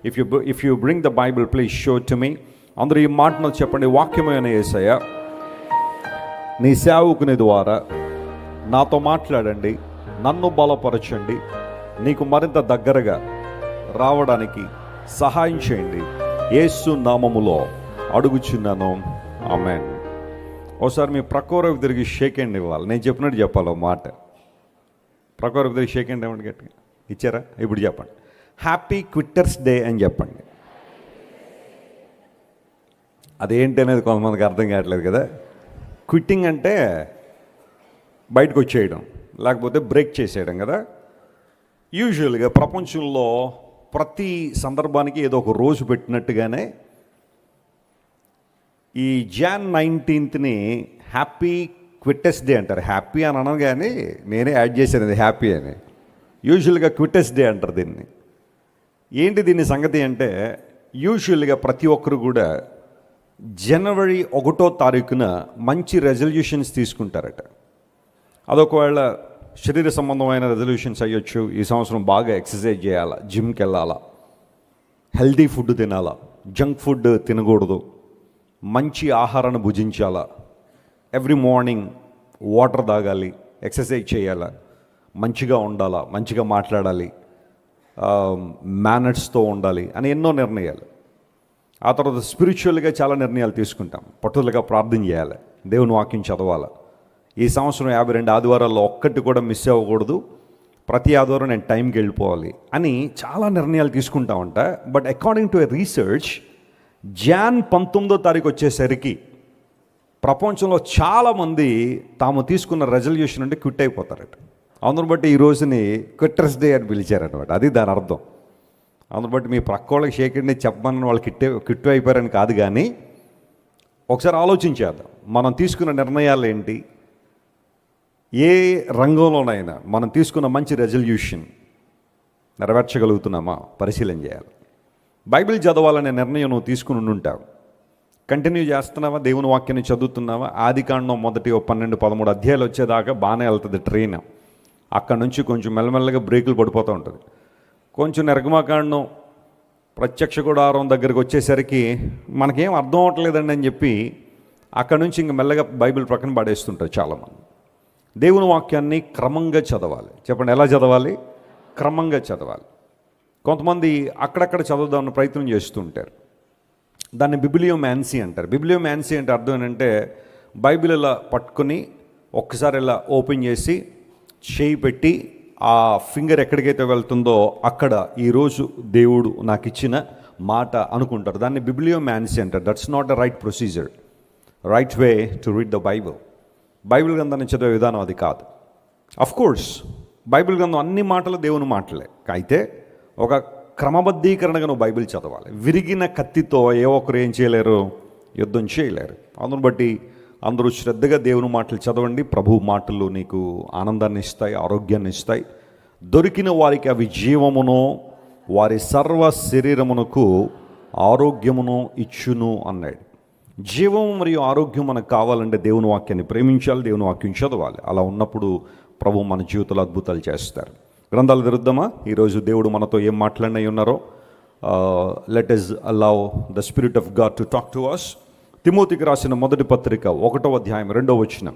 If you bring the Bible please show to me. అందరూ ఈ మాటను చెప్పండి. వాక్యమైన యేసయ్య, నీ సేవకుని ద్వారా నాతో మాట్లాడండి, నన్ను బలపరచండి, నీకు మరింత దగ్గరగా రావడానికి సహాయం చేయండి. యేసు నామములో అడుగుచున్నాను, ఆమేన్. ఒకసారి మీ ప్రక్కవరకు తిరిగి షేక్ హ్యాండ్ ఇవ్వాలి. నేను చెప్పినట్టు చెప్పాలి. ఒక మాట ప్రక్కవరకు తిరిగి షేక్ హ్యాండ్ ఇవ్వండి. గట్టిగా ఇచ్చారా? ఇప్పుడు చెప్పండి, హ్యాపీ క్విట్టర్స్ డే అని చెప్పండి. అదేంటి అనేది కొంతమందికి అర్థం కావట్లేదు కదా. క్విట్టింగ్ అంటే బయటకు వచ్చేయడం, లేకపోతే బ్రేక్ చేసేయడం కదా. యూజువల్గా ప్రపంచంలో ప్రతి సందర్భానికి ఏదో ఒక రోజు పెట్టినట్టుగానే ఈ Jan 19th happy quitters day అంటారు. హ్యాపీ అని అనను, కానీ నేనే యాడ్ చేశాను అది హ్యాపీ అని. యూజువల్గా క్విట్టర్స్ డే అంటారు దీన్ని. ఏంటి దీని సంగతి అంటే, యూజువల్గా ప్రతి ఒక్కరు కూడా January 1వ మంచి రెజల్యూషన్స్ తీసుకుంటారట. అదొకవేళ శరీర సంబంధమైన రెజల్యూషన్స్ అయ్యొచ్చు. ఈ సంవత్సరం బాగా ఎక్సర్సైజ్ చేయాలా, జిమ్కి వెళ్ళాలా, హెల్తీ ఫుడ్ తినాలా, జంక్ ఫుడ్ తినకూడదు, మంచి ఆహారాన్ని భుజించాలా, ఎవ్రీ మార్నింగ్ వాటర్ తాగాలి, ఎక్సర్సైజ్ చేయాలా, మంచిగా ఉండాలా, మంచిగా మాట్లాడాలి, మేనర్స్తో ఉండాలి అని ఎన్నో నిర్ణయాలు. ఆ తర్వాత స్పిరిచువల్గా చాలా నిర్ణయాలు తీసుకుంటాం. పట్టుదలగా ప్రార్థన చేయాలి, దేవుని వాక్యం చదవాలి. ఈ సంవత్సరం 52 ఆదివారాల్లో ఒక్కటి కూడా మిస్ అవ్వకూడదు, ప్రతి ఆదివారం నేను టైంకి వెళ్ళిపోవాలి అని చాలా నిర్ణయాలు తీసుకుంటామంట. But according to a research, Jan 19వ వచ్చేసరికి ప్రపంచంలో చాలామంది తాము తీసుకున్న రెజల్యూషన్ అంటే క్విట్ అయిపోతారట. అందును బట్టి ఈ రోజుని క్విట్టర్స్ డే అని పిలిచారనమాట. అది దాని అర్థం. అందును బట్టి మీ ప్రక్క వాళ్ళకి షేకండి చెప్పమని వాళ్ళు క్విట్ అయిపోయారని కాదు, కానీ ఒకసారి ఆలోచించేద్దాం. మనం తీసుకున్న నిర్ణయాలు ఏంటి, ఏ రంగంలోనైనా మనం తీసుకున్న మంచి రెజల్యూషన్ నెరవేర్చగలుగుతున్నామా పరిశీలన చేయాలి. బైబిల్ చదవాలనే నిర్ణయం నువ్వు తీసుకుని ఉంటావు, కంటిన్యూ చేస్తున్నావా, దేవుని వాక్యాన్ని చదువుతున్నావా? ఆదికాండం మొదటి 12-13 అధ్యాయాలు వచ్చేదాకా బాగానే వెళ్తుంది ట్రైన్. అక్కడ నుంచి కొంచెం మెల్లమెల్లగా బ్రేకులు పడిపోతూ ఉంటుంది. కొంచెం నిర్గమాకాండం ప్రత్యక్ష గుడారం దగ్గరికి వచ్చేసరికి మనకేం అర్థం అవ్వట్లేదండి అని చెప్పి అక్కడ నుంచి ఇంక మెల్లగా బైబిల్ ప్రక్కన పడేస్తుంటారు చాలామంది. దేవుని వాక్యాన్ని క్రమంగా చదవాలి. చెప్పండి, ఎలా చదవాలి? క్రమంగా చదవాలి. కొంతమంది అక్కడక్కడ చదవదామని ప్రయత్నం చేస్తూ ఉంటారు. దాన్ని బిబ్లియోమాన్సీ అంటారు. బిబ్లియోమాన్సీ అంటే అర్థం ఏంటంటే, బైబిల్ ఇలా పట్టుకొని ఒక్కసారి ఇలా ఓపెన్ చేసి చేయి పెట్టి ఆ ఫింగర్ ఎక్కడికైతే వెళ్తుందో అక్కడ ఈరోజు దేవుడు నాకు ఇచ్చిన మాట అనుకుంటారు. దాన్ని బిబ్లియోమాన్సీ అంటారు. That's not the right procedure, right way to read the Bible. Bible గ్రంథాన్ని చదివే విధానం అది కాదు. అఫ్ కోర్స్ బైబిల్ గ్రంథం అన్ని మాటలు దేవుని మాటలే, అయితే ఒక క్రమబద్ధీకరణగా నువ్వు బైబిల్ చదవాలి. విరిగిన కత్తితో ఏ ఒక్కరు ఏం చేయలేరు, యుద్ధం చేయలేరు. అందును బట్టి అందరూ శ్రద్ధగా దేవుని మాటలు చదవండి. ప్రభు మాటలు నీకు ఆనందాన్ని ఇస్తాయి, ఆరోగ్యాన్ని ఇస్తాయి. దొరికిన వారికి అవి జీవమును, వారి సర్వ శరీరమునకు ఆరోగ్యమును ఇచ్చును అన్నాడు. జీవం మరియు ఆరోగ్యం మనకు కావాలంటే దేవుని వాక్యాన్ని ప్రేమించాలి, దేవుని వాక్యం చదవాలి. అలా ఉన్నప్పుడు ప్రభు మన జీవితంలో అద్భుతాలు చేస్తారు. గ్రంథాలు తెరుద్దామా? ఈరోజు దేవుడు మనతో ఏం మాట్లాడినై ఉన్నారో let us allow the Spirit of God to talk to us. తిమోతికి రాసిన మొదటి పత్రిక 1వ అధ్యాయం 2వ వచనం.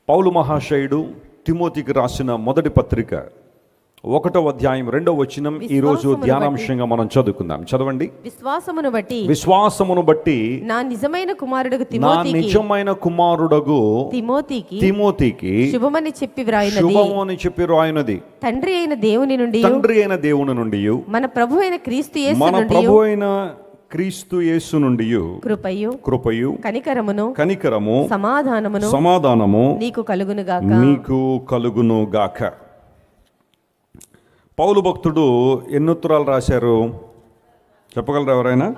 పౌలు మహాశయుడు తిమోతికి రాసిన మొదటి పత్రిక 1వ అధ్యాయం 2వ వచనం ఈరోజు ధ్యానాంశంగా మనం చదువుకుందాం. చదవండి. విశ్వాసమును బట్టి నా నిజమైన కుమారుడగు తిమోతికి శుభమని చెప్పి వ్రాయినది తండ్రి అయిన దేవుని నుండి మన ప్రభు అయిన క్రీస్తు యేసు నుండి కృపయు కనికరము సమాధానము నీకు కలుగును గాక. పౌలు భక్తుడు ఎన్ని ఉత్తరాలు రాశారు చెప్పగలరు ఎవరైనా?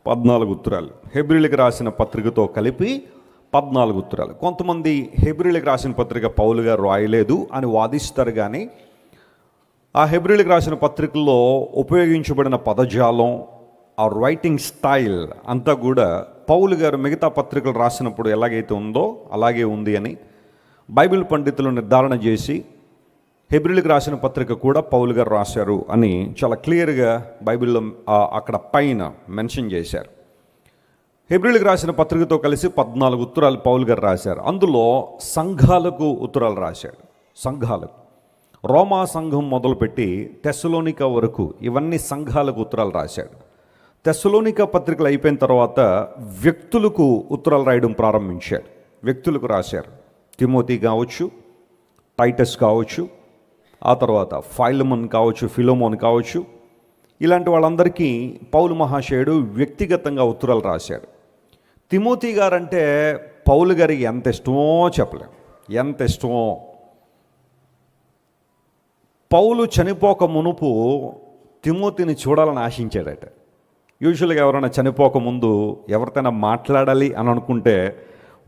14 ఉత్తరాలు. హెబ్రీలకు రాసిన పత్రికతో కలిపి 14 ఉత్తరాలు. కొంతమంది హెబ్రీలకు రాసిన పత్రిక పౌలు గారు రాయలేదు అని వాదిస్తారు, కానీ ఆ హెబ్రీలకు రాసిన పత్రికల్లో ఉపయోగించబడిన పదజాలం, ఆ రైటింగ్ స్టైల్ అంతా కూడా పౌలు గారు మిగతా పత్రికలు రాసినప్పుడు ఎలాగైతే ఉందో అలాగే ఉంది అని బైబిల్ పండితులు నిర్ధారణ చేసి హెబ్రీయులకు రాసిన పత్రిక కూడా పౌలు గారు రాశారు అని చాలా క్లియర్గా బైబిల్లో అక్కడ పైన మెన్షన్ చేశారు. హెబ్రీయులకు రాసిన పత్రికతో కలిసి 14 ఉత్తరాలు పౌలు గారు రాశారు. అందులో సంఘాలకు ఉత్తరాలు రాశాడు. సంఘాలకు, రోమా సంఘం మొదలుపెట్టి తెస్సలోనిక వరకు ఇవన్నీ సంఘాలకు ఉత్తరాలు రాశాడు. తెస్సలోనిక పత్రికలు అయిపోయిన తర్వాత వ్యక్తులకు ఉత్తరాలు రాయడం ప్రారంభించాడు. వ్యక్తులకు రాశారు. తిమోతి కావచ్చు, టైటస్ కావచ్చు, ఆ తర్వాత ఫైలమన్ కావచ్చు, ఫిలోమోన్ కావచ్చు, ఇలాంటి వాళ్ళందరికీ పౌలు మహాశయుడు వ్యక్తిగతంగా ఉత్తరాలు రాశాడు. తిమోతి గారంటే పౌలు గారికి ఎంత ఇష్టమో చెప్పలేం. ఎంత ఇష్టమో. పౌలు చనిపోక మునుపు తిమోతిని చూడాలని ఆశించాడట. యూజువల్గా ఎవరైనా చనిపోక ముందు ఎవరితోనైనా మాట్లాడాలి అని అనుకుంటే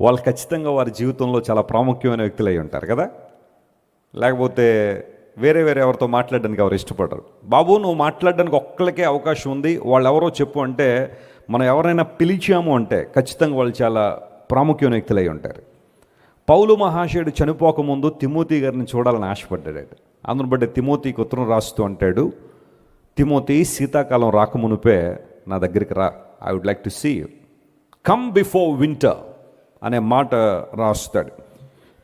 వాళ్ళు ఖచ్చితంగా వారి జీవితంలో చాలా ప్రాముఖ్యమైన వ్యక్తులు అయి ఉంటారు కదా. లేకపోతే వేరే ఎవరితో మాట్లాడడానికి ఎవరు ఇష్టపడరు. బాబు నువ్వు మాట్లాడడానికి ఒక్కళ్ళకే అవకాశం ఉంది, వాళ్ళు ఎవరో చెప్పు అంటే మనం ఎవరైనా పిలిచాము అంటే ఖచ్చితంగా వాళ్ళు చాలా ప్రాముఖ్యమైన వ్యక్తులు అయి ఉంటారు. పౌలు మహాశయుడు చనిపోకముందు తిమోతి గారిని చూడాలని ఆశపడ్డాడు. అందును బట్టి తిమోతికి ఉత్తరం రాస్తూ అంటాడు, తిమోతి శీతాకాలం రాకమునుపే నా దగ్గరికి రా, I would like to see you, come before winter అనే మాట రాస్తాడు.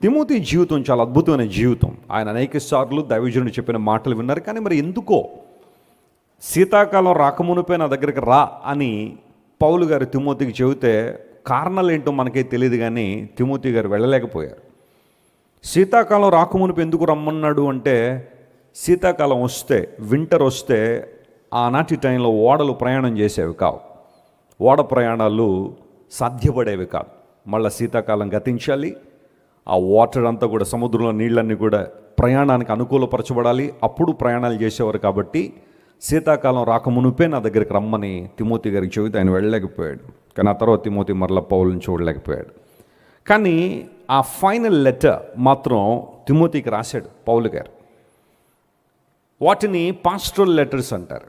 తిమోతి జీవితం చాలా అద్భుతమైన జీవితం. ఆయన అనేక సార్లు దైవజనుడు చెప్పిన మాటలు విన్నారు. కానీ మరి ఎందుకో శీతాకాలం రాకమునుపే నా దగ్గరికి రా అని పౌలు గారు తిమోతికి చెబితే కారణాలు ఏంటో మనకే తెలియదు. కానీ తిమోతి గారు వెళ్ళలేకపోయారు. శీతాకాలం రాకమునుపు ఎందుకు రమ్మన్నాడు అంటే, శీతాకాలం వస్తే, వింటర్ వస్తే ఆనాటి టైంలో ఓడలు ప్రయాణం చేసేవి కావు. ఓడ ప్రయాణాలు సాధ్యపడేవి కాదు. మళ్ళీ శీతాకాలం గతించాలి. ఆ వాటర్ అంతా కూడా, సముద్రంలో నీళ్ళన్నీ కూడా ప్రయాణానికి అనుకూలపరచబడాలి. అప్పుడు ప్రయాణాలు చేసేవారు. కాబట్టి శీతాకాలం రాకమునుపే నా దగ్గరికి రమ్మని తిమోతి గారికి చెబితే ఆయన వెళ్ళలేకపోయాడు. కానీ ఆ తర్వాత తిమోతి మరలా పౌలుని చూడలేకపోయాడు. కానీ ఆ ఫైనల్ లెటర్ మాత్రం తిమోతికి రాశాడు పౌలు గారు. వాటిని పాస్టరల్ లెటర్స్ అంటారు.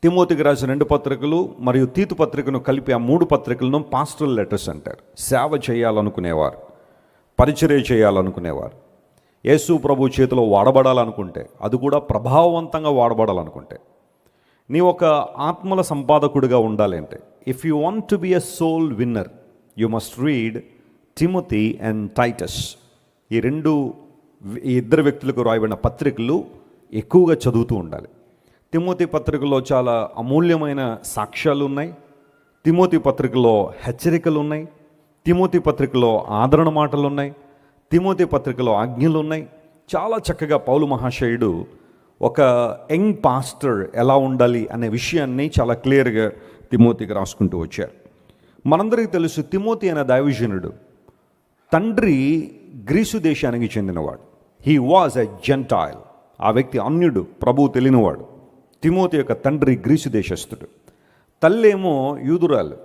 తిమోతికి రాసిన 2 పత్రికలు మరియు తీతు పత్రికను కలిపి ఆ 3 పత్రికలను పాస్టరల్ లెటర్స్ అంటారు. సేవ చేయాలనుకునేవారు, పరిచర్య చేయాలనుకునేవారు, యేసు ప్రభు చేతిలో వాడబడాలనుకుంటే, అది కూడా ప్రభావవంతంగా వాడబడాలనుకుంటే, నీ ఒక ఆత్మల సంపాదకుడిగా ఉండాలి అంటే, if you want to be a soul winner you must read Timothy and Titus. ఈ ఇద్దరు వ్యక్తులకు రాయబడిన పత్రికలు ఎక్కువగా చదువుతూ ఉండాలి. తిమోతి పత్రికలో చాలా అమూల్యమైన సాక్ష్యాలు ఉన్నాయి. తిమోతి పత్రికలో హెచ్చరికలు ఉన్నాయి. తిమోతి పత్రికలో ఆదరణ మాటలు ఉన్నాయి. తిమోతి పత్రికలో ఆజ్ఞలు ఉన్నాయి. చాలా చక్కగా పౌలు మహాశయుడు ఒక యంగ్ పాస్టర్ ఎలా ఉండాలి అనే విషయాన్ని చాలా క్లియర్గా తిమోతికి రాసుకుంటూ వచ్చారు. మనందరికీ తెలుసు, తిమోతి అనే దైవజనుడు తండ్రి గ్రీసు దేశానికి చెందినవాడు. He was a gentile. ఆ వ్యక్తి అన్యుడు, ప్రభువు తెలియనివాడు. తిమోతి యొక్క తండ్రి గ్రీసు దేశస్థుడు, తల్లేమో యూదురాలు.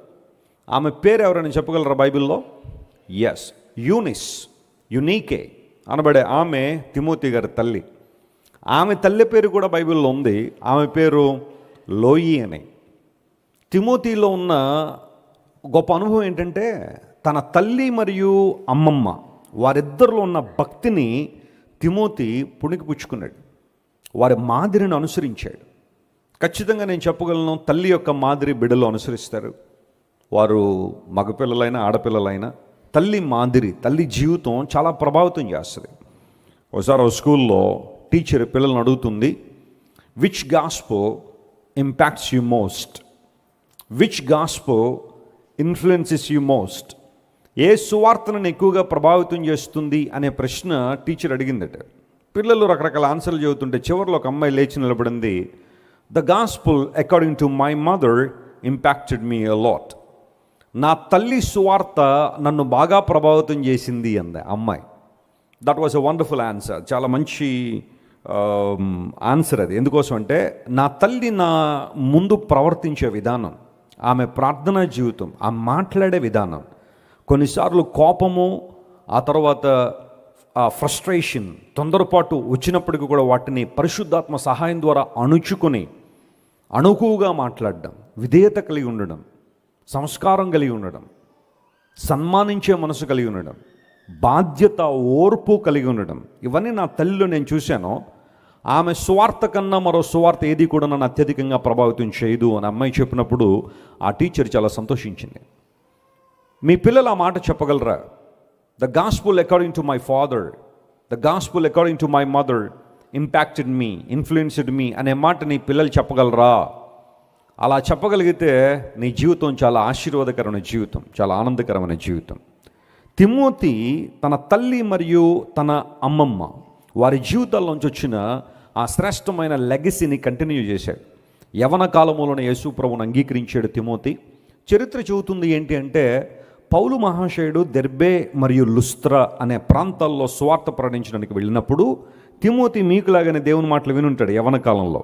ఆమె పేరు ఎవరైనా చెప్పగలరా బైబిల్లో? ఎస్, యునీకే అనబడే ఆమె తిమోతి గారి తల్లి. ఆమె తల్లి పేరు కూడా బైబిల్లో ఉంది. ఆమె పేరు లోయి అని. తిమోతిలో ఉన్న గొప్ప అనుభవం ఏంటంటే, తన తల్లి మరియు అమ్మమ్మ వారిద్దరిలో ఉన్న భక్తిని తిమోతి పుణికిపుచ్చుకున్నాడు. వారి మాదిరిని అనుసరించాడు. ఖచ్చితంగా నేను చెప్పగలను, తల్లి యొక్క మాదిరి బిడ్డలు అనుసరిస్తారు. వారు మగపిల్లలైనా ఆడపిల్లలైనా తల్లి మాదిరి, తల్లి జీవితం చాలా ప్రభావితం చేస్తుంది. ఒకసారి స్కూల్లో టీచర్ పిల్లల్ని అడుగుతుంది, which gospel impacts you most, which gospel influences you most, ఏ సువార్తను ఎక్కువగా ప్రభావితం చేస్తుంది అనే ప్రశ్న టీచర్ అడిగిందట. పిల్లలు రకరకాల ఆన్సర్లు చెబుతుంటే చివరిలో ఒక అమ్మాయి లేచి నిలబడింది, the gospel according to my mother impacted me a lot. నా తల్లి సువార్త నన్ను బాగా ప్రభావితం చేసింది అంది అమ్మాయి. That was a wonderful answer. చాలా మంచి ఆన్సర్ అది. ఎందుకోసం అంటే, నా తల్లి నా ముందు ప్రవర్తించే విధానం, ఆమె ప్రార్థనా జీవితం, ఆ మాట్లాడే విధానం, కొన్నిసార్లు కోపము, ఆ తర్వాత ఫ్రస్ట్రేషన్, తొందరపాటు వచ్చినప్పటికీ కూడా వాటిని పరిశుద్ధాత్మ సహాయం ద్వారా అణుచుకొని అణుకువగా మాట్లాడడం, విధేయత కలిగి ఉండడం, సంస్కారం కలిగి ఉండడం, సన్మానించే మనసు కలిగి ఉండడం, బాధ్యత, ఓర్పు కలిగి ఉండడం, ఇవన్నీ నా తల్లిలో నేను చూశాను. ఆమె సువార్త కన్నా మరో సువార్త ఏది కూడా నన్ను అత్యధికంగా ప్రభావితం చేయదు అని అమ్మాయి చెప్పినప్పుడు ఆ టీచర్ చాలా సంతోషించింది. మీ పిల్లలు ఆ మాట చెప్పగలరా? The gospel according to my father, the gospel according to my mother impacted me, influenced మీ అనే మాట నీ పిల్లలు చెప్పగలరా? అలా చెప్పగలిగితే నీ జీవితం చాలా ఆశీర్వాదకరమైన జీవితం, చాలా ఆనందకరమైన జీవితం. తిమోతి తన తల్లి మరియు తన అమ్మమ్మ వారి జీవితాల్లోంచి వచ్చిన ఆ శ్రేష్టమైన లెగసీని కంటిన్యూ చేశాడు. యవన కాలంలోనే యేసు ప్రభువును అంగీకరించాడు తిమోతి. చరిత్ర చెబుతుంది ఏంటి అంటే, పౌలు మహాశయుడు దెర్బే మరియు లుస్త్రా అనే ప్రాంతాల్లో స్వార్థ ప్రకటించడానికి వెళ్ళినప్పుడు తిమోతి మీకులాగానే దేవుని మాటలు వినుంటాడు. యవన కాలంలో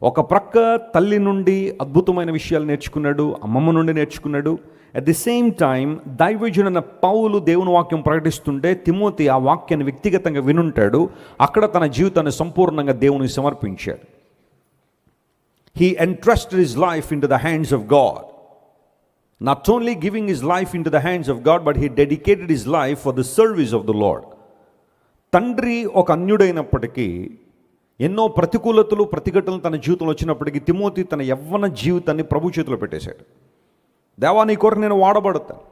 ఒక ప్రక్క తల్లి నుండి అద్భుతమైన విషయాలు నేర్చుకున్నాడు, అమ్మమ్మ నుండి నేర్చుకున్నాడు. అట్ ది సేమ్ టైం దైవజనుడైన పౌలు దేవుని వాక్యం ప్రకటిస్తుంటే తిమోతి ఆ వాక్యాన్ని వ్యక్తిగతంగా వినుంటాడు. అక్కడ తన జీవితాన్ని సంపూర్ణంగా దేవునికి సమర్పించాడు. He entrusted his life into the hands of God. Not only giving his life into the hands of God, but he dedicated his life for the service of the Lord. తండ్రి ఒక అన్యుడైనప్పటికీ, ఎన్నో ప్రతికూలతలు ప్రతిఘటనలు తన జీవితంలో వచ్చినప్పటికీ తిమోతి తన యవ్వన జీవితాన్ని ప్రభు చేతిలో పెట్టేశాడు. దేవా, నీ కొరకు నేను వాడబడతాను.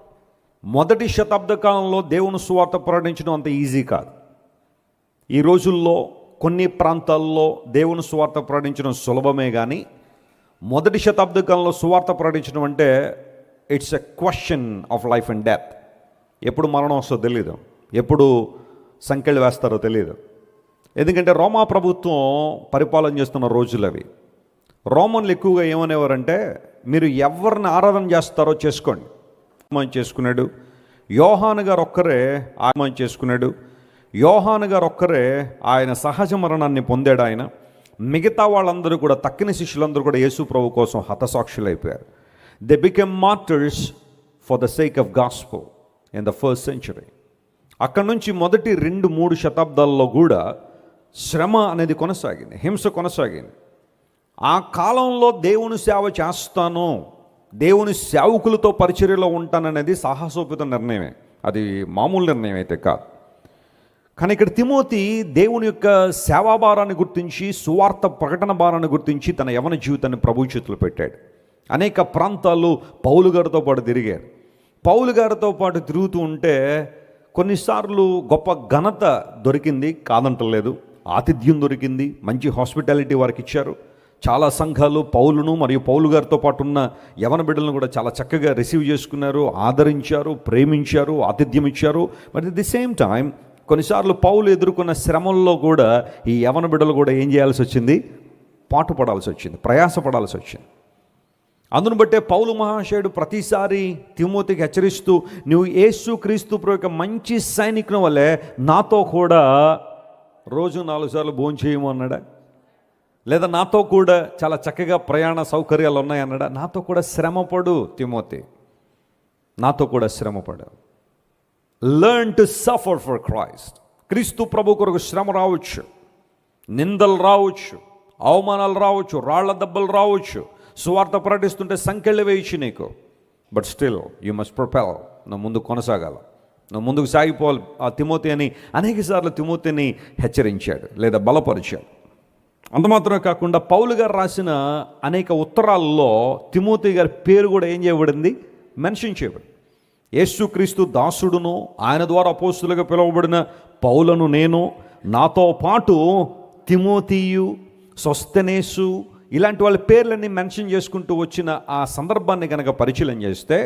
మొదటి శతాబ్ద కాలంలో దేవుని సువార్త ప్రకటించడం అంత ఈజీ కాదు. ఈ రోజుల్లో కొన్ని ప్రాంతాల్లో దేవుని సువార్త ప్రకటించడం సులభమే, కానీ మొదటి శతాబ్ద కాలంలో సువార్త ప్రకటించడం అంటే it's a question of life and death. ఎప్పుడు మరణం వస్తుందో తెలియదు, ఎప్పుడు సంఖ్యలు వేస్తారో తెలియదు. ఎందుకంటే రోమా ప్రభుత్వం పరిపాలన చేస్తున్న రోజులు అవి. రోమన్లు ఎక్కువగా ఏమనేవారంటే, మీరు ఎవరిని ఆరాధన చేస్తారో చేసుకోండి. ఆత్మహత్య చేసుకున్నాడు యోహాను గారు ఒక్కరే, ఆత్మహత్య చేసుకున్నాడు యోహాను గారు ఒక్కరే. ఆయన సహజ మరణాన్ని పొందాడు. ఆయన మిగతా వాళ్ళందరూ కూడా, తక్కిన శిష్యులందరూ కూడా యేసు ప్రభు కోసం హతసాక్షులు అయిపోయారు. They became martyrs for the sake of gospel in the first century. అక్కడి నుంచి మొదటి 2-3 శతాబ్దాల్లో కూడా శ్రమ అనేది కొనసాగింది, హింస కొనసాగింది. ఆ కాలంలో దేవుని సేవ చేస్తాను, దేవుని సేవకులతో పరిచర్యలో ఉంటాననేది సాహసోపేత నిర్ణయమే, అది మామూలు నిర్ణయం అయితే కాదు. కానీ ఇక్కడ తిమోతి దేవుని యొక్క సేవాభారాన్ని గుర్తించి, సువార్త ప్రకటన భారాన్ని గుర్తించి తన యవన జీవితాన్ని ప్రభు చేతులు పెట్టాడు. అనేక ప్రాంతాలు పౌలు గారితో పాటు తిరిగారు. పౌలు గారితో పాటు తిరుగుతూ ఉంటే కొన్నిసార్లు గొప్ప ఘనత దొరికింది, కాదంటలేదు. ఆతిథ్యం దొరికింది, మంచి హాస్పిటాలిటీ వారికి ఇచ్చారు. చాలా సంఘాలు పౌలును మరియు పౌలు గారితో పాటు ఉన్న యవన బిడ్డలను కూడా చాలా చక్కగా రిసీవ్ చేసుకున్నారు, ఆదరించారు, ప్రేమించారు, ఆతిథ్యం ఇచ్చారు. But at the same time కొన్నిసార్లు పౌలు ఎదుర్కొన్న శ్రమల్లో కూడా ఈ యవన బిడ్డలు కూడా ఏం చేయాల్సి వచ్చింది? పాటుపడాల్సి వచ్చింది, ప్రయాసపడాల్సి వచ్చింది. అందును బట్టే పౌలు మహాశయుడు ప్రతిసారి తిమోతికి హెచ్చరిస్తూ, నువ్వు యేసు క్రీస్తు ప్రభు యొక్క మంచి సైనికుని వల్లే నాతో కూడా రోజు 4 సార్లు భోజనం చేయము అన్నాడా? లేదా నాతో కూడా చాలా చక్కగా ప్రయాణ సౌకర్యాలు ఉన్నాయన్నాడా? నాతో కూడా శ్రమపడు తిమోతి, నాతో కూడా శ్రమపడు. Learn to suffer for Christ. క్రీస్తు ప్రభు కొరకు శ్రమ రావచ్చు, నిందలు రావచ్చు, అవమానాలు రావచ్చు, రాళ్ల దెబ్బలు రావచ్చు, సువార్త ప్రకటిస్తుంటే సంఖ్యలు వేయచ్చు నీకు. But still you must propel. నువ్వు ముందుకు కొనసాగాల, నువ్వు ముందుకు సాగిపోవాలి. ఆ తిమోతి అని అనేక సార్లు తిమోతిని హెచ్చరించాడు లేదా బలపరిచాడు. అంత మాత్రమే కాకుండా పౌలు గారు రాసిన అనేక ఉత్తరాల్లో తిమోతి గారి పేరు కూడా ఏం చేయబడింది? మెన్షన్ చేయబడింది. యేసుక్రీస్తు దాసుడును, ఆయన ద్వారా అపోస్తులుగా పిలువబడిన పౌలను నేను, నాతో పాటు తిమోతియు, సొస్తెనేసు, ఇలాంటి వాళ్ళ పేర్లన్నీ మెన్షన్ చేసుకుంటూ వచ్చిన ఆ సందర్భాన్ని కనుక పరిశీలన చేస్తే,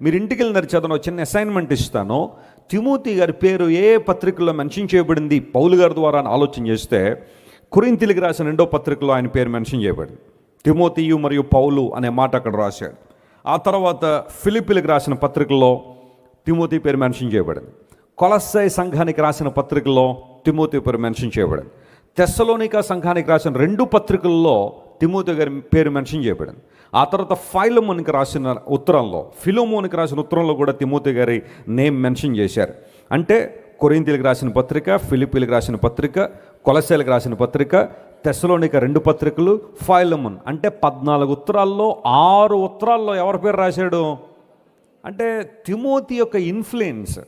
మీరు ఇంటికి వెళ్ళిన చదవను చిన్న అసైన్మెంట్ ఇస్తాను. తిమోతి గారి పేరు ఏ పత్రికల్లో మెన్షన్ చేయబడింది పౌలు గారి ద్వారా అని ఆలోచన చేస్తే, కొరింథీయులకు రాసిన 2వ పత్రికలో ఆయన పేరు మెన్షన్ చేయబడింది. తిమోతియు మరియు పౌలు అనే మాట అక్కడ రాశాడు. ఆ తర్వాత ఫిలిప్పీలకు రాసిన పత్రికలో తిమోతి పేరు మెన్షన్ చేయబడింది. కొలస్సై సంఘానికి రాసిన పత్రికలో తిమోతి పేరు మెన్షన్ చేయబడింది. తెస్సలోనికా సంఘానికి రాసిన 2 పత్రికల్లో తిమోతి గారి పేరు మెన్షన్ చేయబడింది. ఆ తర్వాత ఫైలమోనికి రాసిన ఉత్తరంలో, ఫిలోమోనికి రాసిన ఉత్తరంలో కూడా తిమోతి గారి నేమ్ మెన్షన్ చేశారు. అంటే కొరింథీయులకు రాసిన పత్రిక, ఫిలిప్పీలకు రాసిన పత్రిక, కొలస్సైలకు రాసిన పత్రిక, తెస్సలోనికా 2 పత్రికలు, ఫైలమోన్, అంటే 14 ఉత్తరాల్లో 6 ఉత్తరాల్లో ఎవరి పేరు రాశాడు? అంటే తిమోతి యొక్క ఇన్ఫ్లుయెన్స్,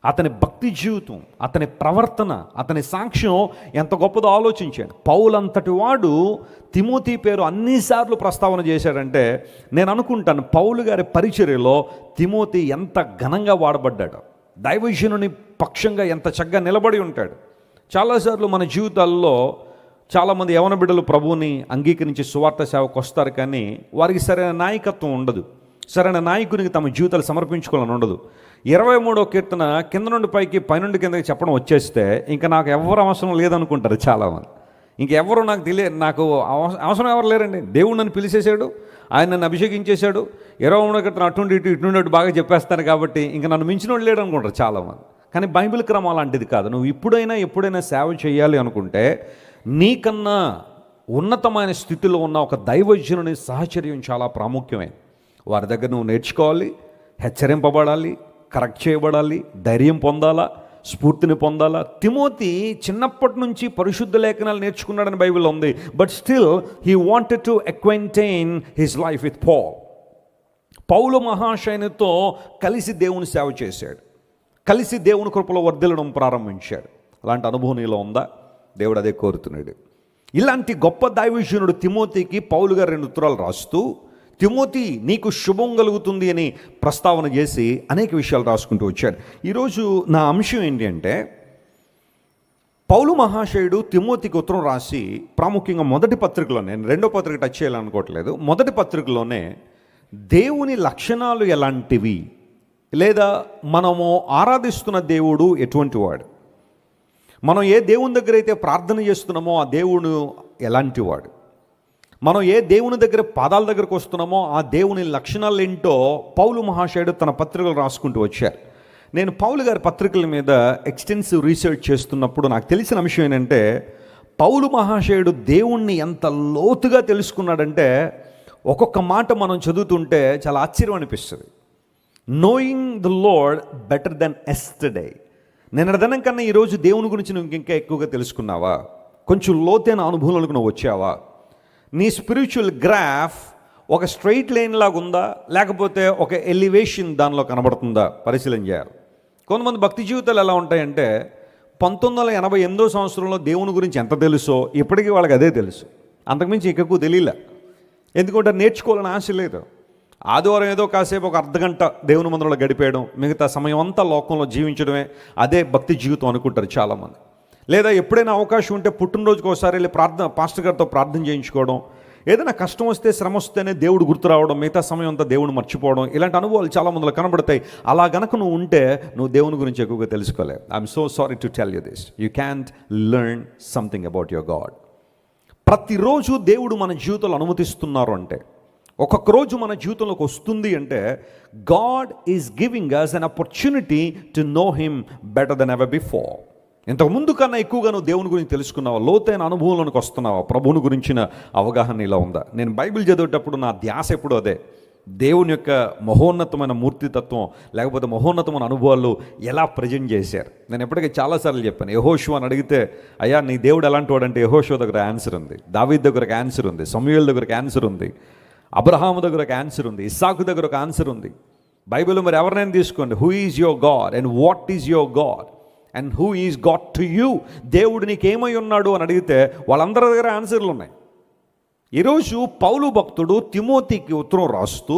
అతని భక్తి జీవితం, అతని ప్రవర్తన, అతని సాక్ష్యం ఎంత గొప్పదో ఆలోచించాను. పౌలంతటి వాడు తిమోతి పేరు అన్నిసార్లు ప్రస్తావన చేశాడంటే నేను అనుకుంటాను పౌలు గారి పరిచర్యలో తిమోతి ఎంత ఘనంగా వాడబడ్డాడు, దైవజనుని పక్షంగా ఎంత చక్కగా నిలబడి ఉంటాడు. చాలాసార్లు మన జీవితాల్లో చాలామంది యవన బిడ్డలు ప్రభువుని అంగీకరించి సువార్త సేవకు వస్తారు, కానీ వారికి సరైన నాయకత్వం ఉండదు, సరైన నాయకునికి తమ జీవితాలు సమర్పించుకోవాలని ఉండదు. 23వ కీర్తన కింద నుండి పైకి, పైనుండి కిందకి చెప్పడం వచ్చేస్తే ఇంకా నాకు ఎవరు అవసరం లేదనుకుంటారు చాలామంది. ఇంకెవరు నాకు అవసరం ఎవరు లేరండి. దేవుడు నన్ను పిలిచేశాడు, ఆయన నన్ను అభిషేకించేశాడు. 23వ కీర్తన అటుండి ఇటు బాగా చెప్పేస్తాను కాబట్టి ఇంకా నన్ను మించినోడు లేడు అనుకుంటారు చాలామంది. కానీ బైబిల్ క్రమం అలాంటిది కాదు. నువ్వు ఎప్పుడైనా సేవ చేయాలి అనుకుంటే నీకన్నా ఉన్నతమైన స్థితిలో ఉన్న ఒక దైవజనుని సహచర్యం చాలా ప్రాముఖ్యమే. వారి దగ్గర నువ్వు నేర్చుకోవాలి, హెచ్చరింపబడాలి, కరెక్ట్ చేయబడాలి, ధైర్యం పొందాలా, స్ఫూర్తిని పొందాలా. తిమోతి చిన్నప్పటి నుంచి పరిశుద్ధ లేఖనాలు నేర్చుకున్నాడని బైబిల్లో ఉంది. But still he wanted to acquaint his life with Paul. పౌలు మహాశయునితో కలిసి దేవుని సేవ చేశాడు, కలిసి దేవుని కృపలో వర్ధిల్లడం ప్రారంభించాడు. అలాంటి అనుభవం నీలో ఉందా? దేవుడు అదే కోరుతున్నాడు. ఇలాంటి గొప్ప దైవజనుడు తిమోతికి పౌలు గారు 2 ఉత్తరాలు రాస్తూ తిమోతి నీకు శుభం కలుగుతుంది అని ప్రస్తావన చేసి అనేక విషయాలు రాసుకుంటూ వచ్చాడు. ఈరోజు నా అంశం ఏంటి అంటే, పౌలు మహాశయుడు తిమోతికి ఉత్తరం రాసి ప్రాముఖ్యంగా మొదటి పత్రికలోనే, నేను 2వ పత్రిక టచ్ చేయాలనుకోవట్లేదు, మొదటి పత్రికలోనే దేవుని లక్షణాలు ఎలాంటివి, లేదా మనము ఆరాధిస్తున్న దేవుడు ఎటువంటి వాడు, మనం ఏ దేవుని దగ్గర అయితే ప్రార్థన చేస్తున్నామో ఆ దేవుడు ఎలాంటి వాడు, మనం ఏ దేవుని దగ్గర పాదాల దగ్గరకు వస్తున్నామో ఆ దేవుని లక్షణాలు ఏంటో పౌలు మహాశయుడు తన పత్రికలు రాసుకుంటూ వచ్చారు. నేను పౌలు గారి పత్రికల మీద ఎక్స్టెన్సివ్ రీసెర్చ్ చేస్తున్నప్పుడు నాకు తెలిసిన అంశం ఏంటంటే, పౌలు మహాశయుడు దేవుణ్ణి ఎంత లోతుగా తెలుసుకున్నాడంటే ఒక్కొక్క మాట మనం చదువుతుంటే చాలా ఆశ్చర్యం అనిపిస్తుంది. Knowing the Lord better than yesterday. నిన్న దినం కన్నా ఈరోజు దేవుని గురించి నువ్వు ఇంకా ఎక్కువగా తెలుసుకున్నావా? కొంచెం లోతైన అనుభవాలకు నువ్వు వచ్చావా? నీ స్పిరిచువల్ గ్రాఫ్ ఒక స్ట్రైట్ లైన్ లాగా ఉందా, లేకపోతే ఒక ఎలివేషన్ దానిలో కనబడుతుందా? పరిశీలన చేయాలి. కొంతమంది భక్తి జీవితాలు ఎలా ఉంటాయంటే 1988వ సంవత్సరంలో దేవుని గురించి ఎంత తెలుసో ఇప్పటికీ వాళ్ళకి అదే తెలుసు, అంతకుమించి ఎక్కువ తెలియలే. ఎందుకంటే నేర్చుకోవాలని ఆశ లేదు. ఆదివారం ఏదో కాసేపు ఒక అర్ధగంట దేవుని మందిరంలో గడిపేయడం, మిగతా సమయం అంతా లోకంలో జీవించడమే అదే భక్తి జీవితం అనుకుంటారు చాలామంది. లేదా ఎప్పుడైనా అవకాశం ఉంటే పుట్టినరోజుకి ఒకసారి వెళ్ళి పాస్టర్ గారితో ప్రార్థన చేయించుకోవడం, ఏదైనా కష్టం వస్తే శ్రమ వస్తేనే దేవుడు గుర్తు రావడం, మిగతా సమయం అంతా దేవుడు మర్చిపోవడం, ఇలాంటి అనుభవాలు చాలా మందిలో కనబడతాయి. అలా గనక నువ్వు ఉంటే నువ్వు దేవుని గురించి ఎక్కువగా తెలుసుకోలేవు. I'm so sorry to tell you this, you can't learn something about your God. ప్రతిరోజు దేవుడు మన జీవితంలో అనుమతిస్తున్నారు అంటే, ఒక్కొక్క రోజు మన జీవితంలోకి వస్తుంది అంటే, God is giving us an opportunity to know him better than ever before. ఇంతకుముందు కన్నా ఎక్కువగా నువ్వు దేవుని గురించి తెలుసుకున్నావా? లోతైన అనుభవంలోనికి వస్తున్నావా? ప్రభువుని గురించిన అవగాహన ఇలా ఉందా? నేను బైబిల్ చదివేటప్పుడు నా ధ్యాస ఎప్పుడూ అదే, దేవుని యొక్క మహోన్నతమైన మూర్తితత్వం లేకపోతే మహోన్నతమైన అనుభవాలు ఎలా ప్రజెంట్ చేశారు. నేను ఎప్పటికీ చాలాసార్లు చెప్పాను, యెహోషువ అని అడిగితే అయ్యా నీ దేవుడు ఎలాంటి వాడు అంటే యెహోషువ దగ్గర ఆన్సర్ ఉంది, దావీదు దగ్గర ఒక ఆన్సర్ ఉంది, సమూయేలు దగ్గర ఒక ఆన్సర్ ఉంది, అబ్రహాము దగ్గర ఒక ఆన్సర్ ఉంది, ఇస్సాకు దగ్గర ఒక ఆన్సర్ ఉంది. బైబిల్లో మరి ఎవరినైనా తీసుకోండి, who is your God and what is your God and who is God to you, దేవుడు నీకేమై ఉన్నాడు అని అడిగితే వాళ్ళందరి దగ్గర ఆన్సర్లు ఉన్నాయి. ఈరోజు పౌలు భక్తుడు తిమోతికి ఉత్తరం రాస్తూ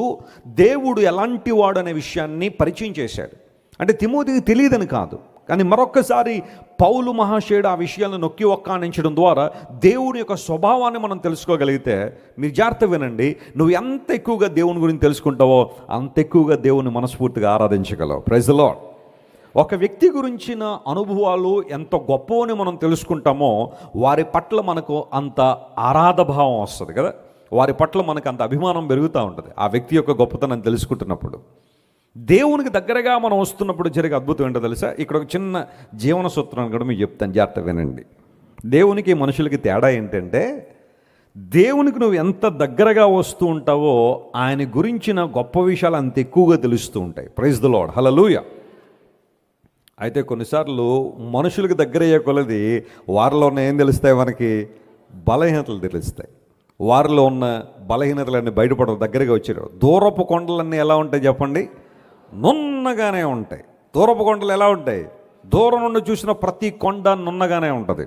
దేవుడు ఎలాంటి వాడు అనే విషయాన్ని పరిచయం చేశాడు. అంటే తిమోతికి తెలియదని కాదు, కానీ మరొక్కసారి పౌలు మహాశయుడు ఆ విషయాలను నొక్కి ఒక్కానించడం ద్వారా దేవుని యొక్క స్వభావాన్ని మనం తెలుసుకోగలిగితే, మీరు జాగ్రత్త వినండి, నువ్వు ఎంత ఎక్కువగా దేవుని గురించి తెలుసుకుంటావో అంత ఎక్కువగా దేవుని మనస్ఫూర్తిగా ఆరాధించగలవు. Praise the lord. ఒక వ్యక్తి గురించిన అనుభవాలు ఎంత గొప్పవని మనం తెలుసుకుంటామో వారి పట్ల మనకు అంత ఆరాధభావం వస్తుంది కదా, వారి పట్ల మనకు అంత అభిమానం పెరుగుతూ ఉంటుంది. ఆ వ్యక్తి యొక్క గొప్పతనం తెలుసుకుంటున్నప్పుడు, దేవునికి దగ్గరగా మనం వస్తున్నప్పుడు జరిగే అద్భుతం ఏంటో తెలుసా? ఇక్కడ ఒక చిన్న జీవన సూత్రాన్ని కూడా మీకు చెప్తాను, జాగ్రత్త వినండి. దేవునికి మనుషులకి తేడా ఏంటంటే, దేవునికి నువ్వు ఎంత దగ్గరగా వస్తూ ఉంటావో ఆయన గురించిన గొప్ప విషయాలు అంత ఎక్కువగా తెలుస్తూ ఉంటాయి. ప్రైజ్ ది లార్డ్, హల్లెలూయా. అయితే కొన్నిసార్లు మనుషులకు దగ్గర అయ్యే కొలది వారిలోనే ఏం తెలుస్తాయి, మనకి బలహీనతలు తెలుస్తాయి. వారిలో ఉన్న బలహీనతలన్నీ బయటపడవు. దగ్గరగా వచ్చారు. దూరపు కొండలన్నీ ఎలా ఉంటాయి చెప్పండి? నున్నగానే ఉంటాయి. దూరపు కొండలు ఎలా ఉంటాయి? దూరం నుండి చూసిన ప్రతి కొండ నున్నగానే ఉంటుంది.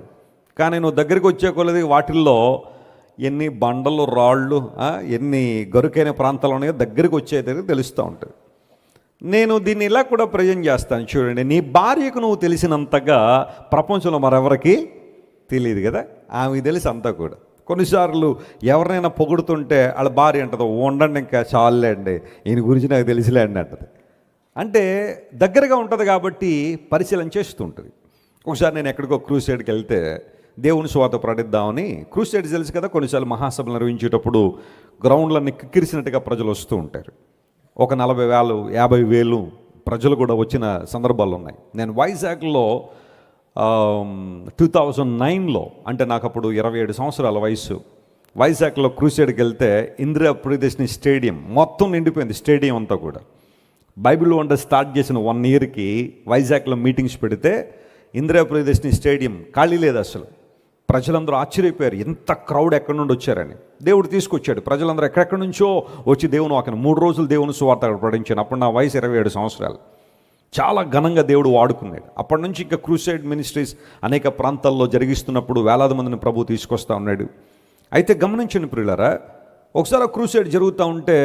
కానీ నువ్వు దగ్గరికి వచ్చే కొలది వాటిల్లో ఎన్ని బండలు, రాళ్ళు, ఎన్ని గరుకైన ప్రాంతాలు ఉన్నాయో దగ్గరికి వచ్చేది తెలుస్తూ ఉంటుంది. నేను దీన్ని ఇలా కూడా ప్రజెంట్ చేస్తాను చూడండి. నీ భార్యకు నువ్వు తెలిసినంతగా ప్రపంచంలో మరెవరికి తెలియదు కదా. ఆమెకు తెలిసి అంతా కూడా. కొన్నిసార్లు ఎవరినైనా పొగుడుతుంటే వాళ్ళ భార్య అంటది, ఉండండి ఇంకా చాలులే అండి, ఈయన గురించి నాకు తెలిసిలే అండి అంటది. అంటే దగ్గరగా ఉంటుంది కాబట్టి పరిశీలన చేస్తుంటుంది. ఒకసారి నేను ఎక్కడికో క్రూసైడ్కి వెళ్తే దేవుని సువార్త ప్రకటిద్దామని, క్రూసైడ్ తెలుసు కదా, కొన్నిసార్లు మహాసభలు నిర్వహించేటప్పుడు గ్రౌండ్లన్నీ కిక్కిరిసినట్టుగా ప్రజలు వస్తూ ఉంటారు. ఒక 40,000 50,000 ప్రజలు కూడా వచ్చిన సందర్భాలు ఉన్నాయి. నేను వైజాగ్లో 2009లో, అంటే నాకు అప్పుడు 27 సంవత్సరాల వయసు, వైజాగ్లో క్రూసైడ్కి వెళ్తే ఇందిరా ప్రియదర్శిని స్టేడియం మొత్తం నిండిపోయింది. స్టేడియం అంతా కూడా బైబిల్ వండర్ స్టార్ట్ చేసిన 1 ఇయర్కి వైజాగ్లో మీటింగ్స్ పెడితే ఇందిరా ప్రియదర్శిని స్టేడియం ఖాళీ లేదు అసలు. ప్రజలందరూ ఆశ్చర్యపోయారు, ఎంత క్రౌడ్ ఎక్కడి నుండి వచ్చారని. దేవుడు తీసుకొచ్చాడు. ప్రజలందరూ ఎక్కడెక్కడి నుంచో వచ్చి దేవుని వాక్యం 3 రోజులు దేవుని సువార్త ప్రకటించాను. అప్పుడు నా వయసు 27 సంవత్సరాలు. చాలా ఘనంగా దేవుడు వాడుకున్నాడు. అప్పటి నుంచి ఇంకా క్రూసైడ్ మినిస్ట్రీస్ అనేక ప్రాంతాల్లో జరిగిస్తున్నప్పుడు వేలాది మందిని ప్రభు తీసుకొస్తా ఉన్నాడు. అయితే గమనించండి ప్రియులారా, ఒకసారి క్రూసైడ్ జరుగుతూ ఉంటే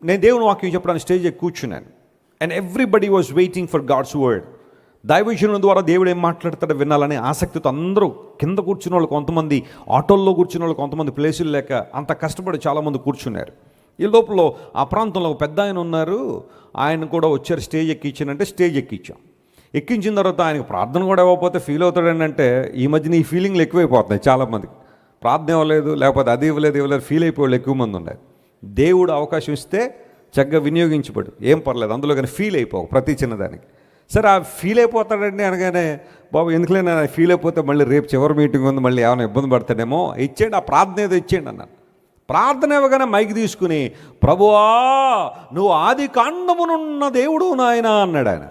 నేను దేవుని వాక్యం చెప్పడానికి స్టేజ్ ఎక్కి కూర్చున్నాను. And everybody was waiting for God's word. దైవజనుల ద్వారా దేవుడు ఏం మాట్లాడతాడో వినాలని ఆసక్తితో అందరూ కింద కూర్చున్న వాళ్ళు, కొంతమంది ఆటోల్లో కూర్చున్న వాళ్ళు, కొంతమంది ప్లేసులు లేక అంత కష్టపడి చాలామంది కూర్చున్నారు. ఈ లోపల ఆ ప్రాంతంలో పెద్ద ఆయన ఉన్నారు, ఆయన కూడా వచ్చారు. Stage ఎక్కించానంటే stage ఎక్కించాం. ఎక్కించిన తర్వాత ఆయనకు ప్రార్థన కూడా ఇవ్వకపోతే ఫీల్ అవుతాడు. అంటే ఈ మధ్యన ఈ ఫీలింగ్లు ఎక్కువైపోతున్నాయి చాలామందికి. ప్రార్థన ఇవ్వలేదు, లేకపోతే అది ఇవ్వలేదు ఫీల్ అయిపోయి ఎక్కువ మంది ఉన్నారు. దేవుడు అవకాశం ఇస్తే చక్కగా వినియోగించబడు, ఏం పర్లేదు అందులో, కానీ ఫీల్ అయిపోవు ప్రతి చిన్నదానికి. సరే ఆ ఫీల్ అయిపోతాడండి అనగానే, బాబు ఎందుకులే నేను ఫీల్ అయిపోతే మళ్ళీ రేపు చివరి మీటింగ్ ఉంది, మళ్ళీ ఏమైనా ఇబ్బంది పడతాడేమో, ఇచ్చేయండి ఆ ప్రార్థన ఏదో ఇచ్చేయండి అన్నాను. ప్రార్థన ఇవ్వగానే మైక్ తీసుకుని, ప్రభువా నువ్వు ఆది కాండమునున్న దేవుడు నాయన అన్నాడు ఆయన.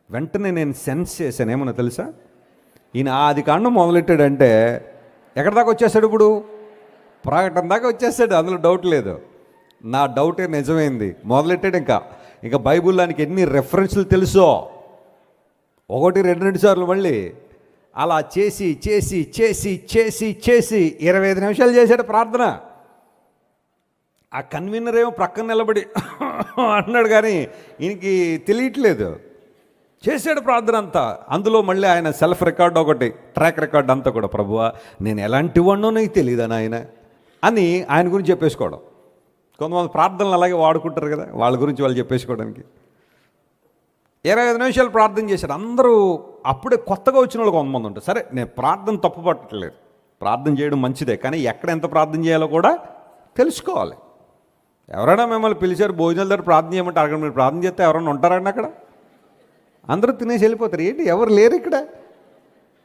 వెంటనే నేను సెన్స్ చేశాను, ఏమన్నా తెలుసా, ఈయన ఆది కాండం మొదలెట్టాడంటే ఎక్కడి దాకా వచ్చేసాడు, ఇప్పుడు ప్రకటన దాకా వచ్చేసాడు, అందులో డౌట్ లేదు. నా డౌటే నిజమైంది. మొదలెట్టాడు. ఇంకా బైబిల్లానికి ఎన్ని రెఫరెన్స్లు తెలుసో, 1 2 సార్లు మళ్ళీ అలా చేసి చేసి చేసి చేసి చేసి 25 నిమిషాలు చేశాడు ప్రార్థన. ఆ కన్వీనర్ ఏమో ప్రక్కన నిలబడి అన్నాడు, కానీ ఈయనకి తెలియట్లేదు. చేశాడు ప్రార్థన అంతా. అందులో మళ్ళీ ఆయన సెల్ఫ్ రికార్డ్ ఒకటి, ట్రాక్ రికార్డ్ అంతా కూడా, ప్రభువా నేను ఎలాంటి వాడినో నీకు తెలియదని ఆయన అని ఆయన గురించి చెప్పేసుకోవడం. కొంతమంది ప్రార్థనలు అలాగే వాడుకుంటారు కదా, వాళ్ళ గురించి వాళ్ళు చెప్పేసుకోవడానికి. 25 నిమిషాలు ప్రార్థన చేశారు అందరూ. అప్పుడే కొత్తగా వచ్చిన వాళ్ళు కొంతమంది ఉంటారు. సరే నేను ప్రార్థన తప్పు పట్టట్లేదు, ప్రార్థన చేయడం మంచిదే, కానీ ఎక్కడ ఎంత ప్రార్థన చేయాలో కూడా తెలుసుకోవాలి. ఎవరైనా మిమ్మల్ని పిలిచారు భోజనాల దగ్గర ప్రార్థన చేయమంటే అక్కడ మీరు ప్రార్థన చేస్తే ఎవరైనా ఉంటారండి అక్కడ? అందరూ తినేసి వెళ్ళిపోతారు. ఏంటి ఎవరు లేరు ఇక్కడ?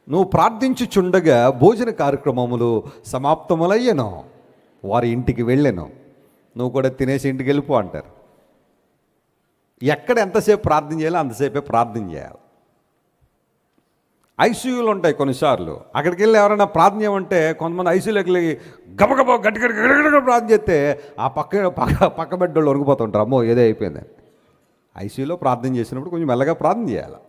నువ్వు ప్రార్థించుచుండగా భోజన కార్యక్రమములు సమాప్తములయ్యను, వారి ఇంటికి వెళ్ళాను, నువ్వు కూడా తినేసి ఇంటికి వెళ్ళిపో అంటారు. ఎక్కడ ఎంతసేపు ప్రార్థన చేయాలో అంతసేపే ప్రార్థన చేయాలి. ఐసీయూలు ఉంటాయి కొన్నిసార్లు, అక్కడికి వెళ్ళి ఎవరైనా ప్రార్థన చేయమంటే కొంతమంది ఐసీయూలోకి వెళ్ళి గబగబా గట్టిగా ప్రార్థన చేస్తే ఆ పక్క బెడ్డోళ్ళు వణికిపోతుంటారు, అమ్మో ఏదో అయిపోయిందని. ఐసీయూలో ప్రార్థన చేసినప్పుడు కొంచెం మెల్లగా ప్రార్థన చేయాలి.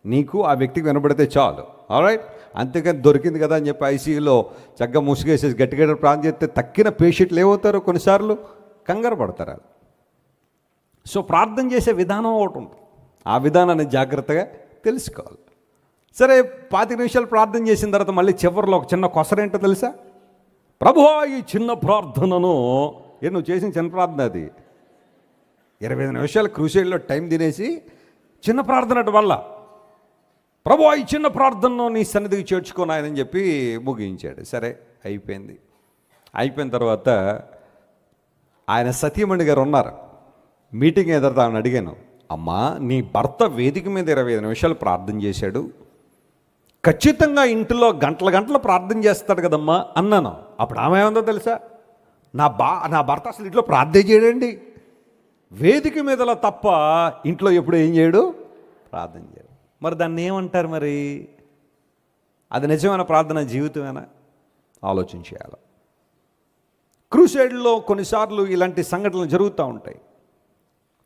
నీకు ఆ వ్యక్తికి వినబడితే చాలు, ఆల్రైట్. అంతేకాని దొరికింది కదా అని చెప్పి ఐసీయూలో చక్కగా ముసుగేసేసి గట్టిగా ప్రార్థన చేస్తే తక్కిన పేషెంట్లు ఏమవుతారు, కొన్నిసార్లు కంగారు పడతారు. సో ప్రార్థన చేసే విధానం ఒకటి ఉంటుంది, ఆ విధానాన్ని జాగ్రత్తగా తెలుసుకోవాలి. సరే 25 నిమిషాలు ప్రార్థన చేసిన తర్వాత మళ్ళీ చివరిలో ఒక చిన్న కొసరేంటో తెలుసా, ప్రభువా ఈ చిన్న ప్రార్థనను, నువ్వు చేసిన చిన్న ప్రార్థన అది 25 నిమిషాలు క్రూసైడ్లో టైం తినేసి చిన్న ప్రార్థన వల్ల, ప్రభువా ఈ చిన్న ప్రార్థనను నీ సన్నిధికి చేర్చుకోనాయని చెప్పి ముగించాడు. సరే అయిపోయింది. అయిపోయిన తర్వాత ఆయన సతీమణి గారు ఉన్నారు, మీటింగ్ ఎదురుతా అని అడిగాను, అమ్మా నీ భర్త వేదిక మీద 25 నిమిషాలు ప్రార్థన చేశాడు, ఖచ్చితంగా ఇంటిలో గంటల ప్రార్థన చేస్తాడు కదమ్మా అన్నాను. అప్పుడు ఆమె ఏమందో తెలుసా, నా భర్త అసలు ఇంట్లో ప్రార్థన చేయడండి, వేదిక మీదలో తప్ప ఇంట్లో ఎప్పుడు ఏం చేయడు, ప్రార్థన చేయడు. మరి దాన్ని ఏమంటారు? మరి అది నిజమైన ప్రార్థన జీవితమేనా? ఆలోచించేయాలి. క్రూసైడ్లో కొన్నిసార్లు ఇలాంటి సంఘటనలు జరుగుతూ ఉంటాయి.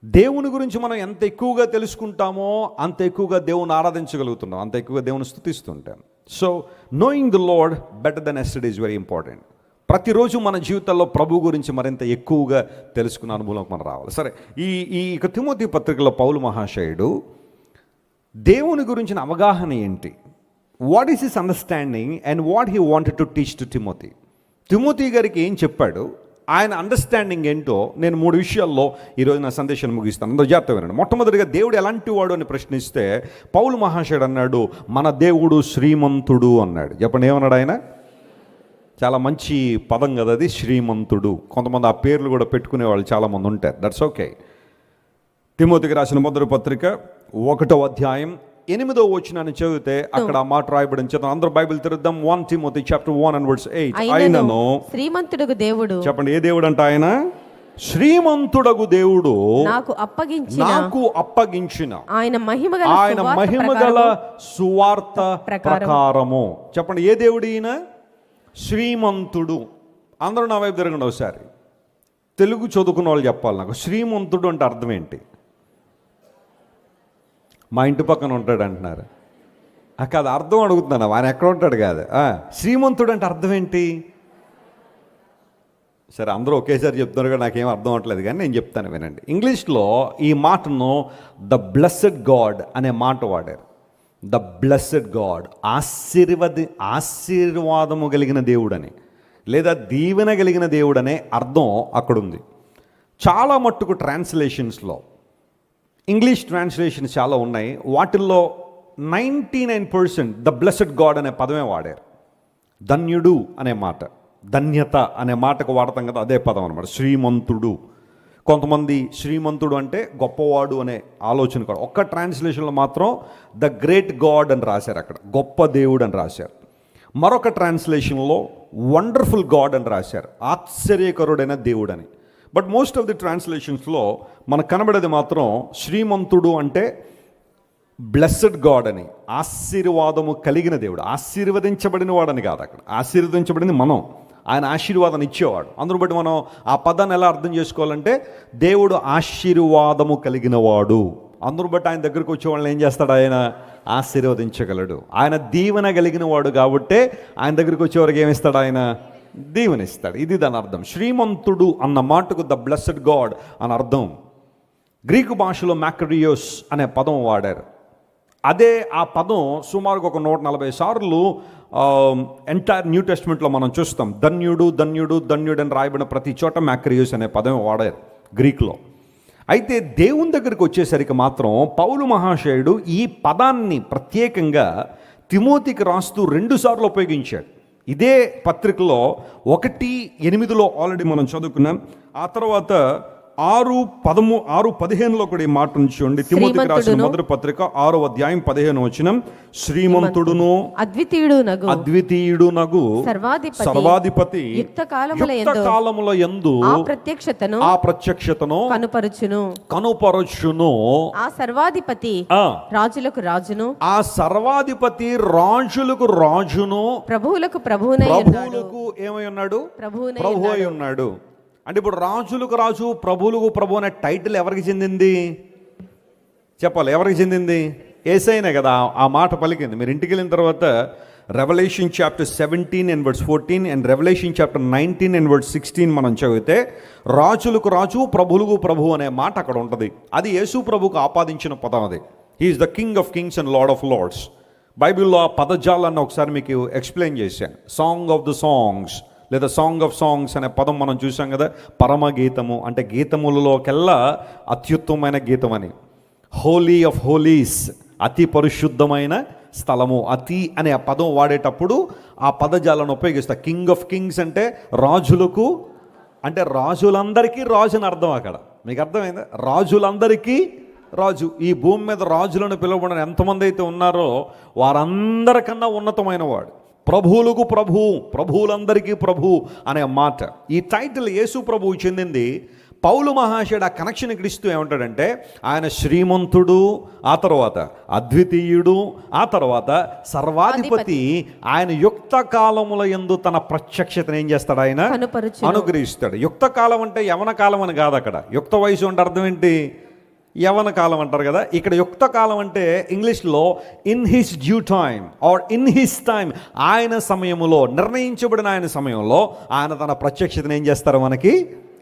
దేవుని గురించి మనం ఎంత ఎక్కువగా తెలుసుకుంటామో అంత ఎక్కువగా దేవుని ఆరాధించగలుగుతున్నాం, అంత ఎక్కువగా దేవుని స్తుతిస్తుంటాం. So knowing the Lord better than yesterday is very important. ప్రతిరోజు మన జీవితాల్లో ప్రభు గురించి మరింత ఎక్కువగా తెలుసుకున్న అనుభవంలోకి మనం రావాలి. సరే, ఈ తిమోతి పత్రికలో పౌలు మహాశయుడు దేవుని గురించిన అవగాహన ఏంటి, what is his understanding and what he wanted to teach to Timothy. Timothy గారికి ఏం చెప్పాడు, ఆయన అండర్స్టాండింగ్ ఏంటో నేను 3 విషయాల్లో ఈరోజు నా సందేశాన్ని ముగిస్తాను. అందరూ జాగ్రత్తగా వినండి. మొట్టమొదటిగా దేవుడు ఎలాంటి వాడు అని ప్రశ్నిస్తే పౌలు మహాశయుడు అన్నాడు, మన దేవుడు శ్రీమంతుడు అన్నాడు. చెప్పండి, ఏమన్నాడు ఆయన? చాలా మంచి పదం కదా అది, శ్రీమంతుడు. కొంతమంది ఆ పేర్లు కూడా పెట్టుకునే వాళ్ళు చాలామంది ఉంటారు. That's okay. తిమోతికి రాసిన మొదటి పత్రిక 1వ అధ్యాయం 8వ వచనాన్ని చదివితే అక్కడ ఆ మాట రాయబడిన చేద్దాం. అందరూ Bible తెరుద్దాం. 1 Timothy chapter 1 and verse 8. ఆయనను శ్రీమంతుడగు దేవుడు. చెప్పండి, ఏ దేవుడు అంట ఆయన? శ్రీమంతుడగు దేవుడు నాకు అప్పగించిన ఆయన మహిమగల సువార్త ప్రకారము. చెప్పండి, ఏ దేవుడు ఈయన? శ్రీమంతుడు. అందరూ నా వైపు తిరగండి ఒకసారి. తెలుగు చదువుకున్న వాళ్ళు చెప్పాలి నాకు, శ్రీమంతుడు అంటే అర్థం ఏంటి? మా ఇంటి పక్కన ఉంటాడు అంటున్నారు. కాదు, అర్థం అడుగుతున్నాను, ఆయన ఎక్కడ ఉంటాడు కాదు. శ్రీమంతుడు అంటే అర్థం ఏంటి? సరే, అందరూ ఒకేసారి చెప్తున్నారు కదా, నాకేం అర్థం అవ్వట్లేదు, కానీ నేను చెప్తాను వినండి. ఇంగ్లీష్లో ఈ మాటను ద బ్లెస్సెడ్ గాడ్ అనే మాట వాడారు. ద బ్లెస్సెడ్ గాడ్, ఆశీర్వాదము కలిగిన దేవుడని, లేదా దీవెన కలిగిన దేవుడనే అర్థం అక్కడుంది. చాలా మట్టుకు ట్రాన్స్లేషన్స్లో, ఇంగ్లీష్ ట్రాన్స్లేషన్స్ చాలా ఉన్నాయి, వాటిల్లో 99% ద బ్లెస్సెడ్ గాడ్ అనే పదమే వాడారు. ధన్యుడు అనే మాట, ధన్యత అనే మాటకు వాడతాం కదా, అదే పదం అనమాట, శ్రీమంతుడు. కొంతమంది శ్రీమంతుడు అంటే గొప్పవాడు అనే ఆలోచన కూడా. ఒక్క ట్రాన్స్లేషన్లో మాత్రం ద గ్రేట్ గాడ్ అని రాశారు, అక్కడ గొప్ప దేవుడు అని రాశారు. మరొక ట్రాన్స్లేషన్లో వండర్ఫుల్ గాడ్ అని రాశారు, ఆశ్చర్యకరుడైన దేవుడు అని. బట్ మోస్ట్ ఆఫ్ ది ట్రాన్స్లేషన్స్లో మనకు కనబడేది మాత్రం శ్రీమంతుడు అంటే బ్లెస్సెడ్ గాడ్ అని, ఆశీర్వాదము కలిగిన దేవుడు. ఆశీర్వదించబడిన వాడని కాదు, అక్కడ ఆశీర్వదించబడింది మనం, ఆయన ఆశీర్వాదాన్ని ఇచ్చేవాడు. అందును బట్టి మనం ఆ పదాన్ని ఎలా అర్థం చేసుకోవాలంటే దేవుడు ఆశీర్వాదము కలిగిన వాడు. అందును బట్టి ఆయన దగ్గరికి వచ్చే వాళ్ళని ఏం చేస్తాడు, ఆయన ఆశీర్వదించగలడు. ఆయన దీవెన కలిగిన వాడు కాబట్టే ఆయన దగ్గరికి వచ్చేవారికి ఏమిస్తాడు, ఆయన దీవెనిస్తాడు. ఇది దాని అర్థం. శ్రీమంతుడు అన్న మాటకు ద బ్లెస్సెడ్ గాడ్ అని అర్థం. గ్రీకు భాషలో మ్యాక్రియోస్ అనే పదం వాడారు. అదే ఆ పదం సుమారుగా ఒక 140 సార్లు ఎంటైర్ న్యూ టెస్ట్మెంట్లో మనం చూస్తాం. ధన్యుడు ధన్యుడు ధన్యుడు అని రాయబడిన ప్రతి చోట మ్యాక్రియోస్ అనే పదం వాడారు గ్రీక్లో. అయితే దేవుని దగ్గరికి వచ్చేసరికి మాత్రం పౌలు మహాశయుడు ఈ పదాన్ని ప్రత్యేకంగా తిమోతికి రాస్తూ 2 సార్లు ఉపయోగించాడు. ఇదే పత్రికలో 1:8 ఆల్రెడీ మనం చదువుకున్నాం. ఆ తర్వాత 6:15 కూడా ఈ మాట ఉంచండి. తిమోతికి రాసిన మొదటి పత్రిక 6వ అధ్యాయం 15 వచనం. శ్రీమంతుడును అద్వితీయుడునగు సర్వాధిపతి యుక్త కాలముల యందు ఆ ప్రత్యక్షతను కనుపరచును. ఆ సర్వాధిపతి రాజులకు రాజును, ఆ సర్వాధిపతి రాజులకు రాజును, ప్రభువులకు ఏమై ఉన్నాడు? ప్రభు అయి ఉన్నాడు. అంటే ఇప్పుడు రాజులకు రాజు, ప్రభువులకు ప్రభు అనే టైటిల్ ఎవరికి చెందింది చెప్పాలి? ఎవరికి చెందింది? యేసయ్యనే కదా ఆ మాట పలికింది. మీరు ఇంటికి వెళ్ళిన తర్వాత Revelation chapter 17 and verse 14 and Revelation chapter 19 and verse 16 మనం చదివితే రాజులకు రాజు, ప్రభువులకు ప్రభు అనే మాట అక్కడ ఉంటుంది. అది యేసు ప్రభుకు ఆపాదించిన పదం. అది he is the king of kings and Lord of lords. బైబిల్లో ఆ పదజాలాన్ని ఒకసారి మీకు ఎక్స్ప్లెయిన్ చేశాను. సాంగ్ ఆఫ్ ద సాంగ్స్ లేదా సాంగ్ ఆఫ్ సాంగ్స్ అనే పదం మనం చూసాం కదా. పరమ గీతము అంటే గీతములలోకెల్లా అత్యుత్తమైన గీతం అని. హోలీ ఆఫ్ హోలీస్, అతి పరిశుద్ధమైన స్థలము. అతి అనే ఆ పదం వాడేటప్పుడు ఆ పదజాలను ఉపయోగిస్తా. కింగ్ ఆఫ్ కింగ్స్ అంటే రాజులకు, అంటే రాజులందరికీ రాజు అని అర్థం. అక్కడ మీకు అర్థమైందా? రాజులందరికీ రాజు. ఈ భూమి మీద రాజులను పిలువబడిన ఎంతమంది అయితే ఉన్నారో వారందరికన్నా ఉన్నతమైన వాడు. ప్రభువులకు ప్రభు, ప్రభువులందరికీ ప్రభు అనే మాట. ఈ టైటిల్ యేసు ప్రభువు చెందింది. పౌలు మహాశయుడు ఆ కనెక్షన్ ఇక్కడ ఇస్తూ ఏమంటాడంటే ఆయన శ్రీమంతుడు, ఆ తర్వాత అద్వితీయుడు, ఆ తర్వాత సర్వాధిపతి. ఆయన యుక్త కాలముల యందు తన ప్రత్యక్షతను ఏం చేస్తాడు? ఆయన అనుగ్రహిస్తాడు. యుక్త కాలం అంటే యవన కాలం అని కాదు. అక్కడ యుక్త వయసు అంటే అర్థం ఏంటి? యవన కాలం అంటారు కదా, ఇక్కడ యుక్త కాలం అంటే ఇంగ్లీష్లో in his due time or in his time, ఆయన సమయంలో, నిర్ణయించబడిన ఆయన సమయంలో ఆయన తన ప్రత్యక్షతను ఏం చేస్తారు, మనకి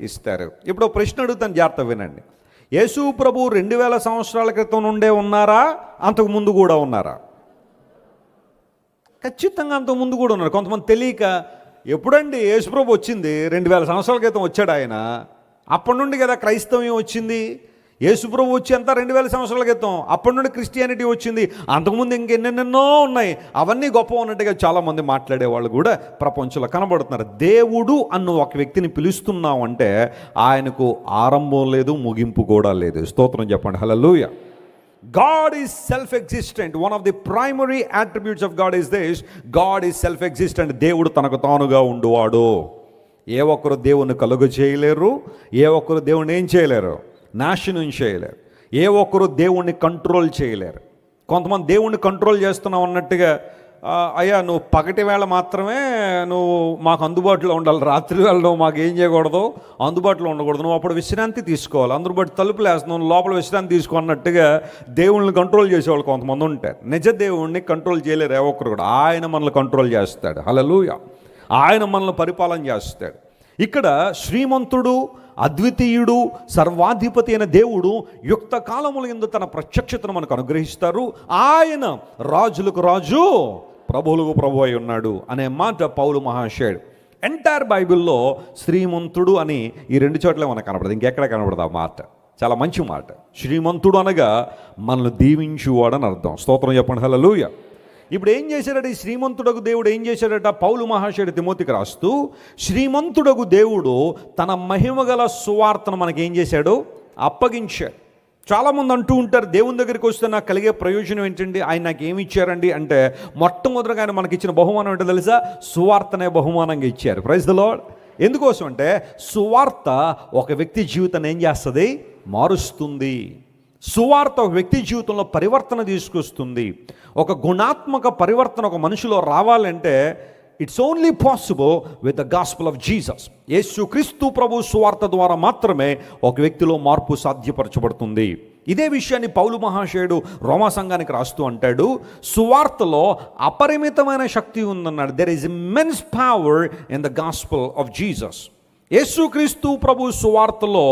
ఇస్తారు. ఇప్పుడు ప్రశ్న అడుగుతాను, జాగ్రత్త వినండి. యేసు ప్రభు 2000 సంవత్సరాల క్రితం నుండే ఉన్నారా, అంతకు ముందు కూడా ఉన్నారా? ఖచ్చితంగా అంతకు ముందు కూడా ఉన్నారు. కొంతమంది తెలియక, ఎప్పుడండి యేసు ప్రభు వచ్చింది? 2000 సంవత్సరాల క్రితం వచ్చాడు ఆయన. అప్పటి నుండి కదా క్రైస్తవ్యం వచ్చింది. యేసు ప్రభు వచ్చి అంతా 2000 సంవత్సరాల క్రితం, అప్పటి నుండి క్రిస్టియానిటీ వచ్చింది. అంతకుముందు ఇంకెన్నెన్నెన్నో ఉన్నాయి. అవన్నీ గొప్ప ఉన్నట్టుగా చాలామంది మాట్లాడేవాళ్ళు కూడా ప్రపంచంలో కనబడుతున్నారు. దేవుడు అన్న ఒక వ్యక్తిని పిలుస్తున్నాం అంటే ఆయనకు ఆరంభం లేదు, ముగింపు కూడా లేదు. స్తోత్రం చెప్పండి, హల్లెలూయా. God is self-existent. One of the primary attributes of God is this: God is self-existent. దేవుడు తనకు తానుగా ఉండువాడు. ఏ ఒక్కరు దేవుణ్ణి కలుగ చేయలేరు, ఏ ఒక్కరు దేవుణ్ణి ఏం చేయలేరు, నాశనం చేయలేరు. ఏ ఒక్కరు దేవుణ్ణి కంట్రోల్ చేయలేరు. కొంతమంది దేవుణ్ణి కంట్రోల్ చేస్తున్నావు అన్నట్టుగా, అయ్యా నువ్వు పగటి వేళ మాత్రమే నువ్వు మాకు అందుబాటులో ఉండాలి, రాత్రి వేళ నువ్వు మాకు ఏం చేయకూడదు, అందుబాటులో ఉండకూడదు, నువ్వు అప్పుడు విశ్రాంతి తీసుకోవాలి, అందుబాటు తలుపులు వేస్తున్నావు, లోపల విశ్రాంతి తీసుకోన్నట్టుగా దేవుళ్ళని కంట్రోల్ చేసేవాళ్ళు కొంతమంది ఉంటారు. నిజ దేవుణ్ణి కంట్రోల్ చేయలేరు ఏ ఒక్కరు కూడా. ఆయన మనల్ని కంట్రోల్ చేస్తాడు, హల్లెలూయా. ఆయన మనల్ని పరిపాలన చేస్తాడు. ఇక్కడ శ్రీమంతుడు, అద్వితీయుడు, సర్వాధిపతి అయిన దేవుడు యుక్త కాలముల యందు తన ప్రత్యక్షతను మనకు అనుగ్రహిస్తారు. ఆయన రాజులకు రాజు, ప్రభువులకు ప్రభు అయి ఉన్నాడు అనే మాట పౌలు మహాశయుడు. ఎంటైర్ బైబిల్లో శ్రీమంతుడు అని ఈ 2 చోట్ల మనకు కనపడదు, ఇంకెక్కడ కనపడదు ఆ మాట. చాలా మంచి మాట. శ్రీమంతుడు అనగా మనల్ని దీవించువాడని అర్థం. స్తోత్రం చెప్పండి, హల్లెలూయా. ఇప్పుడు ఏం చేశాడట ఈ శ్రీమంతుడకు దేవుడు? ఏం చేశాడట? పౌలు మహాశయుడు తిమోతికి రాస్తూ, శ్రీమంతుడకు దేవుడు తన మహిమగల సువార్తను మనకి ఏం చేశాడు? అప్పగించాడు. చాలామంది అంటూ ఉంటారు, దేవుని దగ్గరికి వస్తే నాకు కలిగే ప్రయోజనం ఏంటండి, ఆయన నాకు ఏమి ఇచ్చారండి అంటే, మొట్టమొదటిగా ఆయన మనకి ఇచ్చిన బహుమానం ఏంటో తెలుసా? సువార్తనే బహుమానంగా ఇచ్చారు. Praise the Lord. ఎందుకోసం అంటే సువార్త ఒక వ్యక్తి జీవితాన్ని ఏం చేస్తుంది? మారుస్తుంది. సువార్త ఒక వ్యక్తి జీవితంలో పరివర్తన తీసుకొస్తుంది. ఒక గుణాత్మక పరివర్తన ఒక మనిషిలో రావాలంటే it's only possible with the gospel of Jesus. యేసుక్రీస్తు ప్రభు సువార్త ద్వారా మాత్రమే ఒక వ్యక్తిలో మార్పు సాధ్యపరచబడుతుంది. ఇదే విషయాన్ని పౌలు మహాశయుడు రోమా సంఘానికి రాస్తూ అంటాడు, సువార్తలో అపరిమితమైన శక్తి ఉందన్నాడు. There is immense power in the gospel of Jesus. యేసుక్రీస్తు ప్రభు సువార్తలో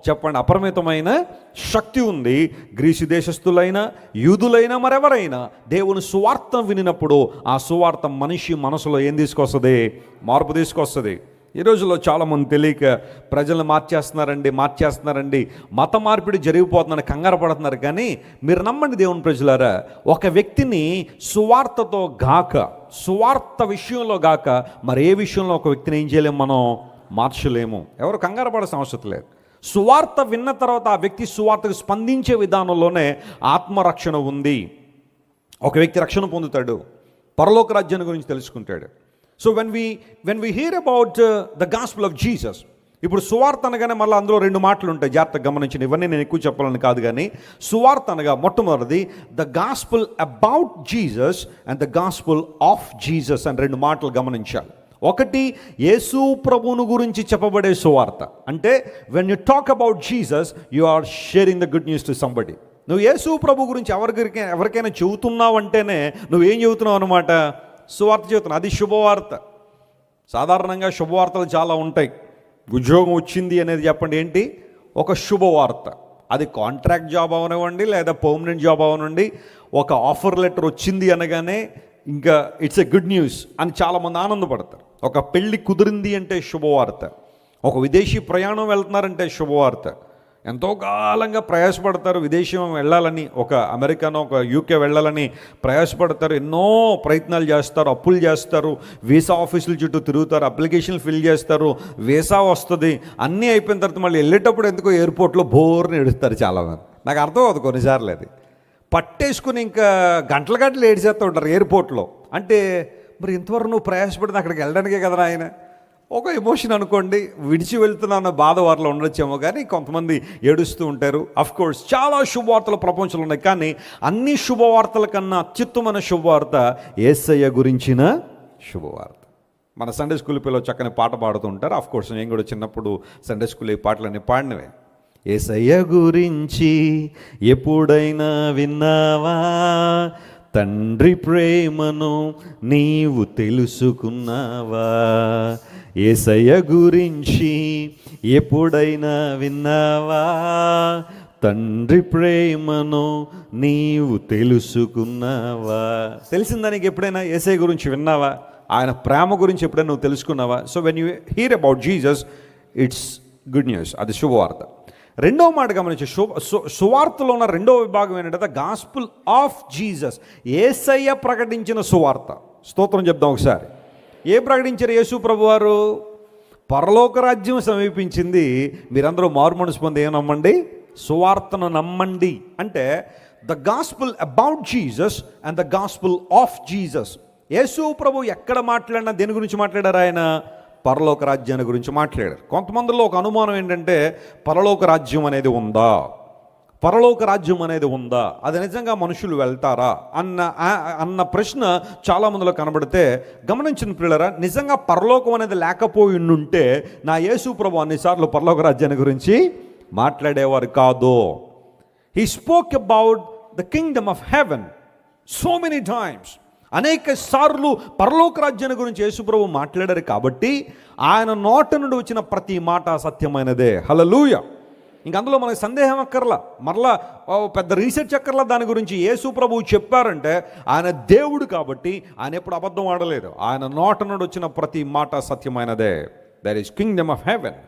చెప్పండి అపరిమితమైన శక్తి ఉంది. గ్రీసు దేశస్థులైనా, యూదులైనా, మరెవరైనా దేవుని సువార్త వినినప్పుడు ఆ సువార్త మనిషి మనసులో ఏం తీసుకొస్తుంది? మార్పు తీసుకొస్తుంది. ఈ రోజుల్లో చాలామంది తెలియక ప్రజలను మార్చేస్తున్నారండి, మత మార్పిడి జరిగిపోతుందని కంగారు పడుతున్నారు. కానీ మీరు నమ్మండి దేవుని ప్రజలారా, ఒక వ్యక్తిని సువార్తతో గాక, సువార్త విషయంలో గాక మరే విషయంలో ఒక వ్యక్తిని ఏం చేయలేము, మనం మార్చలేము. ఎవరు కంగారు పడాల్సిన అవసరం లేదు. సువార్త విన్న తర్వాత ఆ వ్యక్తి సువార్తకు స్పందించే విధానంలోనే ఆత్మరక్షణ ఉంది. ఒక వ్యక్తి రక్షణ పొందుతాడు, పరలోక రాజ్యాన్ని గురించి తెలుసుకుంటాడు. So when we hear about the gospel of Jesus, ఇప్పుడు సువార్త అనగానే మళ్ళీ అందులో 2 మాటలు ఉంటాయి, జాగ్రత్తగా గమనించండి. ఇవన్నీ నేను ఎక్కువ చెప్పాలని కాదు, కానీ సువార్త అనగా మొట్టమొదటిది the gospel about Jesus and the gospel of Jesus అని 2 మాటలు గమనించాలి. ఒకటి యేసు ప్రభువును గురించి చెప్పబడే సువార్త. అంటే when you talk about Jesus you are sharing the good news to somebody. నువ్వు యేసు ప్రభు గురించి ఎవరికైనా చెబుతున్నావు అంటేనే నువ్వేం చెబుతున్నావు అనమాట? సువార్త చెబుతున్నావు. అది శుభవార్త. సాధారణంగా శుభవార్తలు చాలా ఉంటాయి. ఉద్యోగం వచ్చింది అనేది చెప్పండి ఏంటి? ఒక శుభవార్త. అది కాంట్రాక్ట్ జాబ్ అవనివ్వండి, లేదా పర్మనెంట్ జాబ్ అవనండి, ఒక ఆఫర్ లెటర్ వచ్చింది అనగానే ఇంకా ఇట్స్ ఎ గుడ్ న్యూస్ అని చాలామంది ఆనందపడతారు. ఒక పెళ్ళి కుదిరింది అంటే శుభవార్త. ఒక విదేశీ ప్రయాణం వెళ్తున్నారంటే శుభవార్త. ఎంతో కాలంగా ప్రయాసపడతారు విదేశం వెళ్ళాలని, ఒక అమెరికానో ఒక యూకే వెళ్ళాలని ప్రయాసపడతారు, ఎన్నో ప్రయత్నాలు చేస్తారు, అప్పులు చేస్తారు, వీసా ఆఫీసుల చుట్టూ తిరుగుతారు, అప్లికేషన్లు ఫిల్ చేస్తారు, వీసా వస్తుంది, అన్నీ అయిపోయిన తర్వాత మళ్ళీ వెళ్ళేటప్పుడు ఎందుకో ఎయిర్పోర్ట్లో బోర్ని ఏడుస్తారు చాలామంది. నాకు అర్థం అవుతుంది కొన్నిసార్లు, అది పట్టేసుకుని ఇంకా గంటలు ఏడిచేస్తూ ఉంటారు ఎయిర్పోర్ట్లో. అంటే మరి ఇంతవరకు నువ్వు ప్రయాసపడింది అక్కడికి వెళ్ళడానికే కదా ఆయన. ఒక ఎమోషన్ అనుకోండి, విడిచి వెళ్తున్న బాధ వారిలో ఉండొచ్చేమో, కానీ కొంతమంది ఏడుస్తూ ఉంటారు. అఫ్కోర్స్ చాలా శుభవార్తలు ప్రపంచంలో ఉన్నాయి, కానీ అన్ని శుభవార్తల కన్నా అత్యుత్తమైన శుభవార్త యేసయ్య గురించిన శుభవార్త. మన సండే స్కూల్ పిల్లలు చక్కని పాట పాడుతూ ఉంటారు. అఫ్కోర్స్ నేను కూడా చిన్నప్పుడు సండే స్కూల్ ఈ పాటలన్నీ పాడినవే. యేసయ్య గురించి ఎప్పుడైనా విన్నావా? తండ్రి ప్రేమను నీవు తెలుసుకున్నావా? యేసయ్య గురించి ఎప్పుడైనా విన్నావా? తండ్రి ప్రేమను నీవు తెలుసుకున్నావా? తెలిసిందా నీకు ఎప్పుడైనా? యేసయ్య గురించి విన్నావా? ఆయన ప్రేమ గురించి ఎప్పుడైనా నువ్వు తెలుసుకున్నావా? So when you hear about Jesus, it's good news. అది శుభవార్త. రెండవ మాట గమనించి, సువార్తలో ఉన్న రెండవ విభాగం ఏంటంటే ద గాస్పుల్ ఆఫ్ జీసస్. యేసయ్య ప్రకటించిన సువార్త. స్తోత్రం చెప్దాం ఒకసారి. ప్రకటించారు యేసు ప్రభువారు? పరలోక రాజ్యం సమీపించింది, మీరందరూ మారుమనసు పొంది ఏం నమ్మండి? సువార్తను నమ్మండి. అంటే the gospel about Jesus and the gospel of Jesus. యేసు ప్రభు ఎక్కడ మాట్లాడినా దేని గురించి మాట్లాడారు? ఆయన పరలోక రాజ్యాన్ని గురించి మాట్లాడారు. కొంతమందిలో ఒక అనుమానం ఏంటంటే, పరలోక రాజ్యం అనేది ఉందా? పరలోక రాజ్యం అనేది ఉందా? అది నిజంగా మనుషులు వెళ్తారా అన్న ప్రశ్న చాలామందిలో కనబడితే, గమనించిన పిల్లరా, నిజంగా పరలోకం అనేది లేకపోయి ఉంటే నా యేసు ప్రభు అన్నిసార్లు పరలోక రాజ్యాన్ని గురించి మాట్లాడేవారు కాదు. He spoke about the Kingdom of haven so many times. అనేక సార్లు పరలోక రాజ్యాన్ని గురించి యేసుప్రభు మాట్లాడారు కాబట్టి ఆయన నోట నుండి వచ్చిన ప్రతి మాట సత్యమైనదే. హల్లెలూయా. ఇంక అందులో మనకు సందేహం అక్కర్లా, మరలా పెద్ద రీసెర్చ్ అక్కర్లా దాని గురించి. యేసుప్రభు చెప్పారంటే ఆయన దేవుడు కాబట్టి ఆయన ఎప్పుడు అబద్ధం ఆడలేదు. ఆయన నోట నుండి వచ్చిన ప్రతి మాట సత్యమైనదే. There is kingdom of heaven,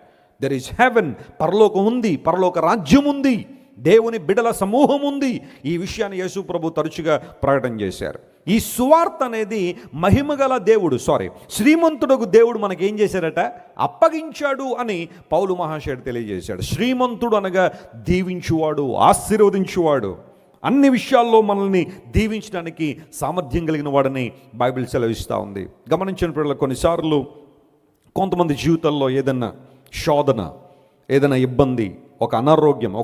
there is heaven. పరలోకం ఉంది, పరలోక రాజ్యం ఉంది, దేవుని బిడల సమూహం ఉంది. ఈ విషయాన్ని యేసు ప్రభు తరచుగా ప్రకటన చేశారు. ఈ సువార్త అనేది మహిమగల దేవుడు, శ్రీమంతుడకు దేవుడు మనకేం చేశారట? అప్పగించాడు అని పౌలు మహాశయుడు తెలియజేశాడు. శ్రీమంతుడు అనగా దీవించువాడు, ఆశీర్వదించువాడు, అన్ని విషయాల్లో మనల్ని దీవించడానికి సామర్థ్యం కలిగిన వాడని బైబిల్ సెలవిస్తూ ఉంది. గమనించిన పిల్లలు, కొన్నిసార్లు కొంతమంది జీవితాల్లో ఏదన్నా శోధన, ఏదైనా ఇబ్బంది, ఒక అనారోగ్యం,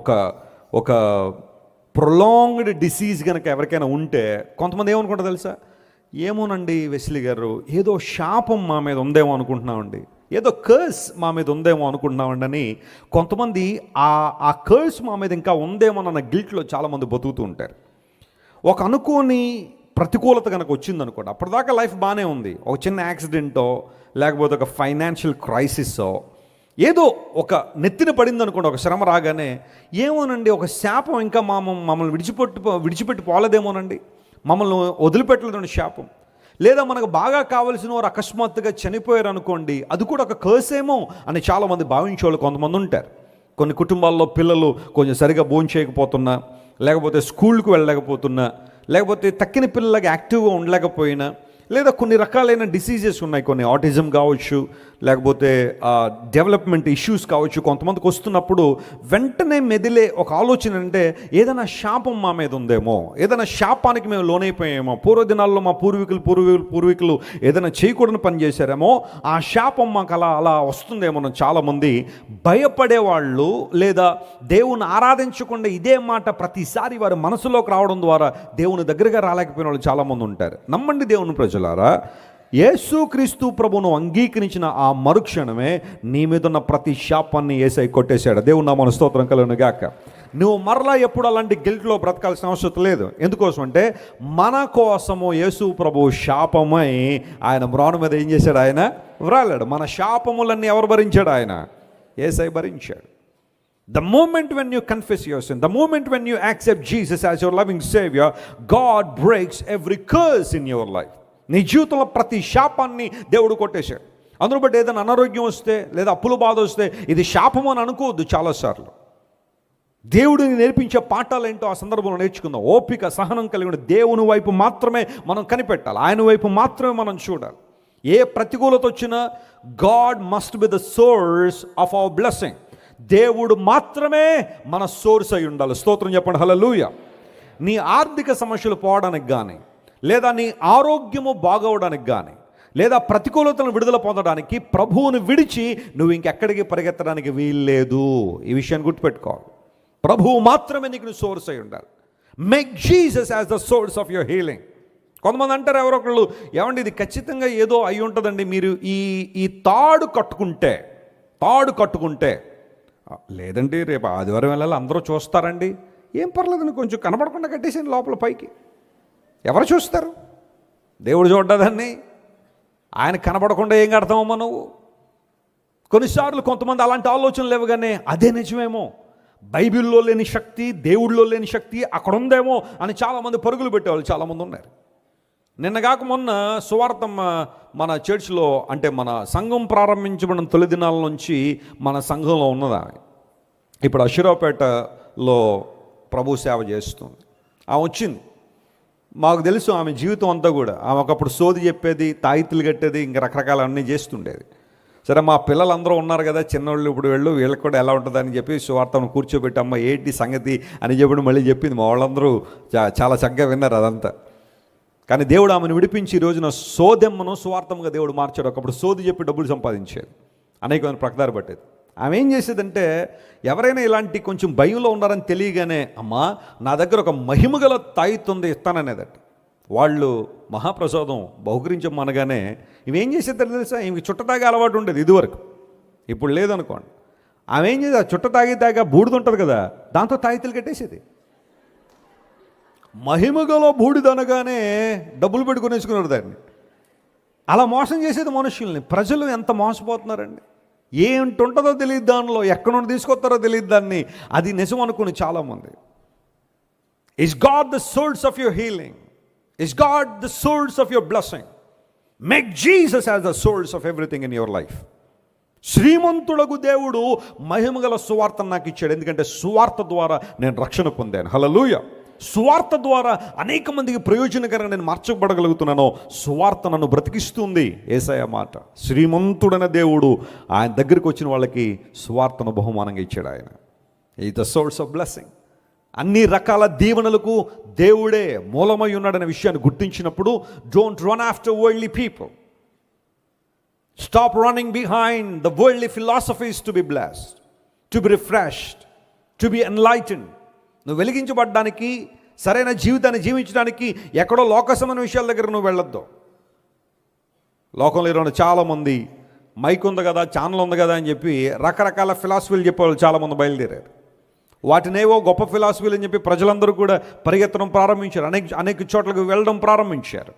ఒక ప్రొలాంగ్డ్ డిసీజ్ కనుక ఎవరికైనా ఉంటే కొంతమంది ఏమనుకుంటారు తెలుసా? ఏమోనండి వెస్లీ గారు, ఏదో శాపం మా మీద ఉందేమో అనుకుంటున్నామండి, ఏదో కర్స్ మా మీద ఉందేమో అనుకుంటున్నామండి అని కొంతమంది ఆ కర్స్ మా మీద ఇంకా ఉందేమో అన్న గిల్ట్లో చాలామంది బతుకుతూ ఉంటారు. ఒక అనుకోని ప్రతికూలత కనుక వచ్చిందనుకోండి, అప్పటిదాకా లైఫ్ బాగానే ఉంది, ఒక చిన్న యాక్సిడెంటో లేకపోతే ఒక ఫైనాన్షియల్ క్రైసిస్సో ఏదో ఒక నెత్తిన పడింది అనుకోండి, ఒక శ్రమ రాగానే ఏమోనండి ఒక శాపం ఇంకా మమ్మల్ని విడిచిపెట్టి పోలేదేమోనండి, మమ్మల్ని వదిలిపెట్టలేదండి శాపం. లేదా మనకు బాగా కావలసిన వారు అకస్మాత్తుగా చనిపోయారు అనుకోండి, అది కూడా ఒక కర్స్ ఏమో అని చాలామంది భావించే వాళ్ళు కొంతమంది ఉంటారు. కొన్ని కుటుంబాల్లో పిల్లలు కొంచెం సరిగా భోజనం చేయకపోతున్నా, లేకపోతే స్కూల్కి వెళ్ళలేకపోతున్నా, లేకపోతే తక్కిన పిల్లలకి యాక్టివ్గా ఉండలేకపోయినా, లేదా కొన్ని రకాలైన డిసీజెస్ ఉన్నాయి, కొన్ని ఆటిజం కావచ్చు, లేకపోతే డెవలప్మెంట్ ఇష్యూస్ కావచ్చు. కొంతమందికి వస్తున్నప్పుడు వెంటనే మెదిలే ఒక ఆలోచన అంటే, ఏదైనా శాపం మా మీద ఉందేమో, ఏదైనా శాపానికి మేము లోనైపోయామో, పూర్వదినాల్లో మా పూర్వీకులు ఏదైనా చేయకూడని పని చేశారేమో, ఆ శాపం మాకు అలా వస్తుందేమో చాలామంది భయపడేవాళ్ళు, లేదా దేవుని ఆరాధించకుండా ఇదే మాట ప్రతిసారి వారి మనసులోకి రావడం ద్వారా దేవుని దగ్గరగా రాలేకపోయిన వాళ్ళు చాలామంది ఉంటారు. నమ్మండి దేవుని ప్రజలారా, యేసుక్రీస్తు ప్రభువును అంగీకరించిన ఆ మరుక్షణమే నీ మీద ఉన్న ప్రతి శాపాన్ని యేసయ్య కొట్టేశాడు. దేవుని నామమున స్తోత్రం కలుగును గాక. నువ్వు మరలా ఎప్పుడు అలాంటి గిల్ట్లో బ్రతకాల్సిన అవసరం లేదు. ఎందుకోసం అంటే మన కోసము యేసు ప్రభువు శాపమై ఆయన మ్రాను మీద ఏం చేశాడు? ఆయన వ్రాలాడు. మన శాపములన్నీ ఎవరు భరించాడు? ఆయన యేసయ్య భరించాడు. The moment when you confess your sin, the moment when you accept Jesus as your loving Savior, God breaks every curse in your life. నీ జీవితంలో ప్రతి శాపాన్ని దేవుడు కొట్టేశాడు. అందులో బట్టి ఏదైనా అనారోగ్యం వస్తే లేదా అప్పుల బాధ వస్తే ఇది శాపం అని అనుకోవద్దు. చాలాసార్లు దేవుడిని నేర్పించే పాఠాలు ఏంటో ఆ సందర్భంలో నేర్చుకుందాం. ఓపిక, సహనం కలిగిన దేవుని వైపు మాత్రమే మనం కనిపెట్టాలి, ఆయన వైపు మాత్రమే మనం చూడాలి. ఏ ప్రతికూలత వచ్చినా God must be the source of our blessing. దేవుడు మాత్రమే మన సోర్స్ అయి ఉండాలి. స్తోత్రం చెప్పండి, హల్లెలూయా. నీ ఆర్థిక సమస్యలు పోవడానికి కానీ, లేదా నీ ఆరోగ్యము బాగవడానికి కానీ, లేదా ప్రతికూలతలను విడుదల పొందడానికి ప్రభువుని విడిచి నువ్వు ఇంకెక్కడికి పరిగెత్తడానికి వీల్లేదు. ఈ విషయాన్ని గుర్తుపెట్టుకోవాలి. ప్రభువు మాత్రమే నీకు సోర్స్ అయి ఉండాలి. Make Jesus as the source of your healing. కొంతమంది అంటారు ఎవరో ఒకళ్ళు, ఏమండి ఇది ఖచ్చితంగా ఏదో అయి ఉంటుందండి, మీరు ఈ తాడు కట్టుకుంటే లేదండి రేపు ఆదివారం వెళ్ళాలి, అందరూ చూస్తారండి. ఏం పర్లేదండి, కొంచెం కనపడకుండా కట్టేసాను లోపల పైకి. ఎవరు చూస్తారు? దేవుడు చూడ్డదాన్ని. ఆయన కనపడకుండా ఏం కడతామమ్మా నువ్వు? కొన్నిసార్లు కొంతమంది అలాంటి ఆలోచనలు లేవుగానే అదే నిజమేమో, బైబిల్లో లేని శక్తి, దేవుళ్ళలో లేని శక్తి అక్కడ ఉందేమో అని చాలామంది పరుగులు పెట్టేవాళ్ళు చాలామంది ఉన్నారు. నిన్నగాక మొన్న సువార్త మన చర్చ్లో, అంటే మన సంఘం ప్రారంభించబడిన తొలి దినాల నుంచి మన సంఘంలో ఉన్నదా, ఇప్పుడు అషురావుపేటలో ప్రభు సేవ చేస్తుంది. ఆమె వచ్చింది. మాకు తెలుసు ఆమె జీవితం అంతా కూడా. ఆమె ఒకప్పుడు సోది చెప్పేది, తాయితులు కట్టేది, ఇంకా రకరకాల అన్నీ చేస్తుండేది. సరే, మా పిల్లలందరూ ఉన్నారు కదా చిన్నోళ్ళు, ఇప్పుడు వీళ్ళకి కూడా ఎలా ఉంటుందని చెప్పి సువార్తను కూర్చోబెట్టి, అమ్మ ఏంటి సంగతి అని చెప్పి మళ్ళీ చెప్పింది. మా వాళ్ళందరూ చాలా చక్కగా విన్నారు అదంతా. కానీ దేవుడు ఆమెను విడిపించి ఈ రోజున సోదెమ్మను సువార్తముగా దేవుడు మార్చాడు. ఒకప్పుడు సోది చెప్పి డబ్బులు సంపాదించేది, అనేకమైన ప్రకదారు పట్టేది. ఆమె ఏం చేసేదంటే, ఎవరైనా ఇలాంటి కొంచెం భయంలో ఉన్నారని తెలియగానే, అమ్మా నా దగ్గర ఒక మహిమగల తాయితుంది ఇస్తాననేదట. వాళ్ళు మహాప్రసాదం బహుకరించమనగానే ఇవేం చేసేది తెలుసా, ఈమెకి చుట్ట తాగే అలవాటు ఉండేది ఇదివరకు, ఇప్పుడు లేదనుకోండి. ఆమె ఏం చేసేది, ఆ చుట్ట తాగా బూడిద ఉంటుంది కదా, దాంతో తాయితులు కట్టేసేది. మహిమగల బూడిదనగానే డబ్బులు పెట్టుకుని వేసుకున్నారు దాన్ని. అలా మోసం చేసేది మనుషుల్ని. ప్రజలు ఎంత మోసపోతున్నారండి. ఏంటుంటుందో తెలియదు దానిలో, ఎక్కడ నుండి తీసుకొస్తారో తెలియదు దాన్ని. అది నిజం అనుకుని చాలామంది. Is God the source of your healing? Is God the source of your blessing? Make Jesus as the source of everything in your life. శ్రీమంతుడగు దేవుడు మహిమగల సువార్తను నాకు ఇచ్చాడు, ఎందుకంటే సువార్త ద్వారా నేను రక్షణ పొందాను. హల్లెలూయా. సువార్త ద్వారా అనేక మందికి ప్రయోజనకరంగా నేను మార్చబడగలుగుతున్నాను. సువార్త నన్ను బ్రతికిస్తుంది. యేసయ్య మాట, శ్రీమంతుడైన దేవుడు ఆయన దగ్గరికి వచ్చిన వాళ్ళకి సువార్తను బహుమానంగా ఇచ్చాడు. ఆయన is the source of blessing. అన్ని రకాల దీవెనలకు దేవుడే మూలమై ఉన్నాడనే విషయాన్ని గుర్తించినప్పుడు, don't run after worldly people. Stop running behind the worldly philosophies to be blessed, to be refreshed, to be enlightened. నువ్వు వెలిగించబడ్డానికి, సరైన జీవితాన్ని జీవించడానికి ఎక్కడో లోకసమైన విషయాల దగ్గర నువ్వు వెళ్ళొద్దు. లోకంలో ఈరోజు చాలామంది మైక్ ఉంది కదా, ఛానల్ ఉంది కదా అని చెప్పి రకరకాల ఫిలాసఫీలు చెప్పేవాళ్ళు చాలామంది బయలుదేరారు. వాటినేవో గొప్ప ఫిలాసఫీలు అని చెప్పి ప్రజలందరూ కూడా పరిగెత్తడం ప్రారంభించారు, అనేక చోట్లకు వెళ్ళడం ప్రారంభించారు.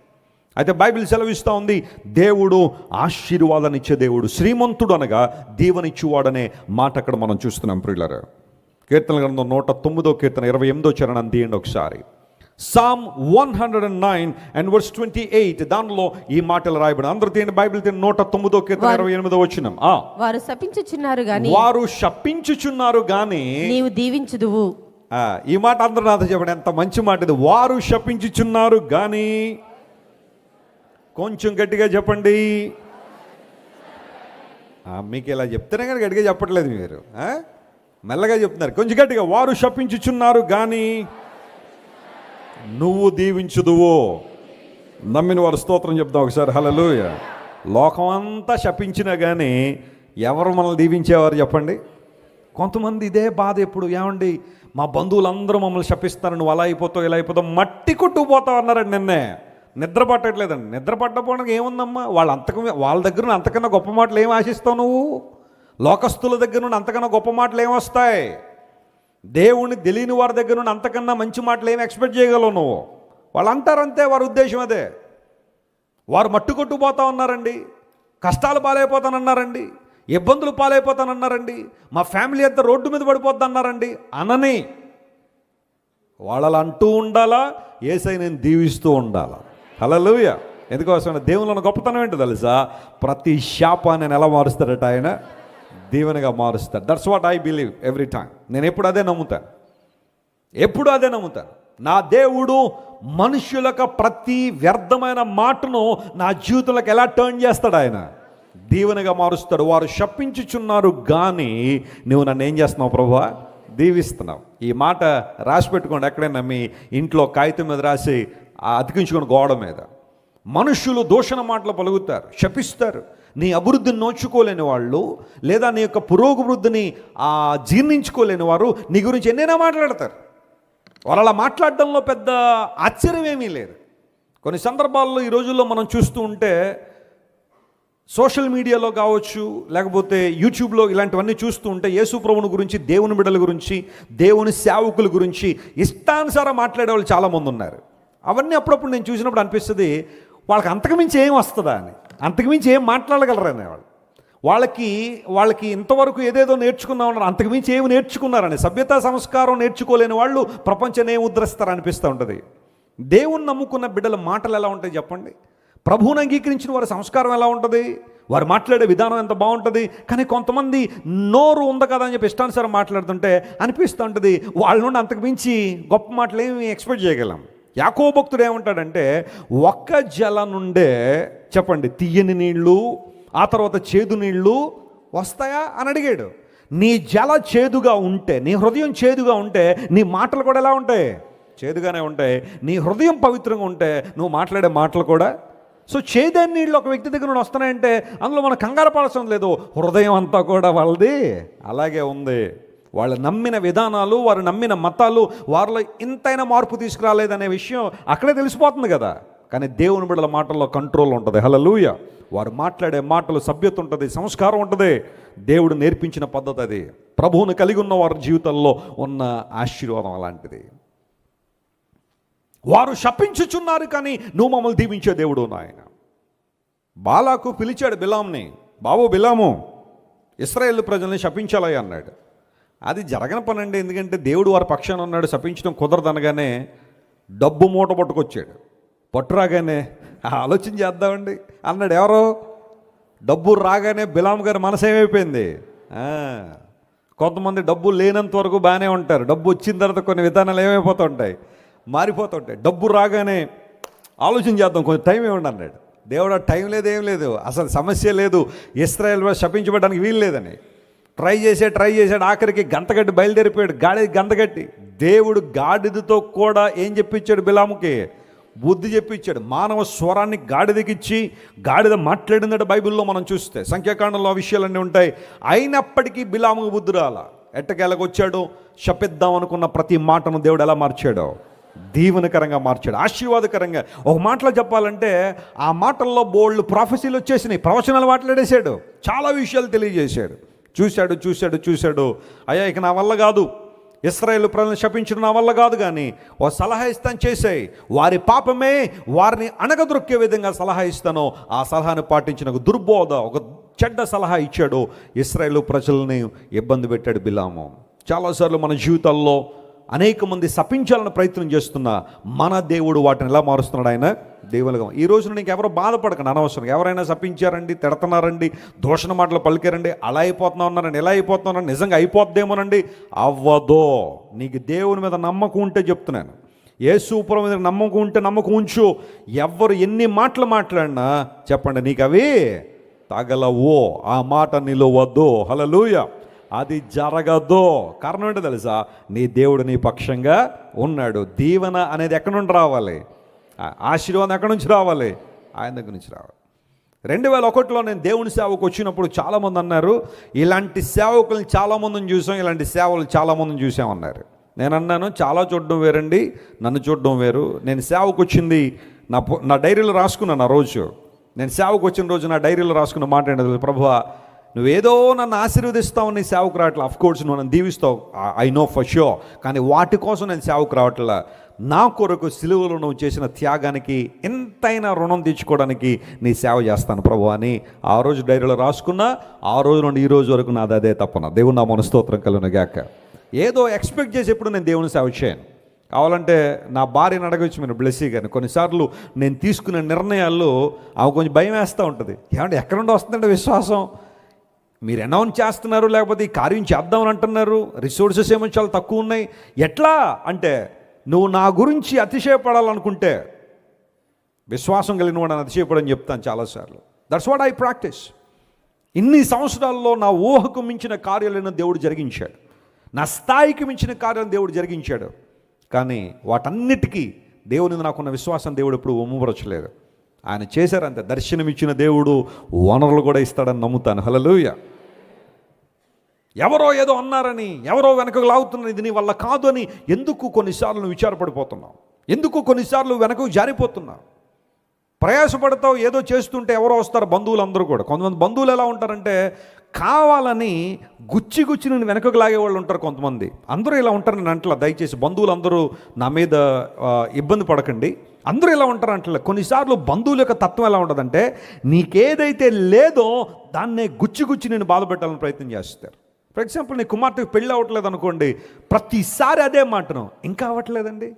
అయితే బైబిల్ సెలవిస్తూ ఉంది, దేవుడు ఆశీర్వాదాన్ని ఇచ్చే దేవుడు, శ్రీమంతుడు అనగా దీవెనిచ్చువాడనే మాట అక్కడ మనం చూస్తున్నాం. ప్రియులారా, కీర్తన గ్రంథం 109వ కీర్తన 28వ చరణాన్ని తీయండి ఒకసారి. Psalm 109 and verse 28, దానిలో ఈ మాటలు రాయబడి. అందరూ తీయండి బైబిల్ తీయండి. 109వ కీర్తన 28వ వచనం. వారు శపించుచున్నారు గాని నీవు దీవించుదువు. ఈ మాట అందరూ నాతో చెప్పండి, ఎంత మంచి మాట ఇది. వారు శపించుచున్నారు గాని, కొంచెం గట్టిగా చెప్పండి. మీకు ఇలా చెప్తేనే కానీ గట్టిగా చెప్పట్లేదు మీరు, మెల్లగా చెప్తున్నారు. కొంచెం గట్టిగా, వారు శపించుచున్నారు కానీ నువ్వు దీవించుదువో. నమ్మిన వారు స్తోత్రం చెప్తాం ఒకసారి. హల్లెలూయా. లోకం అంతా శపించినా కానీ ఎవరు మనల్ని దీవించేవారు చెప్పండి? కొంతమంది ఇదే బాధ ఎప్పుడు, ఏమండి మా బంధువులందరూ మమ్మల్ని శపిస్తారు, నువ్వు అలా అయిపోతావు ఇలా అయిపోతావు, మట్టి కొట్టుకుపోతావు అన్నారండి. నిన్నే నిద్ర పట్టట్లేదండి. నిద్ర పట్టకపోవడానికి ఏముందమ్మా, వాళ్ళ దగ్గర నుండి అంతకన్నా గొప్ప మాటలు ఏం ఆశిస్తావు నువ్వు? లోకస్తుల దగ్గర నుండి అంతకన్నా గొప్ప మాటలు ఏమొస్తాయి? దేవుణ్ణి తెలియని వారి దగ్గర నుండి అంతకన్నా మంచి మాటలు ఏమి ఎక్స్పెక్ట్ చేయగలవు నువ్వు? వాళ్ళు అంటారంతే, వారి ఉద్దేశం అదే. వారు మట్టుకొట్టుకుపోతా ఉన్నారండి, కష్టాలు పాలైపోతానన్నారండి, ఇబ్బందులు పాలైపోతానన్నారండి, మా ఫ్యామిలీ అంతా రోడ్డు మీద పడిపోద్ది అన్నారండి. అనని వాళ్ళలా అంటూ ఉండాలా, యేసయ్య నేను దీవిస్తూ ఉండాలా. హల్లెలూయా. ఎందుకోసం? దేవునిలో గొప్పతనం ఏంటో తెలుసా? ప్రతి శాపాన్ని నేను ఎలా మారుస్తాడట ఆయన? దీవెనగా మారుస్తాడు. That's what I believe every time. నేను ఎప్పుడు అదే నమ్ముతాను, ఎప్పుడు అదే నమ్ముతాను. నా దేవుడు మనుషులకు ప్రతి వ్యర్థమైన మాటను నా జీవితంలోకి ఎలా టర్న్ చేస్తాడు? ఆయన దీవెనగా మారుస్తాడు. వారు శపించుచున్నారు కానీ నువ్వు నన్ను ఏం చేస్తున్నావు ప్రభువా? దీవిస్తున్నావు. ఈ మాట రాసి పెట్టుకోండి, ఎక్కడైనా మీ ఇంట్లో కాగితం మీద రాసి అతికించుకొని గోడ మీద. మనుషులు దూషణ మాటలు పలుకుతారు, శపిస్తారు. నీ అభివృద్ధిని నోచుకోలేని వాళ్ళు, లేదా నీ యొక్క పురోభివృద్ధిని జీర్ణించుకోలేని వారు నీ గురించి ఎన్నైనా మాట్లాడతారు. వాళ్ళు అలా మాట్లాడడంలో పెద్ద ఆశ్చర్యం ఏమీ లేదు. కొన్ని సందర్భాల్లో ఈ రోజుల్లో మనం చూస్తూ ఉంటే సోషల్ మీడియాలో కావచ్చు, లేకపోతే యూట్యూబ్లో ఇలాంటివన్నీ చూస్తూ ఉంటే యేసు ప్రభువుని గురించి, దేవుని బిడ్డల గురించి, దేవుని సేవకుల గురించి ఇష్టానుసారం మాట్లాడే వాళ్ళు చాలామంది ఉన్నారు. అవన్నీ అప్పుడప్పుడు నేను చూసినప్పుడు అనిపిస్తుంది, వాళ్ళకి అంతకుమించి ఏం వస్తుందా అని, అంతకుమించి ఏం మాట్లాడగలరని. వాళ్ళకి ఇంతవరకు ఏదేదో నేర్చుకున్నా ఉన్నారు, అంతకుమించి ఏమి నేర్చుకున్నారని. సభ్యతా సంస్కారం నేర్చుకోలేని వాళ్ళు ప్రపంచాన్ని ఏం ఉద్ధరిస్తారు అనిపిస్తూ ఉంటుంది. దేవుని నమ్ముకున్న బిడ్డల మాటలు ఎలా ఉంటాయి చెప్పండి? ప్రభువుని అంగీకరించిన వారి సంస్కారం ఎలా ఉంటుంది? వారు మాట్లాడే విధానం ఎంత బాగుంటుంది. కానీ కొంతమంది నోరు ఉంది కదా అని చెప్పి ఇష్టానుసారం మాట్లాడుతుంటే అనిపిస్తూ ఉంటుంది, వాళ్ళ నుండి అంతకుమించి గొప్ప మాటలు ఏమి ఎక్స్పెక్ట్ చేయగలం. యాకోబు భక్తుడు ఏమంటాడంటే, ఒక్క జల నుండే చెప్పండి తీయని నీళ్ళు, ఆ తర్వాత చేదు నీళ్ళు వస్తాయా అని అడిగాడు. నీ జల చేదుగా ఉంటే, నీ హృదయం చేదుగా ఉంటే, నీ మాటలు కూడా ఎలా ఉంటాయి? చేదుగానే ఉంటాయి. నీ హృదయం పవిత్రంగా ఉంటే నువ్వు మాట్లాడే మాటలు కూడా. సో చేదైన నీళ్ళు ఒక వ్యక్తి దగ్గర నుండి వస్తున్నాయంటే అందులో మనం కంగారు పడాల్సిన లేదు. హృదయం అంతా కూడా వాళ్ళది అలాగే ఉంది. వాళ్ళు నమ్మిన విధానాలు, వారు నమ్మిన మతాలు వారిలో ఇంతైనా మార్పు తీసుకురాలేదనే విషయం అక్కడే తెలిసిపోతుంది కదా. కానీ దేవుని బిడ్డల మాటల్లో కంట్రోల్ ఉంటుంది. హల్లెలూయా. వారు మాట్లాడే మాటలు సభ్యత ఉంటుంది, సంస్కారం ఉంటుంది. దేవుడు నేర్పించిన పద్ధతి అది. ప్రభువును కలిగి ఉన్న వారి జీవితంలో ఉన్న ఆశీర్వాదం అలాంటిది. వారు శపించుచున్నారు కానీ నువ్వు మమ్మల్ని దీవించే దేవుడు నాయన. బాలాకు పిలిచాడు బిలాంని, బాబు బిలాము ఇశ్రాయేలు ప్రజల్ని శపించాలయ్య అన్నాడు. అది జరగని పని అండి. ఎందుకంటే దేవుడు వారి పక్షాన ఉన్నాడు, శపించడం కుదరదనగానే డబ్బు మూట పట్టుకొచ్చాడు. పట్టురాగానే ఆలోచన చేద్దామండి అన్నాడు. ఎవరో డబ్బు రాగానే బిలాం గారి మనసు ఏమైపోయింది? కొంతమంది డబ్బు లేనంత వరకు బాగానే ఉంటారు, డబ్బు వచ్చిన తర్వాత కొన్ని విధానాలు ఏమైపోతూ ఉంటాయి, మారిపోతుంటాయి. డబ్బు రాగానే ఆలోచన చేద్దాం, కొంచెం టైం ఇవ్వండి అన్నాడు. దేవుడు టైం లేదు, ఏం లేదు, అసలు సమస్య లేదు, ఇశ్రాయేల్ శపించబడడానికి వీలు లేదని ట్రై చేశాడు. ఆఖరికి గంతగట్టి బయలుదేరిపోయాడు, గాడిద గంతగట్టి. దేవుడు గాడిదతో కూడా ఏం చెప్పించాడు? బిలాముకి బుద్ధి చెప్పించాడు. మానవ స్వరాన్ని గాడిదకిచ్చి గాడిద మాట్లాడిందట బైబిల్లో మనం చూస్తే. సంఖ్యాకాండంలో ఆ విషయాలన్నీ ఉంటాయి. అయినప్పటికీ బిలాముకు బుద్ధి రాలా. ఎట్టకేలకు శపిద్దాం అనుకున్న ప్రతి మాటను దేవుడు ఎలా మార్చాడో? దీవెనకరంగా మార్చాడు, ఆశీర్వాదకరంగా. ఒక మాటలో చెప్పాలంటే ఆ మాటల్లో బోల్డ్ ప్రొఫెసీలు వచ్చేసినాయి, ప్రవచనాలు మాట్లాడేశాడు, చాలా విషయాలు తెలియజేశాడు. చూశాడు. అయ్యా ఇక నా వల్ల కాదు, ఇశ్రాయేలు ప్రజలను శపించడం నా వల్ల కాదు, కానీ ఓ సలహా ఇస్తాను చేసాయి. వారి పాపమే వారిని అణగదొక్కే విధంగా సలహా ఇస్తాను. ఆ సలహాను పాటించిన ఒక దుర్బోధ, ఒక చెడ్డ సలహా ఇచ్చాడు. ఇశ్రాయేలు ప్రజల్ని ఇబ్బంది పెట్టాడు బిలాము. చాలాసార్లు మన జీవితాల్లో అనేక మంది శపించాలని ప్రయత్నం చేస్తున్నా మన దేవుడు వాటిని ఎలా మారుస్తున్నాడు? ఆయన దేవులుగా. ఈ రోజున నీకు ఎవరో బాధపడకండి అనవసరం. ఎవరైనా శపించారండి, తిడతున్నారండి, దూషణ మాటలు పలికారండి, అలా అయిపోతున్నా ఉన్నారండి, ఎలా అయిపోతున్నారండి, నిజంగా అయిపోద్దేమోనండి. అవ్వదో. నీకు దేవుని మీద నమ్మకం ఉంటే చెప్తున్నాను, యేసు ప్రభువు మీద నమ్మకం ఉంటే నమ్మకం ఉంచు. ఎవరు ఎన్ని మాటలు మాట్లాడినా చెప్పండి, నీకు అవి తగలవో, ఆ మాట నిలవద్దు. హల్లెలూయా. అది జరగదు. కారణం ఏంటో తెలుసా? నీ దేవుడు నీ పక్షంగా ఉన్నాడు. దీవెన అనేది ఎక్కడి నుండి రావాలి? ఆశీర్వాదం ఎక్కడి నుంచి రావాలి? ఆయన దగ్గర నుంచి రావాలి. 2001లో నేను దేవుని సేవకు వచ్చినప్పుడు చాలామంది అన్నారు, ఇలాంటి సేవకులను చాలామందిని చూసాం, ఇలాంటి సేవలు చాలామందిని చూసామన్నారు. నేను అన్నాను, చాలా చూడడం వేరండి, నన్ను చూడడం వేరు. నేను సేవకు వచ్చింది నా డైరీలో రాసుకున్నాను. ఆ రోజు నేను సేవకు వచ్చిన రోజు నా డైరీలో రాసుకున్న మాట ఏంటో, ప్రభువా నువ్వేదో నన్ను ఆశీర్వదిస్తావు, నీ సేవకు రావట్లే. అఫ్కోర్స్ నువ్వు నన్ను దీవిస్తావు, ఐ నో ఫర్ ష్యూర్. కానీ వాటి కోసం నేను సేవకు రావట్లే. నా కొరకు సిలువలో నువ్వు చేసిన త్యాగానికి ఎంతైనా రుణం తీర్చుకోవడానికి నీ సేవ చేస్తాను ప్రభు అని ఆ రోజు డైరీలో రాసుకున్నా. ఆ రోజు నుండి ఈ రోజు వరకు నాది అదే తప్పన. దేవుని నామమున స్తోత్రం కలుగును గాక. ఏదో ఎక్స్పెక్ట్ చేసి ఎప్పుడు నేను దేవుని సేవ చేయను. కావాలంటే నా భార్యను అడగవచ్చు మీరు, బ్లెస్సీ గారిని. కొన్నిసార్లు నేను తీసుకునే నిర్ణయాల్లో ఆమె కొంచెం భయం వేస్తూ ఉంటుంది. ఏమంటే ఎక్కడ నుండి వస్తుందంటే విశ్వాసం? మీరు అనౌన్స్ చేస్తున్నారు, లేకపోతే ఈ కార్యం చేద్దామని అంటున్నారు, రిసోర్సెస్ ఏమో చాలా తక్కువ ఉన్నాయి. ఎట్లా అంటే, నువ్వు నా గురించి అతిశయపడాలనుకుంటే విశ్వాసం కలిగిన వాడు అతిశయపడని చెప్తాను చాలాసార్లు. That's what I practice. ఇన్ని సంవత్సరాల్లో నా ఊహకు మించిన కార్యాలను దేవుడు జరిగించాడు, నా స్థాయికి మించిన కార్యాలను దేవుడు జరిగించాడు. కానీ వాటన్నిటికీ దేవుని మీద నాకున్న విశ్వాసం దేవుడు ఎప్పుడు ఒమ్ముపరచలేదు. ఆయన చేశారంతే. దర్శనమిచ్చిన దేవుడు వనరులు కూడా ఇస్తాడని నమ్ముతాను. హల్లెలూయా. ఎవరో ఏదో అన్నారని, ఎవరో వెనకకు లాగుతున్నారు, ఇది నీ వల్ల కాదు అని ఎందుకు కొన్నిసార్లు విచారపడిపోతున్నావు? ఎందుకు కొన్నిసార్లు వెనకకు జారిపోతున్నావు? ప్రయాసపడతావు, ఏదో చేస్తుంటే ఎవరో వస్తారు, బంధువులు అందరూ కూడా. కొంతమంది బంధువులు ఎలా ఉంటారంటే కావాలని గుచ్చి నేను వెనకకు లాగేవాళ్ళు ఉంటారు కొంతమంది. అందరూ ఇలా ఉంటారు నేను అంటలా, దయచేసి బంధువులు అందరూ నా మీద ఇబ్బంది పడకండి. అందరూ ఇలా ఉంటారు అంటలే. కొన్నిసార్లు బంధువుల యొక్క తత్వం ఎలా ఉంటుందంటే నీకేదైతే లేదో దాన్నే గుచ్చి నేను బాధ పెట్టాలని ప్రయత్నం చేస్తారు. ఫర్ ఎగ్జాంపుల్, నీ కుమార్తెకు పెళ్ళి అవ్వట్లేదు అనుకోండి, ప్రతిసారి అదే మాటను, ఇంకా అవ్వట్లేదండి,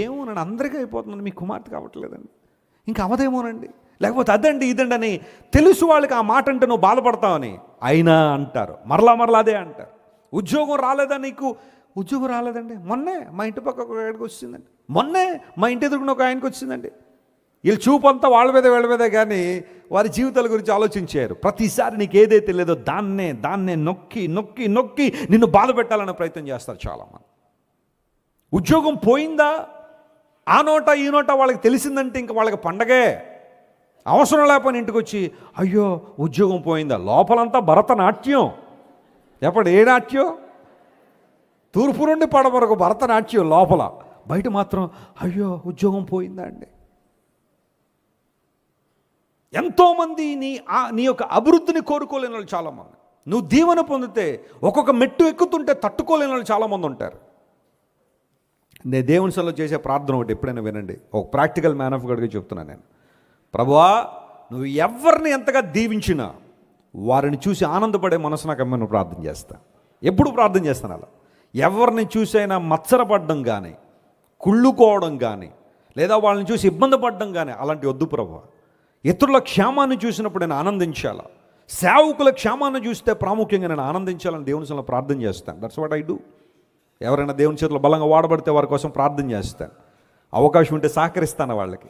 ఏమోనండి, అందరికీ అయిపోతుందండి, మీ కుమార్తెకి అవ్వట్లేదండి, ఇంకా అవదేమోనండి, లేకపోతే అదండి ఇదండి అని తెలుసు వాళ్ళకి ఆ మాట అంటే నువ్వు బాధపడతావని, అయినా అంటారు, మరలా అదే అంటారు. ఉద్యోగం రాలేదా నీకు? ఉద్యోగం రాలేదండి, మొన్నే మా ఇంటి పక్క ఒక ఆయనకి వచ్చిందండి, మొన్నే మా ఇంటి ఎదురుకున్న ఒక ఆయనకి వచ్చిందండి. వీళ్ళు చూపు అంతా వాళ్ళ మీదే కానీ వారి జీవితాల గురించి ఆలోచించారు. ప్రతిసారి నీకు ఏదైతే లేదో దాన్నే నొక్కి నిన్ను బాధ పెట్టాలనే ప్రయత్నం చేస్తారు చాలామంది. ఉద్యోగం పోయిందా, ఆ నోట ఈ నోట వాళ్ళకి తెలిసిందంటే ఇంక వాళ్ళకి పండగే. అవసరం లేకపోయినా ఇంటికి వచ్చి అయ్యో ఉద్యోగం పోయిందా. లోపలంతా భరతనాట్యం. చెప్పండి, ఏ నాట్యం? తూర్పు నుండి పడవరకు భరతనాట్యం లోపల, బయట మాత్రం అయ్యో ఉద్యోగం పోయిందా అండి. ఎంతోమంది నీ యొక్క అభివృద్ధిని కోరుకోలేని వాళ్ళు చాలామంది. నువ్వు దీవెన పొందితే ఒక్కొక్క మెట్టు ఎక్కుతుంటే తట్టుకోలేని వాళ్ళు చాలామంది ఉంటారు. నేను దేవుని సన్నిధిలో చేసే ప్రార్థన ఒకటి ఎప్పుడైనా వినండి. ఒక ప్రాక్టికల్ మ్యాన్ ఆఫ్ గాడ్గా చెప్తున్నాను నేను. ప్రభువా, నువ్వు ఎవరిని ఎంతగా దీవించినా వారిని చూసి ఆనందపడే మనసు నాకు అమ్మ, నువ్వు ప్రార్థన చేస్తా. ఎప్పుడు ప్రార్థన చేస్తాను అలా. ఎవరిని చూసైనా మత్సరపడడం కానీ, కుళ్ళుకోవడం కానీ, లేదా వాళ్ళని చూసి ఇబ్బంది పడడం కానీ అలాంటి వద్దు ప్రభువా. ఇతరుల క్షేమాన్ని చూసినప్పుడు నేను ఆనందించాలా, సేవకుల క్షేమాన్ని చూస్తే ప్రాముఖ్యంగా నేను ఆనందించాలని దేవుని సన్నిధిలో ప్రార్థన చేస్తాను. That's what I do. ఎవరైనా దేవుని చేతిలో బలంగా వాడబడితే వారి కోసం ప్రార్థన చేస్తాను. అవకాశం ఉంటే సహకరిస్తాను వాళ్ళకి.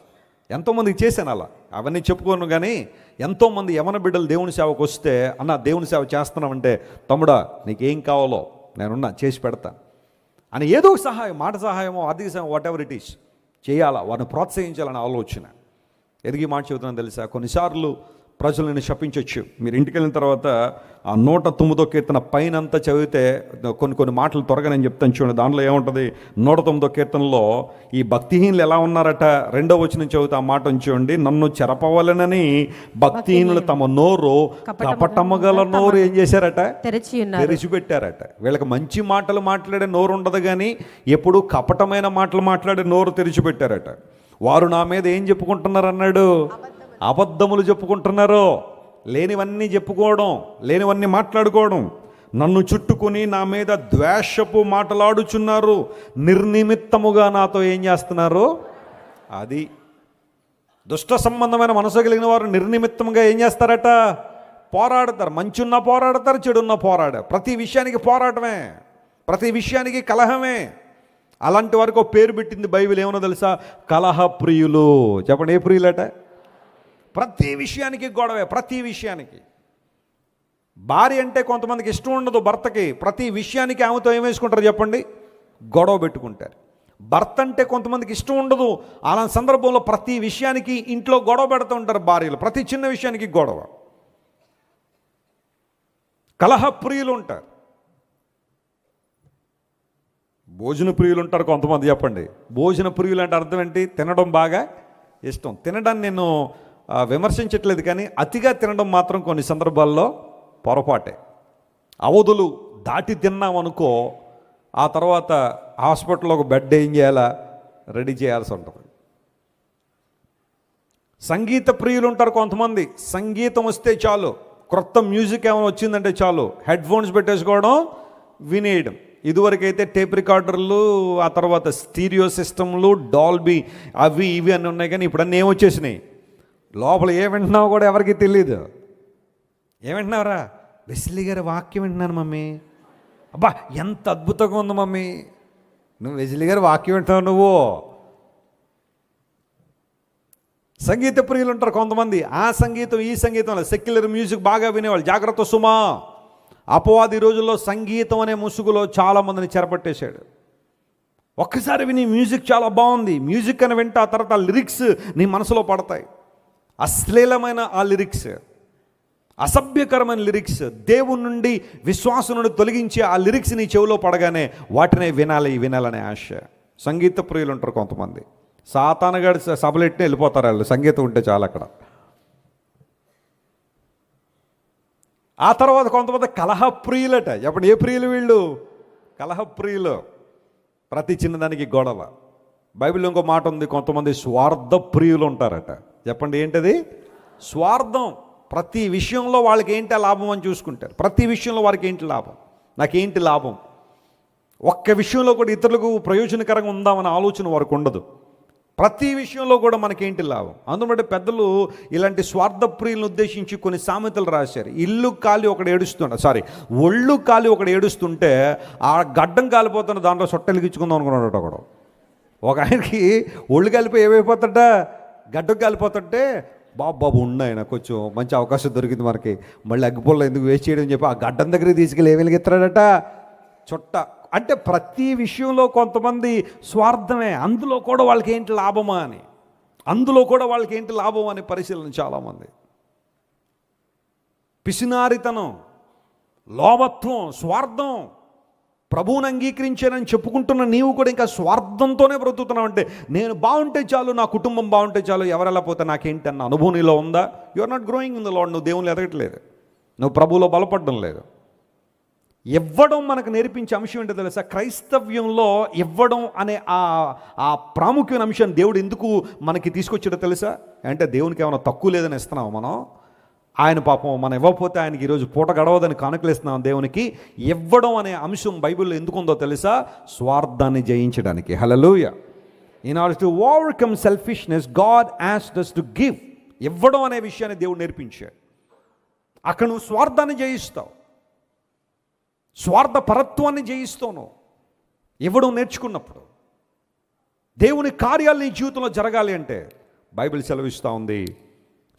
ఎంతోమందికి చేశాను అలా, అవన్నీ చెప్పుకోను. కానీ ఎంతోమంది యవన బిడ్డలు దేవుని సేవకు వస్తే, అన్న దేవుని సేవ చేస్తున్నామంటే, తమ్ముడా నీకేం కావాలో నేనున్నా చేసి పెడతాను అని ఏదో సహాయం, మాట సహాయమో ఆర్థిక సహాయం, వాట్ ఎవర్ ఇట్ ఈస్ చేయాలా, వారిని ప్రోత్సహించాలని ఆలోచన. ఎదిగి మాట చెబుతున్నాను తెలుసా, కొన్నిసార్లు ప్రజలు నేను శపించవచ్చు. మీరు ఇంటికి వెళ్ళిన తర్వాత ఆ 109వ కీర్తన పైనంతా చదివితే కొన్ని మాటలు త్వరగా నేను చెప్తాను చూడండి. దాంట్లో ఏముంటుంది? 109వ కీర్తనలో ఈ భక్తిహీనులు ఎలా ఉన్నారట, 2వ వచనం చదివితే ఆ మాట ఉంచండి. నన్ను చెరపవలనని భక్తిహీనులు తమ నోరు, కపటమగల నోరు ఏం చేశారట? తెరిచిపెట్టారట. వీళ్ళకి మంచి మాటలు మాట్లాడే నోరు ఉండదు, కానీ ఎప్పుడు కపటమైన మాటలు మాట్లాడే నోరు తెరిచిపెట్టారట. వారు నా మీద ఏం చెప్పుకుంటున్నారు అన్నాడు? అబద్ధములు చెప్పుకుంటున్నారు. లేనివన్నీ చెప్పుకోవడం, లేనివన్నీ మాట్లాడుకోవడం. నన్ను చుట్టుకుని నా మీద ద్వేషపు మాటలాడుచున్నారు, నిర్నిమిత్తముగా నాతో ఏం చేస్తున్నారు? అది దుష్ట సంబంధమైన మనసు కలిగిన వారు నిర్నిమిత్తంగా ఏం చేస్తారట? పోరాడతారు. మంచున్నా పోరాడతారు, చెడున్నా పోరాడారు. ప్రతి విషయానికి పోరాటమే, ప్రతి విషయానికి కలహమే. అలాంటి వారికి ఒక పేరు పెట్టింది బైబిల్. ఏమన్నా తెలుసా? కలహప్రియులు. చెప్పండి, ఏ ప్రియులట? ప్రతి విషయానికి గొడవే, ప్రతి విషయానికి. భార్య అంటే కొంతమందికి ఇష్టం ఉండదు భర్తకి, ప్రతి విషయానికి ఆమెతో ఏం వేసుకుంటారు చెప్పండి? గొడవ పెట్టుకుంటారు. భర్త అంటే కొంతమందికి ఇష్టం ఉండదు, అలాంటి సందర్భంలో ప్రతి విషయానికి ఇంట్లో గొడవ పెడుతూ ఉంటారు భార్యలు, ప్రతి చిన్న విషయానికి గొడవ. కలహప్రియులు ఉంటారు. భోజన ప్రియులు ఉంటారు కొంతమంది. చెప్పండి, భోజన ప్రియులు అంటే అర్థం ఏంటి? తినడం బాగా ఇష్టం. తినడాన్ని నేను విమర్శించట్లేదు, కానీ అతిగా తినడం మాత్రం కొన్ని సందర్భాల్లో పొరపాటే. అవధులు దాటి తిన్నామనుకో, ఆ తర్వాత హాస్పిటల్లో ఒక బెడ్ ఏం చేయాలా? రెడీ చేయాల్సి ఉంటుంది. సంగీత ప్రియులు ఉంటారు కొంతమంది. సంగీతం వస్తే చాలు, క్రొత్త మ్యూజిక్ ఏమైనా వచ్చిందంటే చాలు, హెడ్ ఫోన్స్ పెట్టేసుకోవడం, వినేయడం. ఇదివరకైతే టేప్ రికార్డర్లు, ఆ తర్వాత స్టీరియో సిస్టమ్లు, డాల్బీ, అవి ఇవి అన్నీ ఉన్నాయి. కానీ ఇప్పుడు అన్నీ ఏమొచ్చేసినాయి? లోపల ఏం వింటున్నావు కూడా ఎవరికి తెలియదు. ఏం వింటున్నావురా? వెస్లీ గారి వాక్యం వింటున్నాను మమ్మీ. అబ్బా ఎంత అద్భుతంగా ఉంది మమ్మీ. నువ్వు వెస్లీ గారి వాక్యం వింటున్నావు నువ్వు. సంగీత ప్రియులు ఉంటారు కొంతమంది. ఆ సంగీతం ఈ సంగీతం, సెక్యులర్ మ్యూజిక్ బాగా వినేవాళ్ళు. జాగ్రత్త సుమా, అపవాది రోజుల్లో సంగీతం అనే ముసుగులో చాలామందిని చెరపట్టేశాడు. ఒక్కసారి విని మ్యూజిక్ చాలా బాగుంది, మ్యూజిక్ అని వింటే ఆ తర్వాత ఆ లిరిక్స్ నీ మనసులో పడతాయి. అశ్లీలమైన ఆ లిరిక్స్, అసభ్యకరమైన లిరిక్స్, దేవుని నుండి విశ్వాసం నుండి తొలగించి ఆ లిరిక్స్ నీ చెవిలో పడగానే వాటినే వినాలనే ఆశ. సంగీత ప్రియులు ఉంటారు కొంతమంది. సాతానగాడి సభలెట్టిన వెళ్ళిపోతారు వాళ్ళు, సంగీతం ఉంటే చాలు అక్కడ. ఆ తర్వాత కొంతమంది కలహప్రియులట. చెప్పండి, ఏ ప్రియులు వీళ్ళు? కలహప్రియులు, ప్రతి చిన్నదానికి గొడవ. బైబిల్లో ఇంకో మాట ఉంది, కొంతమంది స్వార్థ ప్రియులు ఉంటారట. చెప్పండి, ఏంటది? స్వార్థం. ప్రతి విషయంలో వాళ్ళకి ఏంటి లాభం అని చూసుకుంటారు. ప్రతి విషయంలో వారికి ఏంటి లాభం, నాకేంటి లాభం. ఒక్క విషయంలో కూడా ఇతరులకు ప్రయోజనకరంగా ఉందామనే ఆలోచన వారికి ఉండదు. ప్రతి విషయంలో కూడా మనకేంటి లాభం. అందుబట్టి పెద్దలు ఇలాంటి స్వార్థప్రియులను ఉద్దేశించి కొన్ని సామెతలు రాశారు. ఒళ్ళు కాలి ఒకడు ఏడుస్తుంటే ఆ గడ్డం కాలిపోతున్న దాంట్లో సొట్టెలిగించుకుందాం అనుకున్నాడు ఒకడు. ఒక ఆయనకి ఒళ్ళు కలిపి ఏమైపోతాడ, గడ్డం కాలిపోతుంటే బాబు ఉన్నాయన కొంచెం మంచి అవకాశం దొరికింది మనకి, మళ్ళీ అగ్గిపుల్ల ఎందుకు వేస్ట్ చేయడం చెప్పి ఆ గడ్డం దగ్గరికి తీసుకెళ్ళి ఏ వెలిగిస్తాడట, చుట్ట. అంటే ప్రతి విషయంలో కొంతమంది స్వార్థమే. అందులో కూడా వాళ్ళకి ఏంటి లాభమా అని, పరిశీలన చాలామంది. పిసినారితనం, లోభత్వం, స్వార్థం. ప్రభువుని అంగీకరించానని చెప్పుకుంటున్న నీవు కూడా ఇంకా స్వార్థంతోనే బ్రతుకుతున్నావు. అంటే నేను బాగుంటే చాలు, నా కుటుంబం బాగుంటే చాలు, ఎవరెలా పోతే నాకేంటి అన్న అనుభవం నీలో ఉందా? You are not growing in the Lord. నువ్వు దేవుని ఎదగట్లేదు, నువ్వు ప్రభువులో బలపడడం లేదు. ఇవ్వడం మనకు నేర్పించే అంశం ఏంటో తెలుసా? క్రైస్తవ్యంలో ఇవ్వడం అనే ఆ ప్రాముఖ్యమైన అంశాన్ని దేవుడు ఎందుకు మనకి తీసుకొచ్చాడో తెలుసా? అంటే దేవునికి ఏమైనా తక్కువ లేదని ఇస్తున్నాం మనం. ఆయన పాపం మనం ఇవ్వకపోతే ఆయనకి ఈరోజు పూట గడవదని కానుకలేస్తున్నాం దేవునికి. ఇవ్వడం అనే అంశం బైబిల్లో ఎందుకు ఉందో తెలుసా? స్వార్థాన్ని జయించడానికి. Hallelujah. In order to overcome selfishness God asked us to give. ఇవ్వడం అనే విషయాన్ని దేవుడు నేర్పించాడు. అక్కడ నువ్వు స్వార్థాన్ని జయిస్తావు, స్వార్థ పరత్వాన్ని జయిస్తావు. ఇవ్వడం నేర్చుకున్నప్పుడు దేవుని కార్యాలు నీ జీవితంలో జరగాలి అంటే బైబిల్ సెలవిస్తూ ఉంది,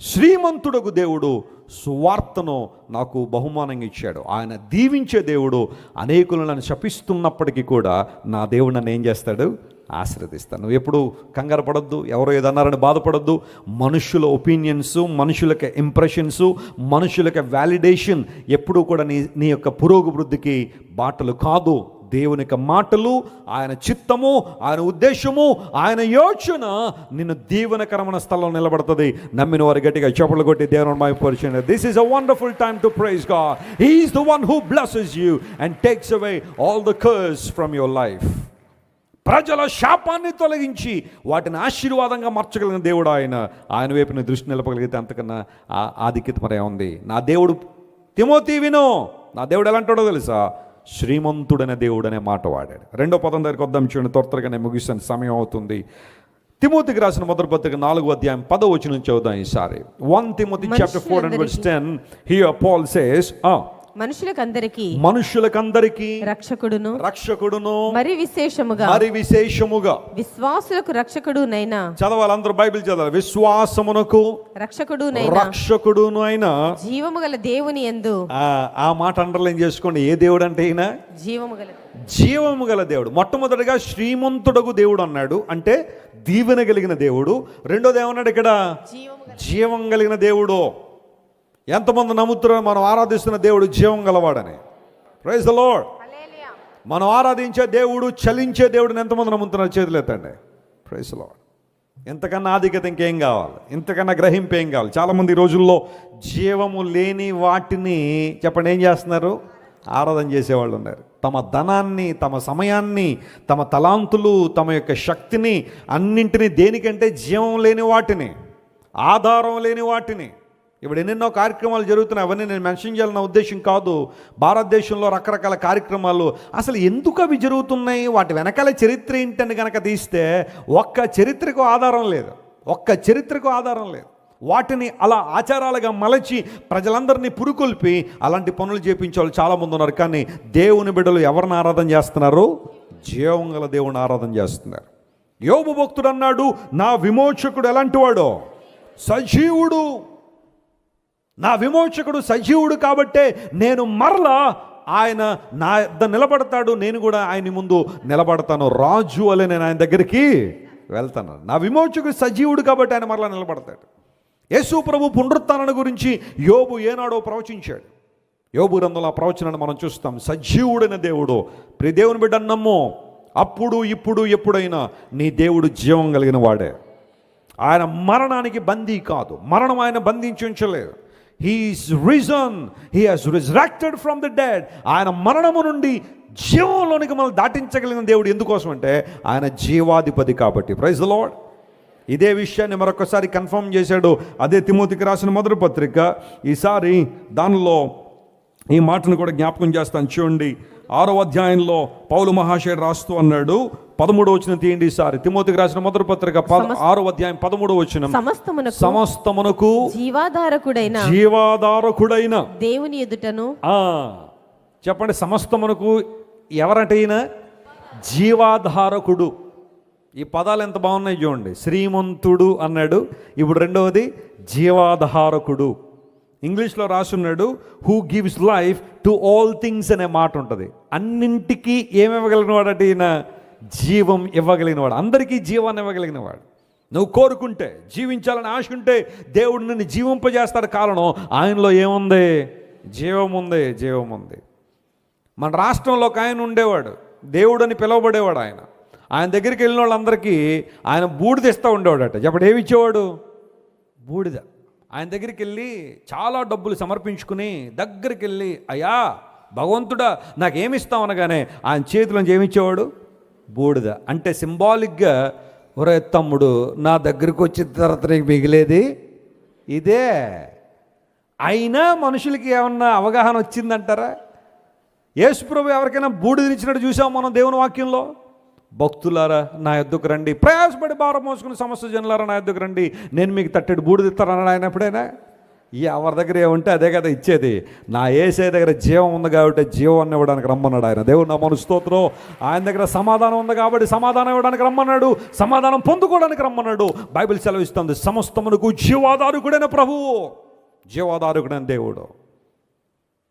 శ్రీమంతుడకు దేవుడు సువార్తను నాకు బహుమానంగా ఇచ్చాడు. ఆయన దీవించే దేవుడు. అనేకులు నన్ను శపిస్తున్నప్పటికీ కూడా నా దేవుడు నన్ను ఏం చేస్తాడు? ఆశీర్వదిస్తాను. నువ్వు ఎప్పుడు కంగారు పడొద్దు, ఎవరో ఏదన్నారని బాధపడొద్దు. మనుషుల ఒపీనియన్స్, మనుషులకి ఇంప్రెషన్స్, మనుషులకి వ్యాలిడేషన్ ఎప్పుడూ కూడా నీ యొక్క పురోగవృద్ధికి బాటలు కాదు. దేవుని యొక్క మాటలు, ఆయన చిత్తము, ఆయన ఉద్దేశము, ఆయన యోచన నిన్ను దీవెనకరమైన స్థలంలో నిలబడుతుంది. నమ్మిన వారి గట్టిగా చప్పట్లు కొట్టి దేవుని మహిమపరచండి. This is a wonderful time to praise God. He is the one who blesses you and takes away all the curse from your life. ప్రజల శాపాన్ని తొలగించి వాటిని ఆశీర్వాదంగా మార్చగలిగిన దేవుడు ఆయన వైపుని దృష్టి నిలపగలిగితే అంతకన్నా ఆధిక్యత మరే ఉంది. నా దేవుడు, తిమోతి విను, నా దేవుడు ఎలాంటాడో తెలుసా? శ్రీమంతుడైన దేవుడు అనే మాట వాడాడు. రెండో పదం దగ్గరికి వద్దాం చూడండి, త్వరగా నేను ముగిస్తాను, సమయం అవుతుంది. తిమోతికి రాసిన మొదటి పత్రిక 4వ అధ్యాయం 10వ వచనం చదువుదాం ఈసారి. 1 Timothy chapter 4 and verse 10. Here Paul says, మనుషులకందరికి రక్షకుడును మరి విశేషముగా విశ్వాసులకు రక్షకుడునైనా. చదవాలి, అందరూ బైబిల్ చదవాలి. విశ్వాసమునకు రక్షకుడును అయినా జీవము గల దేవుని యందు. ఆ మాట అండర్లైన్ చేసుకోండి. ఏ దేవుడు అంటే ఈయన? జీవము గల దేవుడు. మొట్టమొదటిగా శ్రీమంతుడగు దేవుడు అన్నాడు, అంటే దీవెన కలిగిన దేవుడు. రెండోది ఏమన్నాడు ఇక్కడ? జీవం కలిగిన దేవుడు. ఎంతమంది నమ్ముతున్నారు మనం ఆరాధిస్తున్న దేవుడు జీవం గలవాడని? Praise the lord. మనం ఆరాధించే దేవుడు చలించే దేవుడిని ఎంతమంది నమ్ముతున్నారు? చేతులు ఎత్తండి. Praise the Lord. ఇంతకన్నా ఆధిక్యత ఇంకేం కావాలి? ఇంతకన్నా గ్రహింపు ఏం కావాలి? చాలామంది ఈ రోజుల్లో జీవము లేని వాటిని చెప్పండి ఏం చేస్తున్నారు? ఆరాధన చేసేవాళ్ళు ఉన్నారు. తమ ధనాన్ని, తమ సమయాన్ని, తమ తలాంతులు, తమ యొక్క శక్తిని అన్నింటినీ దేనికంటే జీవం లేని వాటిని, ఆధారం లేని వాటిని. ఇప్పుడు ఎన్నెన్నో కార్యక్రమాలు జరుగుతున్నాయి, అవన్నీ నేను మెన్షన్ చేయాలన్న ఉద్దేశం కాదు. భారతదేశంలో రకరకాల కార్యక్రమాలు అసలు ఎందుకు అవి జరుగుతున్నాయి, వాటి వెనకాల చరిత్ర ఏంటని కనుక తీస్తే ఒక్క చరిత్రకు ఆధారం లేదు. వాటిని అలా ఆచారాలుగా మలచి ప్రజలందరినీ పురుకొల్పి అలాంటి పనులు చేయించే వాళ్ళు చాలామంది ఉన్నారు. కానీ దేవుని బిడ్డలు ఎవరిని ఆరాధన చేస్తున్నారు? జీవం గల దేవుని ఆరాధన చేస్తున్నారు. యోబు భక్తుడు అన్నాడు, నా విమోచకుడు ఎలాంటి వాడో? సజీవుడు. నా విమోచకుడు సజీవుడు కాబట్టే నేను మరలా ఆయన నా యొద్ద నిలబడతాడు, నేను కూడా ఆయన ముందు నిలబడతాను, రాజు అలే నేను ఆయన దగ్గరికి వెళ్తాను. నా విమోచకుడు సజీవుడు కాబట్టి ఆయన మరలా నిలబడతాడు. యేసు ప్రభు పునరుత్థానం గురించి యోబు ఏనాడో ప్రవచించాడు. యోబు గ్రంథంలో ఆ ప్రవచనాన్ని మనం చూస్తాం. సజీవుడైన దేవుడు. ప్రియ దేవుని బిడ్డ నమ్ము, అప్పుడు ఇప్పుడు ఎప్పుడైనా నీ దేవుడు జీవం కలిగిన వాడే. ఆయన మరణానికి బందీ కాదు, మరణం ఆయన బంధించి ఉంచలేదు. He is risen, he has resurrected from the dead. ఆయన మరణము నుండి జీవంలోనికి మనం దాటించగలిగిన దేవుడు ఎందుకోసం అంటే ఆయన జీవాధిపతి కాబట్టి. Praise the Lord. ఇదే విషయాన్ని మరొకసారి కన్ఫర్మ్ చేశాడు అదే తిమోతికి రాసిన మొదటి పత్రిక. ఈసారి దానిలో ఈ మాటను కూడా జ్ఞాపకం చేస్తాను. చూడండి, 6వ అధ్యాయంలో పౌలు మహాశయుడు రాస్తూ అన్నాడు. 13వ వచనం తీయండి ఈసారి. తిమోతికి రాసిన మొదటి పత్రిక 6వ అధ్యాయం 13వ వచనం. సమస్తమునకు జీవాధారకుడైన దేవుని ఎదుటను. చెప్పండి, సమస్తమునకు ఎవరటైనా జీవాధారకుడు. ఈ పదాలు ఎంత బాగున్నాయి చూడండి. శ్రీమంతుడు అన్నాడు, ఇప్పుడు రెండవది జీవాధారకుడు. ఇంగ్లీష్లో రాసున్నాడు who gives life to all things అనే మాట ఉంటుంది. అన్నింటికీ ఏమివ్వగలిగిన వాడట ఈయన? జీవం ఇవ్వగలిగిన వాడు, అందరికీ జీవాన్ని ఇవ్వగలిగిన వాడు. నువ్వు కోరుకుంటే, జీవించాలని ఆశ ఉంటే దేవుడు నిన్ను జీవింపజేస్తాడు. కారణం ఆయనలో ఏముంది? జీవం ఉంది, జీవం ఉంది. మన రాష్ట్రంలో ఒక ఆయన ఉండేవాడు, దేవుడు అని పిలువబడేవాడు. ఆయన దగ్గరికి వెళ్ళిన వాళ్ళందరికీ ఆయన బూడిద ఇస్తూ ఉండేవాడట. చెప్పడు ఏమి ఇచ్చేవాడు? బూడిద. ఆయన దగ్గరికి వెళ్ళి చాలా డబ్బులు సమర్పించుకుని దగ్గరికి వెళ్ళి, అయ్యా భగవంతుడా నాకేమిస్తావు అనగానే ఆయన చేతిలోంచి ఏమిచ్చేవాడు? బూడిద. అంటే సింబాలిక్గా, ఒరే తమ్ముడు నా దగ్గరికి వచ్చిన తర్వాత నీకు మిగిలేది ఇదే. అయినా మనుషులకి ఏమన్నా అవగాహన వచ్చిందంటారా? యేసుప్రభు ఎవరికైనా బూడిదనిచ్చినట్టు చూసాం మనం దేవుని వాక్యంలో. భక్తులారా నా యొద్దకు రండి, ప్రయాసపడి భారం మోసుకుని సమస్త జనులారా నా యొద్దకు రండి, నేను మీకు తట్టెడు బూడిద ఇస్తానన్నాడు ఆయన ఎప్పుడైనా? ఎవరి దగ్గర ఏముంటే అదే కదా ఇచ్చేది. నా యేసే దగ్గర జీవం ఉంది కాబట్టి జీవం ఇవ్వడానికి రమ్మన్నాడు ఆయన. దేవుడు నా మన స్తోత్రం. ఆయన దగ్గర సమాధానం ఉంది కాబట్టి సమాధానం ఇవ్వడానికి రమ్మన్నాడు, సమాధానం పొందుకోవడానికి రమ్మన్నాడు. బైబిల్ సెలవిస్తుంది సమస్తమునకు జీవాధారకుడైన ప్రభువు, జీవాధారకుడైన దేవుడు,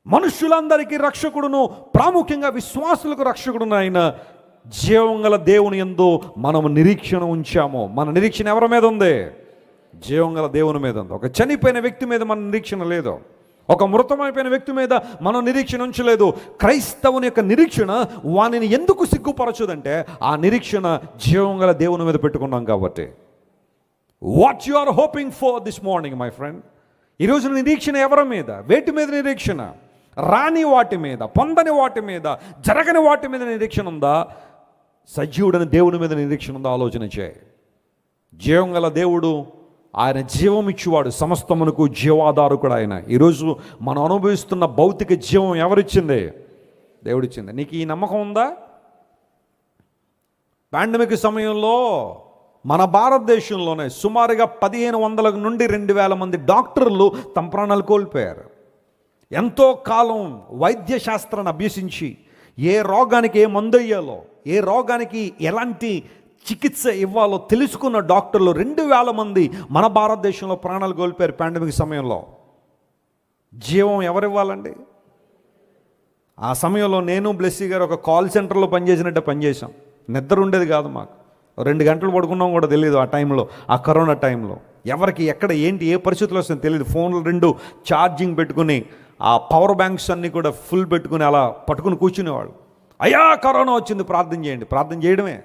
మనుష్యులందరికీ రక్షకుడును, ప్రాముఖ్యంగా విశ్వాసులకు రక్షకుడును ఆయన జీవం గల దేవుని యందు మనము నిరీక్షణ ఉంచాము. మన నిరీక్షణ ఎవరి మీద ఉంది? జీవం గల దేవుని మీద ఉంది. ఒక చనిపోయిన వ్యక్తి మీద మన నిరీక్షణ లేదు, ఒక మృతమైపోయిన వ్యక్తి మీద మనం నిరీక్షణ ఉంచలేదు. క్రైస్తవుని యొక్క నిరీక్షణ వానిని ఎందుకు సిగ్గుపరచుదంటే ఆ నిరీక్షణ జీవం గల దేవుని మీద పెట్టుకున్నాం కాబట్టి. What you are hoping for this morning my friend? ఈరోజు నిరీక్షణ ఎవరి మీద? వేటి మీద నిరీక్షణ? రాని వాటి మీద, పొందని వాటి మీద, జరగని వాటి మీద నిరీక్షణ ఉందా? సజీవుడని దేవుని మీద నిరీక్షణ ఉందా? ఆలోచన చేయి. జీవం గల దేవుడు, ఆయన జీవం ఇచ్చేవాడు, సమస్తమునకు జీవాధారకుడు ఆయన. ఈరోజు మనం అనుభవిస్తున్న భౌతిక జీవం ఎవరిచ్చింది? దేవుడిచ్చింది. నీకు ఈ నమ్మకం ఉందా? పాండమిక్ సమయంలో మన భారతదేశంలోనే సుమారుగా 1500 నుండి 2000 మంది డాక్టర్లు తమ ప్రాణాలు కోల్పోయారు. ఎంతో కాలం వైద్య శాస్త్రాన్ని అభ్యసించి ఏ రోగానికి ఏ మందు వేయాలో, ఏ రోగానికి ఎలాంటి చికిత్స ఇవ్వాలో తెలుసుకున్న డాక్టర్లు 2000 మంది మన భారతదేశంలో ప్రాణాలు కోల్పోయారు పాండమిక్ సమయంలో. జీవం ఎవరివ్వాలండి? ఆ సమయంలో నేను బ్లెస్సీ గారు ఒక కాల్ సెంటర్లో పనిచేసినట్టే పనిచేసాం. నిద్ర ఉండేది కాదు మాకు. 2 గంటలు పడుకున్నాం కూడా తెలియదు ఆ టైంలో, ఆ కరోనా టైంలో. ఎవరికి ఎక్కడ ఏంటి ఏ పరిస్థితులు వస్తుందో తెలియదు. ఫోన్లు 2 ఛార్జింగ్ పెట్టుకుని, ఆ పవర్ బ్యాంక్స్ అన్నీ కూడా ఫుల్ పెట్టుకుని అలా పట్టుకుని కూర్చునేవాళ్ళు. అయ్యా కరోనా వచ్చింది, ప్రార్థన చేయండి. ప్రార్థన చేయడమే.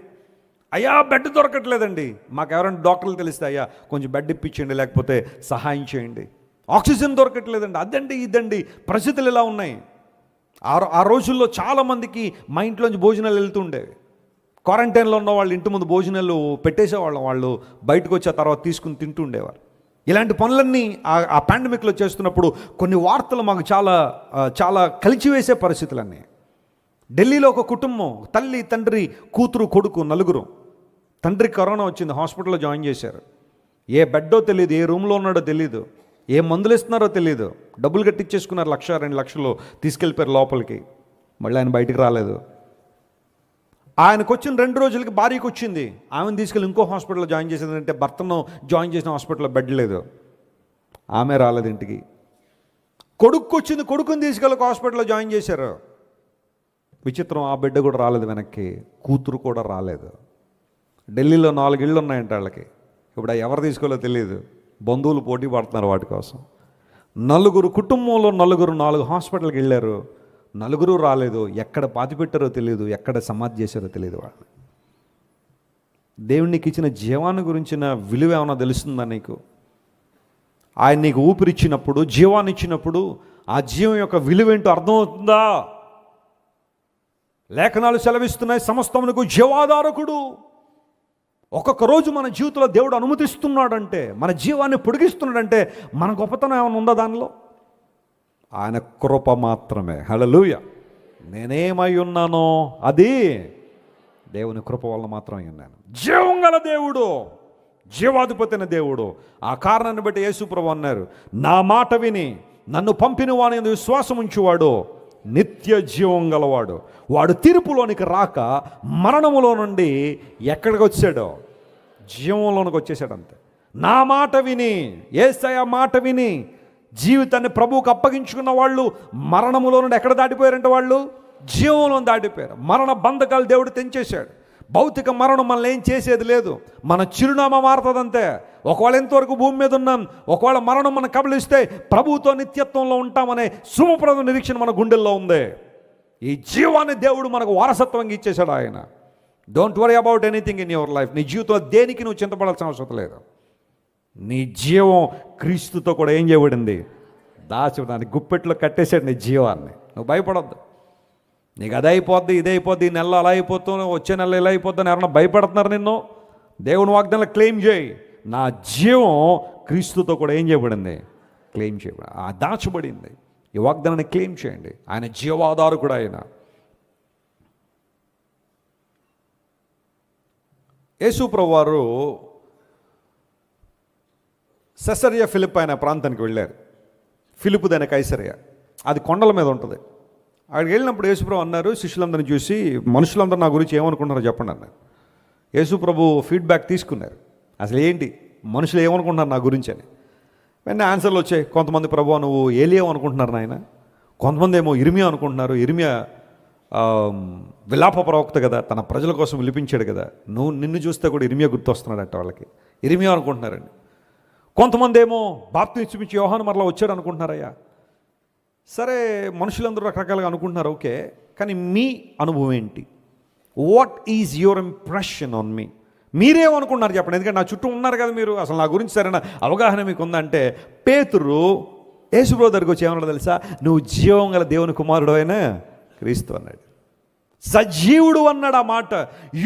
అయ్యా బెడ్ దొరకట్లేదండి, మాకు ఎవరైనా డాక్టర్లు తెలిస్తే అయ్యా కొంచెం బెడ్ ఇప్పించండి, లేకపోతే సహాయం చేయండి. ఆక్సిజన్ దొరకట్లేదండి, అదండి ఇదండి. పరిస్థితులు ఇలా ఉన్నాయి. ఆ రోజుల్లో చాలామందికి మా ఇంట్లోంచి భోజనాలు వెళ్తుండేవి. క్వారంటైన్లో ఉన్న వాళ్ళు ఇంటి ముందు భోజనాలు పెట్టేసేవాళ్ళం, వాళ్ళు బయటకు వచ్చే తర్వాత తీసుకుని తింటుండేవారు. ఇలాంటి పనులన్నీ ఆ పాండమిక్లో చేస్తున్నప్పుడు కొన్ని వార్తలు మాకు చాలా చాలా కలిచివేసే పరిస్థితులన్నీ. ఢిల్లీలో ఒక కుటుంబం, తల్లి తండ్రి కూతురు కొడుకు 4. తండ్రికి కరోనా వచ్చింది, హాస్పిటల్లో జాయిన్ చేశారు. ఏ బెడ్డో తెలియదు, ఏ రూమ్లో ఉన్నాడో తెలియదు, ఏ మందులు ఇస్తున్నారో తెలియదు. డబ్బులు కట్టించేసుకున్నారు, 1,00,000 2 లక్షలు తీసుకెళ్ళిపోయారు లోపలికి. మళ్ళీ ఆయన బయటికి రాలేదు. ఆయనకు వచ్చిన 2 రోజులకి భార్యకు వచ్చింది, ఆమెను తీసుకెళ్ళి ఇంకో హాస్పిటల్లో జాయిన్ చేసేదంటే భర్తను జాయిన్ చేసిన హాస్పిటల్లో బెడ్ లేదు, ఆమె రాలేదు ఇంటికి. కొడుకు వచ్చింది, కొడుకుని తీసుకెళ్ళి ఒక హాస్పిటల్లో జాయిన్ చేశారు. విచిత్రం, ఆ బిడ్డ కూడా రాలేదు వెనక్కి, కూతురు కూడా రాలేదు. ఢిల్లీలో 4 ఇళ్ళు ఉన్నాయంట వాళ్ళకి. ఇప్పుడు ఎవరు తీసుకోవాలో తెలియదు, బంధువులు పోటీ పడుతున్నారు వాటి కోసం. 4 కుటుంబంలో 4 హాస్పిటల్కి వెళ్ళారు. నలుగురు రాలేదు, ఎక్కడ పాతిపెట్టారో తెలియదు, ఎక్కడ సమాధి చేశారో తెలియదు. వాళ్ళు దేవునికి ఇచ్చిన జీవాన్ని గురించిన విలువ ఏమైనా తెలుస్తుందా నీకు? ఆయన నీకు ఊపిరిచ్చినప్పుడు, జీవాన్ని ఇచ్చినప్పుడు ఆ జీవం యొక్క విలువ ఏంటో అర్థమవుతుందా? లేఖనాలు సెలవిస్తున్నాయి, సమస్తమునకు జీవాధారకుడు. ఒక్కొక్క రోజు మన జీవితంలో దేవుడు అనుమతిస్తున్నాడంటే, మన జీవాన్ని పొడిగిస్తున్నాడంటే మన గొప్పతనం ఏమైనా ఉందా దానిలో? ఆయన కృప మాత్రమే. హల్లెలూయా. నేనేమై ఉన్నానో అది దేవుని కృప వల్ల మాత్రమే ఉన్నాను. జీవం గల దేవుడు, జీవాధిపతి అయిన దేవుడు. ఆ కారణాన్ని బట్టి యేసు ప్రభువు అన్నారు, నా మాట విని నన్ను పంపిన వాని యందు విశ్వాసం ఉంచువాడు నిత్య జీవం గలవాడు. వాడు తీర్పులోనికి రాక మరణములో నుండి ఎక్కడికి వచ్చాడో జీవంలోనికి వచ్చేసాడు. అంతే. నా మాట విని, యేసయ్య మాట విని జీవితాన్ని ప్రభువుకు అప్పగించుకున్న వాళ్ళు మరణములో నుండి ఎక్కడ దాటిపోయారంటే వాళ్ళు జీవంలో దాటిపోయారు. మరణ బంధకాలు దేవుడు తెంచేశాడు. భౌతిక మరణం మనల్ని ఏం చేసేది లేదు. మన చిరునామా మారుతుందంతే. ఒకవేళ ఎంతవరకు భూమి మీద ఉన్నాం, ఒకవేళ మరణం మనం కబలిస్తే ప్రభువుతో నిత్యత్వంలో ఉంటామనే శుభప్రద నిరీక్షణ మన గుండెల్లో ఉంది. ఈ జీవాన్ని దేవుడు మనకు వారసత్వంగా ఇచ్చేశాడు ఆయన. Don't worry about anything in your life. నీ జీవితంలో దేనికి నువ్వు చింతపడాల్సిన అవసరం లేదు. నీ జీవం క్రీస్తుతో కూడా ఏం చేయబడింది? దాచిదాన్ని గుప్పెట్లో కట్టేశాడు నీ జీవాన్ని. నువ్వు భయపడొద్దు. నీకు అది అయిపోద్ది, ఇది అయిపోద్ది, ఈ నెల అలా అయిపోతుంది, వచ్చే నెల ఇలా అయిపోద్దని ఎవరన్నా భయపడుతున్నారు నిన్ను? దేవుని వాగ్దానంలో క్లెయిమ్ చేయి. నా జీవం క్రీస్తుతో కూడా ఏం చేయబడింది? క్లెయిమ్ చేయబడి, ఆ దాచబడింది. ఈ వాగ్దానాన్ని క్లెయిమ్ చేయండి. ఆయన జీవాధారకుడు. ఆయన యేసు ప్రభువారు సెసరియా ఫిలిప్పి అనే ప్రాంతానికి వెళ్ళారు. ఫిలిప్పుదైన కైసరియా, అది కొండల మీద ఉంటుంది. అక్కడికి వెళ్ళినప్పుడు యేసుప్రభు అన్నారు, శిష్యులందరిని చూసి, మనుషులందరూ నా గురించి ఏమనుకుంటున్నారో చెప్పండి అన్నారు. యేసుప్రభు ఫీడ్బ్యాక్ తీసుకున్నారు. అసలు ఏంటి మనుషులు ఏమనుకుంటున్నారు నా గురించి అని. వెంటనే ఆన్సర్లు వచ్చాయి. కొంతమంది, ప్రభువా నువ్వు ఏలియా అనుకుంటున్నారు నాయన, కొంతమంది ఏమో ఇర్మియా అనుకుంటున్నారు. ఇర్మియా విలాప ప్రవక్త కదా, తన ప్రజల కోసం విలిపించాడు కదా, నిన్ను చూస్తే కూడా ఇర్మియా గుర్తొస్తున్నాడట వాళ్ళకి, ఇర్మియా అనుకుంటున్నారండి. కొంతమంది ఏమో బాప్తిస్మిచ్చి యోహాను మరలా వచ్చాడు అనుకుంటున్నారయ్యా. సరే, మనుషులందరూ రకరకాలుగా అనుకుంటున్నారు, ఓకే, కానీ మీ అనుభవం ఏంటి? What is your impression on me? మీరేమనుకుంటున్నారు చెప్పండి. ఎందుకంటే నా చుట్టూ ఉన్నారు కదా మీరు, అసలు నా గురించి సరైన అవగాహన మీకు ఉందంటే. పేతురు యేసుప్రభు దగ్గరికి వచ్చి ఏమన్నాడు తెలుసా? నువ్వు జీవం గల దేవుని కుమారుడు అయిన క్రీస్తు అన్నాడు. సజీవుడు అన్నాడు ఆ మాట.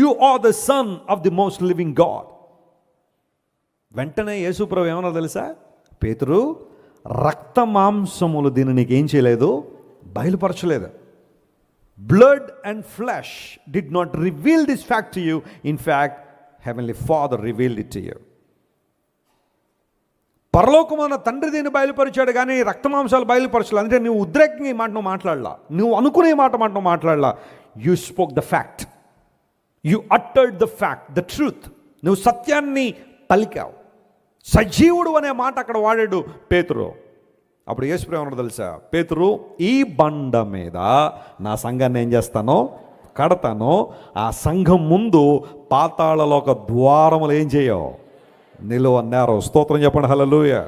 You are the son of the most living God. వెంటనే యేసుప్రభు ఏమన్నాడు తెలుసా? పేతురు, రక్త మాంసములు దీన్ని నీకేం చేయలేదు, బయలుపరచలేదు. Blood and flesh did not reveal this fact to you. In fact heavenly father revealed it to you. పరలోకమైన తండ్రి దీన్ని బయలుపరిచాడు కానీ రక్తమాంసాలు బయలుపరచలేదు. అంటే నువ్వు ఉద్రేకంగా ఈ మాట నువ్వు మాట్లాడలా, నువ్వు అనుకునే మాట నువ్వు మాట్లాడలా. You spoke the fact, you uttered the fact, the truth. నువ్వు సత్యాన్ని పలికావు. సజీవుడు అనే మాట అక్కడ వాడాడు పేతురు. అప్పుడు యేసుప్రభు ఏమన్నాడు తెలుసా? పేతురు, ఈ బండ మీద నా సంఘాన్ని ఏం చేస్తానో కడతాను. ఆ సంఘం ముందు పాతాళలోక ద్వారములు ఏం చేయవు, నిలువన్నారు. స్తోత్రం చెప్పండి, హల్లెలూయా.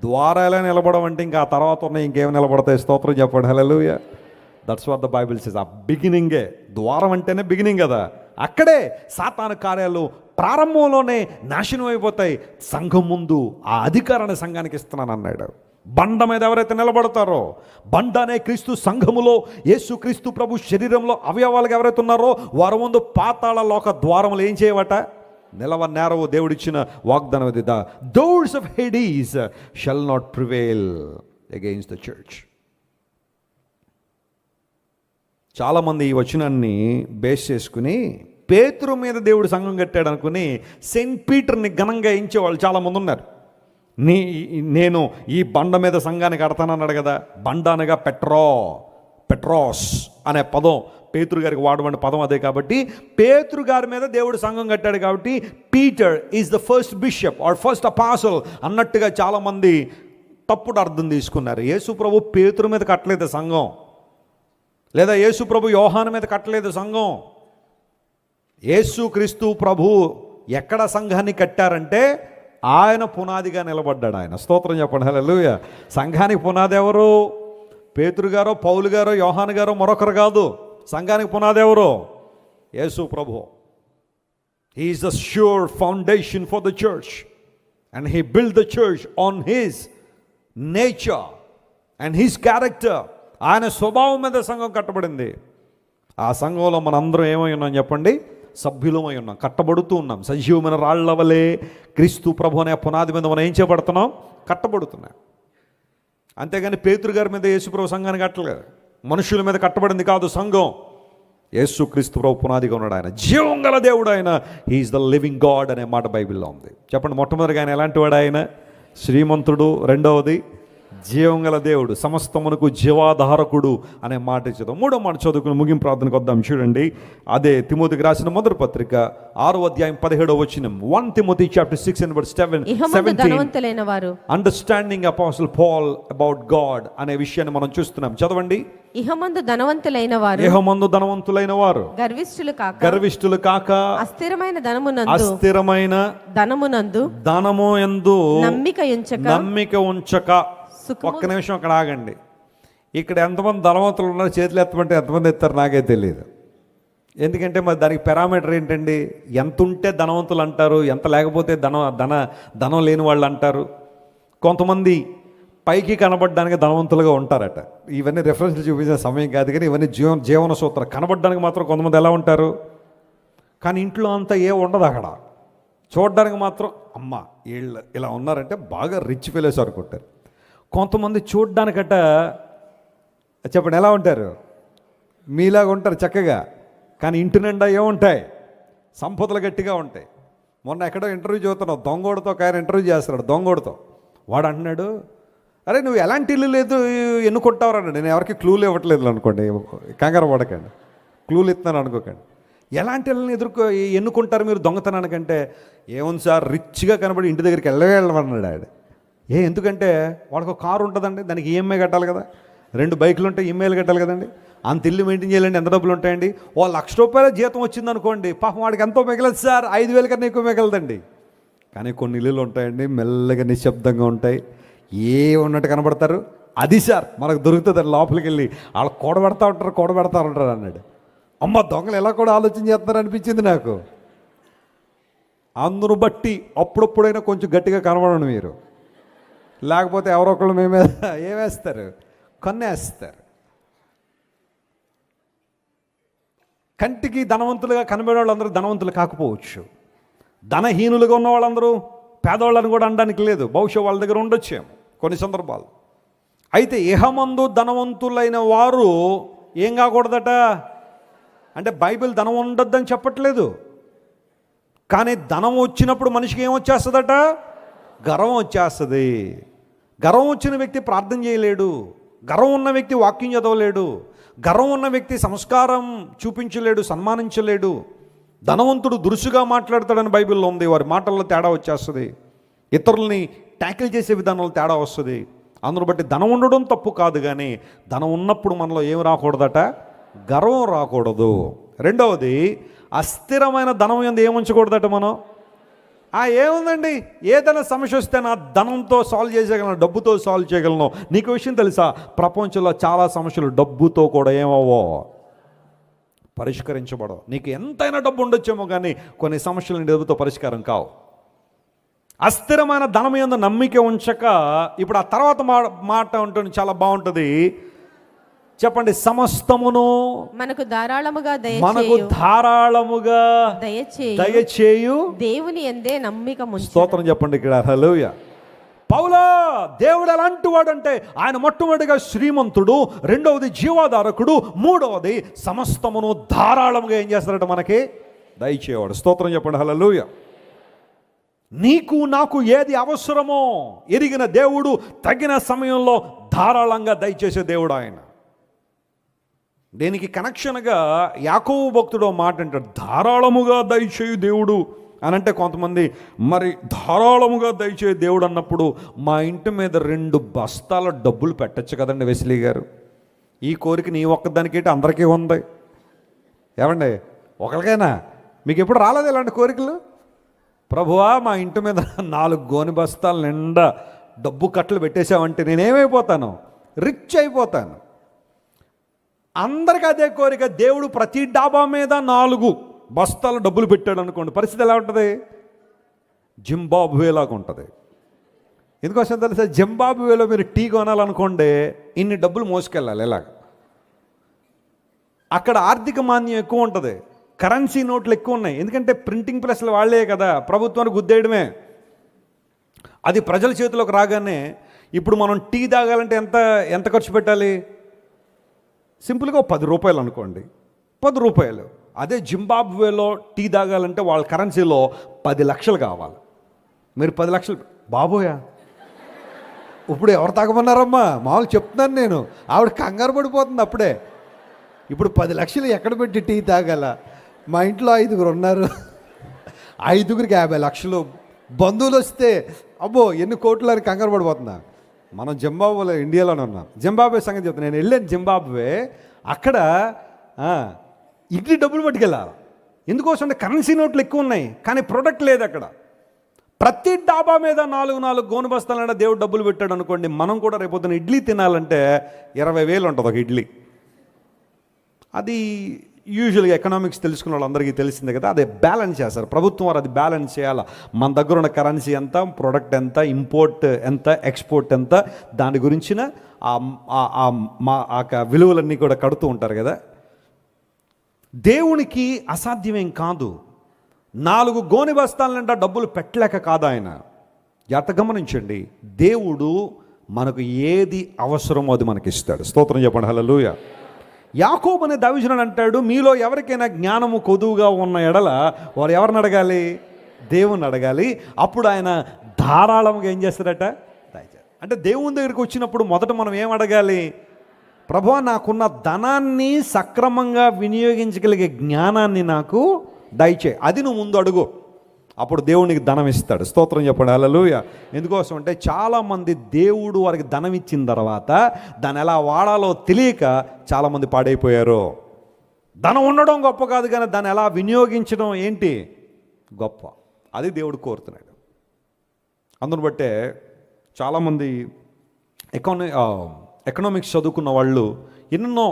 ద్వారాలే నిలబడమంటే ఇంకా ఆ తర్వాత ఉన్నాయి ఇంకేమి నిలబడతాయి? స్తోత్రం చెప్పండి, hallelujah. That's what the Bible says. ఆ బిగినింగే, ద్వారం అంటేనే బిగినింగ్ కదా. అక్కడే సాతాను కార్యాలు ప్రారంభంలోనే నాశనం అయిపోతాయి. సంఘం ముందు ఆ అధికారాన్ని సంఘానికి ఇస్తున్నాను అన్నాడు. బండ మీద ఎవరైతే నిలబడతారో, బండ అనే క్రీస్తు సంఘములో, యేసు క్రీస్తు ప్రభు శరీరంలో అవయవాలుగా ఎవరైతే ఉన్నారో వారి ముందు పాతాళ లోక ద్వారములు ఏం చేయవట, నిలవనేరవు. దేవుడిచ్చిన వాగ్దానం ఇది. The doors of Hades shall not prevail against the church. చాలామంది ఈ వచనాన్ని బేస్ చేసుకుని పేతురు మీద దేవుడు సంఘం కట్టాడు అనుకుని సెయింట్ పీటర్ని ఘనంగా ఎంచేవాళ్ళు చాలామంది ఉన్నారు. నేను ఈ బండ మీద సంఘాన్ని కడతానన్నాడు కదా. బండ అనగా పెట్రోస్ అనే పదం పేతురు గారికి వాడబడిన పదం అదే. కాబట్టి పేతురు గారి మీద దేవుడు సంఘం కట్టాడు కాబట్టి Peter is the first bishop or first apostle అన్నట్టుగా చాలామంది తప్పుడు అర్థం తీసుకున్నారు. యేసు ప్రభు పేతురు మీద కట్టలేదు సంఘం, లేదా యేసు ప్రభు యోహాను మీద కట్టలేదు సంఘం. యేసు క్రీస్తు ప్రభు ఎక్కడ సంఘాన్ని కట్టారంటే ఆయన పునాదిగా నిలబడ్డాడు ఆయన. స్తోత్రం చెప్పండి, హల్లెలూయా. సంఘానికి పునాది ఎవరు? పేతురు గారో, పౌలు గారో, యోహాను గారో మరొకరు కాదు. సంఘానికి పునాది ఎవరు? యేసు ప్రభువు. He is the sure foundation for the church and he build the church on his nature and his character. ఆయన స్వభావం మీద సంఘం కట్టబడింది. ఆ సంఘంలో మనందరం ఏమై ఉన్నాం చెప్పండి? సభ్యులమై ఉన్నాం, కట్టబడుతూ ఉన్నాం. సజీవమైన రాళ్ల వలె క్రీస్తు ప్రభు అనే పునాది మీద మనం ఏం చేయబడుతున్నాం? కట్టబడుతున్నాం. అంతేగాని పేతురు గారి మీద యేసు ప్రభు సంఘాన్ని కట్టలేదు. మనుషుల మీద కట్టబడింది కాదు సంఘం. యేసు క్రీస్తు ప్రభు పునాదిగా ఉన్నాడు. ఆయన జీవం గల దేవుడు. ఆయన హీఈస్ ద లివింగ్ గాడ్ అనే మాట బైబిల్లో ఉంది. చెప్పండి, మొట్టమొదటిగా ఆయన ఎలాంటి వాడు? ఆయన శ్రీమంతుడు. రెండవది జీవం గల దేవుడు, సమస్తమునకు జీవాధారకుడు అనే మాట ఇచ్చేది. మూడో మాట చదువుకుని ముగింపు ప్రార్థనకు వద్దాం. చూడండి, అదే తిమోతికి రాసిన మొదటి పత్రిక 6వ అధ్యాయం 17వ వచనం. 1 Timothy chapter 6 and verse 17. Understanding apostle Paul about God అనే విషయాన్ని మనం చూస్తున్నాం. చదవండి. ఇహమందు ధనవంతులైన వారు, ఇహమందు ధనవంతులైన వారు, గర్విష్ఠులు కాక అస్థిరమైన ధనమునందు ధనము యందు నమ్మిక ఉంచక. ఒక్క నిమిషం అక్కడ ఆగండి. ఇక్కడ ఎంతమంది ధనవంతులు ఉన్నారు? చేతులు ఎత్తమంటే ఎంతమంది ఎత్తారు నాకే తెలియదు. ఎందుకంటే మరి దానికి పారామీటర్ ఏంటండి? ఎంత ఉంటే ధనవంతులు అంటారు, ఎంత లేకపోతే ధనం లేని వాళ్ళు అంటారు. కొంతమంది పైకి కనబడడానికి ధనవంతులుగా ఉంటారట. ఇవన్నీ రెఫరెన్స్లు చూపించిన సమయం కాదు, కానీ ఇవన్నీ జీవన సూత్రం. కనబడడానికి మాత్రం కొంతమంది ఎలా ఉంటారు, కానీ ఇంట్లో అంతా ఏ ఉండదు. అక్కడ చూడడానికి మాత్రం అమ్మ వీళ్ళు ఇలా ఉన్నారంటే బాగా రిచ్ ఫెలోస్ అనుకుంటారు. కొంతమంది చూడ్డానికట చెప్పండి ఎలా ఉంటారు? మీలాగా ఉంటారు చక్కగా, కానీ ఇంటి నిండా ఏముంటాయి? సంపదలు గట్టిగా ఉంటాయి. మొన్న ఎక్కడో ఇంటర్వ్యూ చూస్తున్నావు, దొంగోడితో ఒక ఆయన ఇంటర్వ్యూ చేస్తున్నాడు. దొంగోడితో వాడు అంటున్నాడు, అరే నువ్వు ఎలాంటి ఇల్లు లేదు ఎన్నుకుంటావు అన్నాడు. నేను ఎవరికి క్లూలు ఇవ్వట్లేదు అనుకోండి, కంగారు పడకండి, క్లూలు ఇస్తున్నాను అనుకోకండి. ఎలాంటి ఇళ్ళని ఎన్నుకుంటారు మీరు దొంగతనానికంటే? ఏముంది సార్, రిచ్గా కనబడి ఇంటి దగ్గరికి వెళ్ళమన్నాడు ఆడు. ఎందుకంటే వాడికి ఒక కారు ఉంటుందండి, దానికి ఈఎంఐ కట్టాలి కదా, 2 బైకులు ఉంటాయి, ఈఎంఐలు కట్టాలి కదండి, అంత ఇల్లు మెయింటైన్ చేయాలండి, ఎంత డబ్బులు ఉంటాయండి? ఓ ₹1,00,000 జీతం వచ్చిందనుకోండి, పాపం వాడికి ఎంతో మిగలదు సార్, 5,000 కన్నా ఎక్కువ మిగలదండి. కానీ కొన్ని ఇల్లులు ఉంటాయండి, మెల్లగా నిశ్శబ్దంగా ఉంటాయి, ఏ ఉన్నట్టు కనబడతారు. అది సార్ మనకు దొరుకుతుంది. లోపలికి వెళ్ళి వాళ్ళు కూడబెడతా ఉంటారు అన్నాడు. అమ్మ దొంగలు ఎలా కూడా ఆలోచన చేస్తున్నారు అనిపించింది నాకు. అందును బట్టి అప్పుడప్పుడైనా కొంచెం గట్టిగా కనబడండి మీరు, లేకపోతే ఎవరో ఒకళ్ళు మేమే ఏమేస్తారు, కన్నేస్తారు. కంటికి ధనవంతులుగా కనబడే వాళ్ళందరూ ధనవంతులు కాకపోవచ్చు. ధనహీనులుగా ఉన్న వాళ్ళందరూ పేదవాళ్ళని కూడా అనడానికి లేదు. బహుశా వాళ్ళ దగ్గర ఉండొచ్చేమో కొన్ని సందర్భాలు. అయితే ఇహమందు ధనవంతులైన వారు ఏం కాకూడదట అంటే బైబిల్ ధనం ఉండొద్దని చెప్పట్లేదు. కానీ ధనం వచ్చినప్పుడు మనిషికి ఏమొచ్చేస్తుందట? గర్వం వచ్చేస్తుంది. గర్వం వచ్చిన వ్యక్తి ప్రార్థన చేయలేడు. గర్వం ఉన్న వ్యక్తి వాక్యం చదవలేడు. గర్వం ఉన్న వ్యక్తి సంస్కారం చూపించలేడు, సన్మానించలేడు. ధనవంతుడు దురుసుగా మాట్లాడతాడని బైబిల్లో ఉంది. వారి మాటల్లో తేడా వచ్చేస్తుంది. ఇతరుల్ని ట్యాకిల్ చేసే విధానంలో తేడా వస్తుంది. అందును బట్టి ధనం ఉండడం తప్పు కాదు, కానీ ధనం ఉన్నప్పుడు మనలో ఏం రాకూడదట? గర్వం రాకూడదు. రెండవది, అస్థిరమైన ధనం యందు ఏముంచకూడదట మనం. ఏముందండి, ఏదైనా సమస్య వస్తే నా ధనంతో సాల్వ్ చేసేయగలను, డబ్బుతో సాల్వ్ చేయగలను. నీకు విషయం తెలుసా, ప్రపంచంలో చాలా సమస్యలు డబ్బుతో కూడా ఏమవో పరిష్కరించబడవు. నీకు ఎంతైనా డబ్బు ఉండొచ్చేమో, కానీ కొన్ని సమస్యలు డబ్బుతో పరిష్కారం కావు. అస్థిరమైన ధనం యందు నమ్మిక ఉంచక. ఇప్పుడు ఆ తర్వాత మాట ఉంటుంది, చాలా బాగుంటుంది. చెప్పండి. సమస్తమును మనకు ధారాళముగా దయచేయు దేవుని యందే నమ్మికముంచు. స్తోత్రం చెప్పండి ఇక్కడ. హల్లెలూయా. పౌలా దేవుడు ఎలాంటి వాడంటే ఆయన మొట్టమొదటిగా శ్రీమంతుడు, రెండవది జీవాధారకుడు, మూడవది సమస్తమును ధారాళముగా ఏం చేస్తారట? మనకి దయచేవాడు. స్తోత్రం చెప్పండి. హల్లెలూయా. నీకు నాకు ఏది అవసరమో ఎరిగిన దేవుడు తగిన సమయంలో ధారాళంగా దయచేసే దేవుడు ఆయన. దీనికి కనెక్షన్గా యాకోబు భక్తుడు మాట అంటాడు, ధారాళముగా దయచేయు దేవుడు అని. అంటే కొంతమంది మరి ధారాళముగా దయచేయు దేవుడు అన్నప్పుడు మా ఇంటి మీద 2 బస్తాల డబ్బులు పెట్టచ్చు కదండి వెస్లీ గారు. ఈ కోరిక నీ ఒక్కదానికేంటి, అందరికీ ఉంది. ఏమండి, ఒకరికైనా మీకు ఎప్పుడు రాలేదు ఇలాంటి కోరికలు? ప్రభువా మా ఇంటి మీద 4 గోని బస్తాల నిండా డబ్బు కట్టలు పెట్టేశావంటే నేనేమైపోతాను? రిచ్ అయిపోతాను. అందరికీ అదే కోరిక. దేవుడు ప్రతి డాబా మీద 4 బస్తాలు డబ్బులు పెట్టాడు అనుకోండి, పరిస్థితి ఎలా ఉంటుంది? జింబాబ్వేలాగా ఉంటుంది. ఎందుకోసం తెలుసా? జింబాబ్వేలో మీరు టీ కొనాలనుకోండి, ఇన్ని డబ్బులు మోసుకెళ్ళాలి. ఎలాగ అక్కడ ఆర్థిక మాన్యం ఎక్కువ ఉంటుంది, కరెన్సీ నోట్లు ఎక్కువ ఉన్నాయి. ఎందుకంటే ప్రింటింగ్ ప్రెస్లు వాళ్ళే కదా, ప్రభుత్వానికి గుద్దేయడమే. అది ప్రజల చేతిలోకి రాగానే ఇప్పుడు మనం టీ తాగాలంటే ఎంత ఖర్చు పెట్టాలి? సింపుల్గా 10 రూపాయలు అనుకోండి, 10 రూపాయలు. అదే జింబాబ్వేలో టీ తాగాలంటే వాళ్ళ కరెన్సీలో 10 లక్షలు కావాలి. మీరు 10 లక్షలు బాబోయా, ఇప్పుడు ఎవరు తాగమన్నారమ్మా? మామూలు చెప్తున్నాను నేను. ఆవిడ కంగారు పడిపోతుంది అప్పుడే. ఇప్పుడు 10 లక్షలు ఎక్కడ పెట్టి టీ తాగాల? మా ఇంట్లో 5గురు ఉన్నారు, 5గురికి 50 లక్షలు. బంధువులు వస్తే అబ్బో ఎన్ని కోట్లు అని కంగారు పడిపోతున్నా. మనం జింబాబ్వేలో, ఇండియాలోనే ఉన్నాం. జింబాబ్వే సంగతి చెప్తాను. నేను వెళ్ళాను జింబాబ్వే. అక్కడ ఇడ్లీ డబ్బులు పట్టుకెళ్ళాలి. ఎందుకోసం అంటే కరెన్సీ నోట్లు ఎక్కువ ఉన్నాయి, కానీ ప్రొడక్ట్ లేదు అక్కడ. ప్రతి డాబా మీద 4 గోను బస్తాలంటే దేవుడు డబ్బులు పెట్టాడు అనుకోండి. మనం కూడా రేపొద్దున ఇడ్లీ తినాలంటే 20,000 ఉంటుంది ఒక ఇడ్లీ. అది యూజువల్గా ఎకనామిక్స్ తెలుసుకున్న వాళ్ళందరికీ తెలిసిందే కదా. అదే బ్యాలెన్స్ చేస్తారు ప్రభుత్వం వారు. అది బ్యాలెన్స్ చేయాలి. మన దగ్గర ఉన్న కరెన్సీ ఎంత, ప్రొడక్ట్ ఎంత, ఇంపోర్ట్ ఎంత, ఎక్స్పోర్ట్ ఎంత, దాని గురించిన విలువలన్నీ కూడా కడుతూ ఉంటారు కదా. దేవునికి అసాధ్యమేం కాదు. 4 గోని బస్తాలంటే డబ్బులు పెట్టలేక కాదు ఆయన. జాగ్రత్త గమనించండి. దేవుడు మనకు ఏది అవసరమో అది మనకి ఇస్తాడు. స్తోత్రం చెప్పండి. హల్లెలూయా. యాకోబు అనే దైవజనుడు అంటాడు, మీలో ఎవరికైనా జ్ఞానము కొదువుగా ఉన్న ఎడల వారు ఎవరిని అడగాలి? దేవుని అడగాలి. అప్పుడు ఆయన ధారాళంగా ఏం చేస్తాడట? అంటే దేవుని దగ్గరికి వచ్చినప్పుడు మొదట మనం ఏం అడగాలి? ప్రభువా, నాకున్న ధనాన్ని సక్రమంగా వినియోగించగలిగే జ్ఞానాన్ని నాకు దయచేయి. అది నువ్వు ముందు అడుగు. అప్పుడు దేవునికి ధనం ఇస్తాడు. స్తోత్రం చెప్పండి. హల్లెలూయా. ఎందుకోసం అంటే చాలామంది దేవుడు వారికి ధనం ఇచ్చిన తర్వాత దాన్ని ఎలా వాడాలో తెలియక చాలామంది పాడైపోయారు. ధనం ఉండడం గొప్ప కాదు, కానీ దాన్ని ఎలా వినియోగించడం ఏంటి గొప్ప. అది దేవుడు కోరుతున్నాడు. అందును బట్టే చాలామంది ఎకనామిక్స్ చదువుకున్న వాళ్ళు ఎన్నో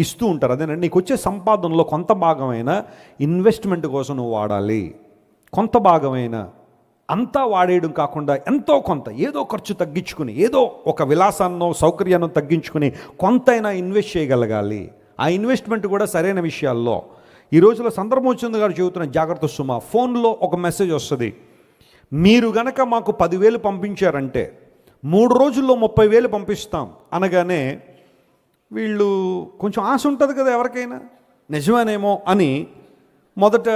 ఇస్తూ ఉంటారు. అదేనండి, నీకు వచ్చే సంపాదనలో కొంత భాగమైన ఇన్వెస్ట్మెంట్ కోసం నువ్వు వాడాలి, కొంత భాగమైన అంతా వాడేయడం కాకుండా ఎంతో కొంత ఏదో ఖర్చు తగ్గించుకుని, ఏదో ఒక విలాసాన్నో సౌకర్యాన్ని తగ్గించుకుని కొంతైనా ఇన్వెస్ట్ చేయగలగాలి. ఆ ఇన్వెస్ట్మెంట్ కూడా సరైన విషయాల్లో. ఈ రోజులో సందర్భం వచ్చింది గారు చెబుతున్న జాగ్రత్త సుమా. ఫోన్లో ఒక మెసేజ్ వస్తుంది, మీరు గనక మాకు 10,000 పంపించారంటే 3 రోజుల్లో 30,000 పంపిస్తాం అనగానే వీళ్ళు కొంచెం ఆశ ఉంటుంది కదా ఎవరికైనా, నిజమేనేమో అని మొదట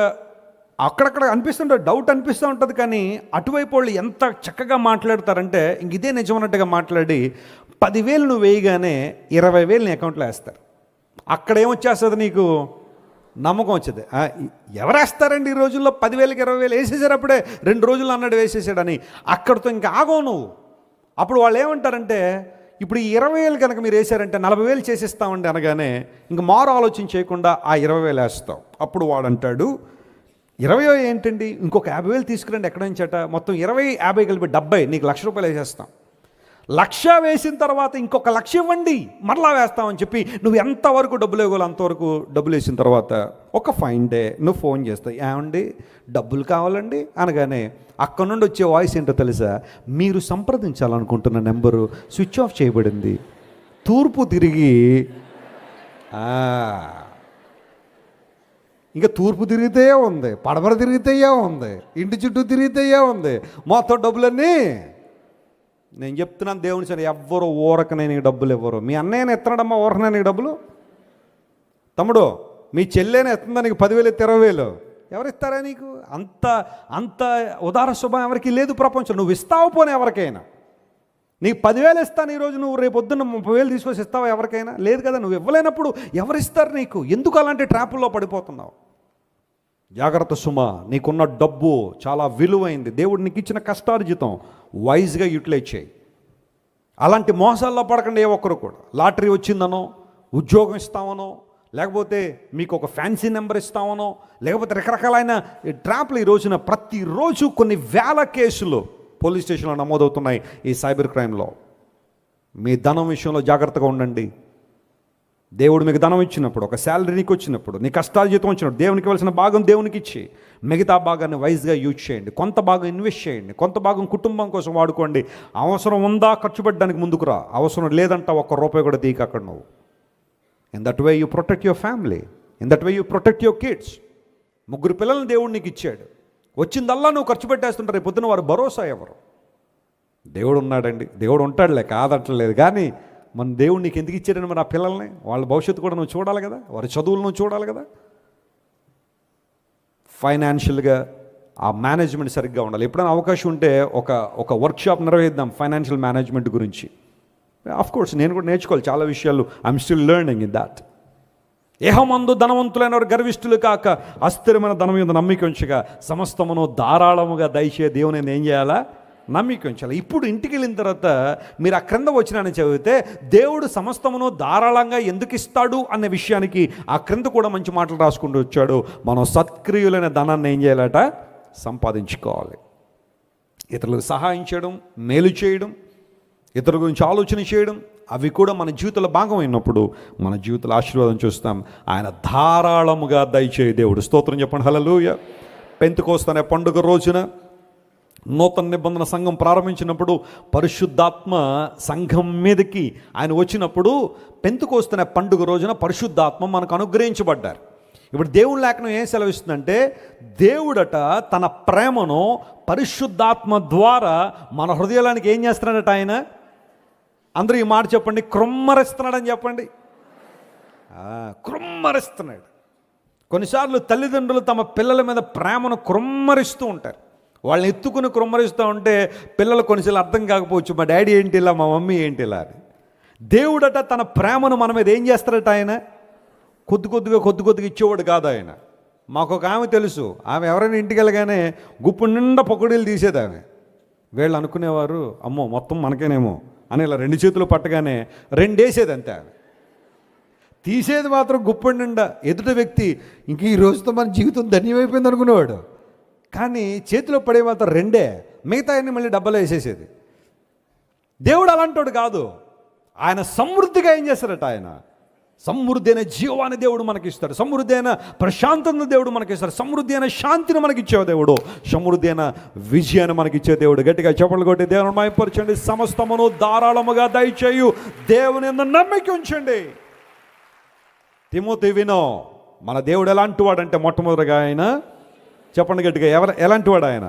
అక్కడక్కడ అనిపిస్తుంటుంది, డౌట్ అనిపిస్తూ ఉంటుంది. కానీ అటువైపు వాళ్ళు ఎంత చక్కగా మాట్లాడతారంటే ఇంక ఇదే నిజమన్నట్టుగా మాట్లాడి 10,000 నువ్వు వేయగానే 20,000 నీ అకౌంట్లో వేస్తారు. అక్కడ ఏమొచ్చేస్తుంది? నీకు నమ్మకం వచ్చేది. ఎవరు వేస్తారండి ఈ రోజుల్లో 10,000కి 20,000 వేసేసారు, అప్పుడే 2 రోజులు అన్నాడు వేసేసాడని. అక్కడితో ఇంకా ఆగవు నువ్వు. అప్పుడు వాళ్ళు ఏమంటారంటే, ఇప్పుడు ఈ 20,000 కనుక మీరు వేసారంటే 40,000 చేసేస్తామండి అనగానే ఇంక మారు ఆలోచన చేయకుండా ఆ 20,000 వేస్తావు. అప్పుడు వాడు అంటాడు, 20 ఏంటండి, ఇంకొక 50,000 తీసుకురండి ఎక్కడి నుంచట, మొత్తం 20, 50 కలిపి 70, నీకు ₹1,00,000 వేసేస్తాం. 1,00,000 వేసిన తర్వాత ఇంకొక 1,00,000 ఇవ్వండి మరలా వేస్తామని చెప్పి నువ్వు ఎంతవరకు డబ్బులు ఇవ్వాలి అంతవరకు డబ్బులు వేసిన తర్వాత ఒక ఫైన్ డే నువ్వు ఫోన్ చేస్తావు, ఏమండి డబ్బులు కావాలండి అనగానే అక్కడ నుండి వచ్చే వాయిస్ ఏంటో తెలుసా? మీరు సంప్రదించాలనుకుంటున్న నెంబరు స్విచ్ ఆఫ్ చేయబడింది. తూర్పు తిరిగి ఇంకా తూర్పు తిరిగితే ఉంది, పడమర తిరిగితే ఉంది, ఇంటి చుట్టూ తిరిగితే ఉంది, మొత్తం డబ్బులన్నీ. నేను చెప్తున్నాను దేవుని సరే, ఎవ్వరు ఊరకనే నీకు డబ్బులు ఇవ్వరు. మీ అన్నయ్యనే ఎత్తనాడమ్మా ఊరకనే నీకు డబ్బులు? తమ్ముడు మీ చెల్లెనే ఎత్తుందా నీకు 10,000 20,000? ఎవరిస్తారా నీకు? అంత ఉదార శుభం ఎవరికి లేదు ప్రపంచం. నువ్వు ఇస్తావు పోనీ ఎవరికైనా. నీకు 10,000 ఇస్తాను ఈరోజు, నువ్వు రేపు పొద్దున్న 30,000 తీసుకొచ్చి ఇస్తావా ఎవరికైనా? లేదు కదా. నువ్వు ఇవ్వలేనప్పుడు ఎవరిస్తారు నీకు? ఎందుకు అలాంటి ట్రాపుల్లో పడిపోతున్నావు? జాగ్రత్త సుమా. నీకున్న డబ్బు చాలా విలువైంది. దేవుడు నీకు ఇచ్చిన కష్టార్జితం వైజ్గా యూటిలైజ్ చేయి. అలాంటి మోసాల్లో పడకండి ఏ ఒక్కరు కూడా. లాటరీ వచ్చిందనో, ఉద్యోగం ఇస్తామనో, లేకపోతే మీకు ఒక ఫ్యాన్సీ నెంబర్ ఇస్తామనో, లేకపోతే రకరకాలైన ట్రాప్లు ఈ రోజున ప్రతిరోజు కొన్ని వేల కేసులు పోలీస్ స్టేషన్లో నమోదవుతున్నాయి ఈ సైబర్ క్రైమ్లో. మీ ధనం విషయంలో జాగ్రత్తగా ఉండండి. దేవుడు మీకు ధనం ఇచ్చినప్పుడు, ఒక శాలరీ నీకు వచ్చినప్పుడు, నీ కష్టాల జీతం వచ్చినప్పుడు దేవునికి ఇవ్వాల్సిన భాగం దేవునికి ఇచ్చి మిగతా భాగాన్ని వైజ్గా యూజ్ చేయండి. కొంత భాగం ఇన్వెస్ట్ చేయండి, కొంత భాగం కుటుంబం కోసం వాడుకోండి. అవసరం ఉందా ఖర్చు పెట్టడానికి ముందుకు రా, అవసరం లేదంట ఒక్క రూపాయి కూడా తీయక అక్కడ నువ్వు. In that way you protect your family, in that way you protect your kids. 3 పిల్లల్ని దేవుడు నీకు ఇచ్చాడు, వచ్చిందల్లా నువ్వు ఖర్చు పెట్టేస్తుంటారు. రేపు పొద్దున వారు భరోసా ఎవరు? దేవుడు ఉన్నాడండి, దేవుడు ఉంటాడులే, కాదట్లేదు. కానీ మన దేవుడు నీకు ఎందుకు ఇచ్చాడని మరి ఆ పిల్లల్ని, వాళ్ళ భవిష్యత్తు కూడా నువ్వు చూడాలి కదా, వారి చదువులు నువ్వు చూడాలి కదా. ఫైనాన్షియల్గా ఆ మేనేజ్మెంట్ సరిగ్గా ఉండాలి. ఎప్పుడైనా అవకాశం ఉంటే ఒక వర్క్షాప్ నిర్వహిద్దాం ఫైనాన్షియల్ మేనేజ్మెంట్ గురించి. ఆఫ్కోర్స్ నేను కూడా నేర్చుకోవాలి చాలా విషయాలు. I'm still learning in that. ఏహమందు ధనవంతులైన వారు గర్విష్ఠులు కాక అస్థిరమైన ధనం మీద నమ్మిక ఉంచగా సమస్తమును ధారాళముగా దయచే దేవుని ఏం చేయాలా? నమ్మిక ఉంచాలి. ఇప్పుడు ఇంటికి వెళ్ళిన తర్వాత మీరు ఆ క్రింద వచ్చినాన్ని చదివితే దేవుడు సమస్తమును ధారాళంగా ఎందుకు ఇస్తాడు అనే విషయానికి ఆ క్రింద కూడా మంచి మాటలు రాసుకుంటూ వచ్చాడు. మనం సత్క్రియలైన ధనాన్ని ఏం చేయాలట? సంపాదించుకోవాలి. ఇతరులకు సహాయం చేయడం, మేలు చేయడం, ఇతరుల గురించి ఆలోచన చేయడం, అవి కూడా మన జీవితంలో భాగం అయినప్పుడు మన జీవితంలో ఆశీర్వాదం చూస్తాం. ఆయన ధారాళముగా దయచేయ దేవుడు. స్తోత్రం చెప్పండి. హల్లెలూయా. పెంతెకోస్తు అనే పండుగ రోజున నూతన నిబంధన సంఘం ప్రారంభించినప్పుడు పరిశుద్ధాత్మ సంఘం మీదకి ఆయన వచ్చినప్పుడు పెంతెకోస్తు అనే పండుగ రోజున పరిశుద్ధాత్మ మనకు అనుగ్రహించబడ్డారు. ఇప్పుడు దేవుని లేఖనం ఏం సెలవిస్తుందంటే దేవుడట తన ప్రేమను పరిశుద్ధాత్మ ద్వారా మన హృదయానికి ఏం చేస్తున్నాడట? ఆయన అందరూ ఈ మాట చెప్పండి, కృమ్మరిస్తున్నాడని చెప్పండి. కృమ్మరిస్తున్నాడు. కొన్నిసార్లు తల్లిదండ్రులు తమ పిల్లల మీద ప్రేమను కృమ్మరిస్తూ ఉంటారు. వాళ్ళని ఎత్తుకుని కృమ్మరిస్తూ ఉంటే పిల్లలు కొన్నిసార్లు అర్థం కాకపోవచ్చు, మా డాడీ ఏంటి ఇలా, మా మమ్మీ ఏంటి ఇలా అని. దేవుడట తన ప్రేమను మన మీద ఏం చేస్తాడట? ఆయన కొద్ది కొద్దిగా ఇచ్చేవాడు కాదు ఆయన. మాకు ఒక ఆమె తెలుసు, ఆమె ఎవరైనా ఇంటికి వెళ్ళగానే గుప్పు నిండా పొక్కడీలు తీసేది ఆమె. వీళ్ళు అనుకునేవారు అమ్మో మొత్తం మనకేనేమో అని ఇలా 2 చేతులు పట్టగానే 2 వేసేది అంతే. ఆమె తీసేది మాత్రం గుప్పటి నిండా. ఎదుటి వ్యక్తి ఇంక ఈ రోజుతో మన జీవితం ధన్యమైపోయింది అనుకునేవాడు. కానీ చేతిలో పడే మాత్రం 2, మిగతా అన్ని మళ్ళీ డబ్బాలో వేసేసేది. దేవుడు అలాంటోడు కాదు. ఆయన సమృద్ధిగా ఏం చేస్తారట? ఆయన సమృద్ధి అయిన జీవాన్ని దేవుడు మనకిస్తాడు, సమృద్ధి అయిన ప్రశాంతతను దేవుడు మనకిస్తాడు, సమృద్ధి అయిన శాంతిని మనకిచ్చే దేవుడు, సమృద్ధి అయిన విజయాన్ని మనకిచ్చే దేవుడు. గట్టిగా చప్పట్లు కొట్టి దేవుని మహిమపరచండి. సమస్తమును ధారాళముగా దయచేయు దేవుని యందు నమ్మిక ఉంచండి. తిమోతి వినో, మన దేవుడు ఎలాంటి వాడంటే మొట్టమొదటిగా ఆయన చెప్పండి గట్టిగా, ఎలాంటి వాడు? ఆయన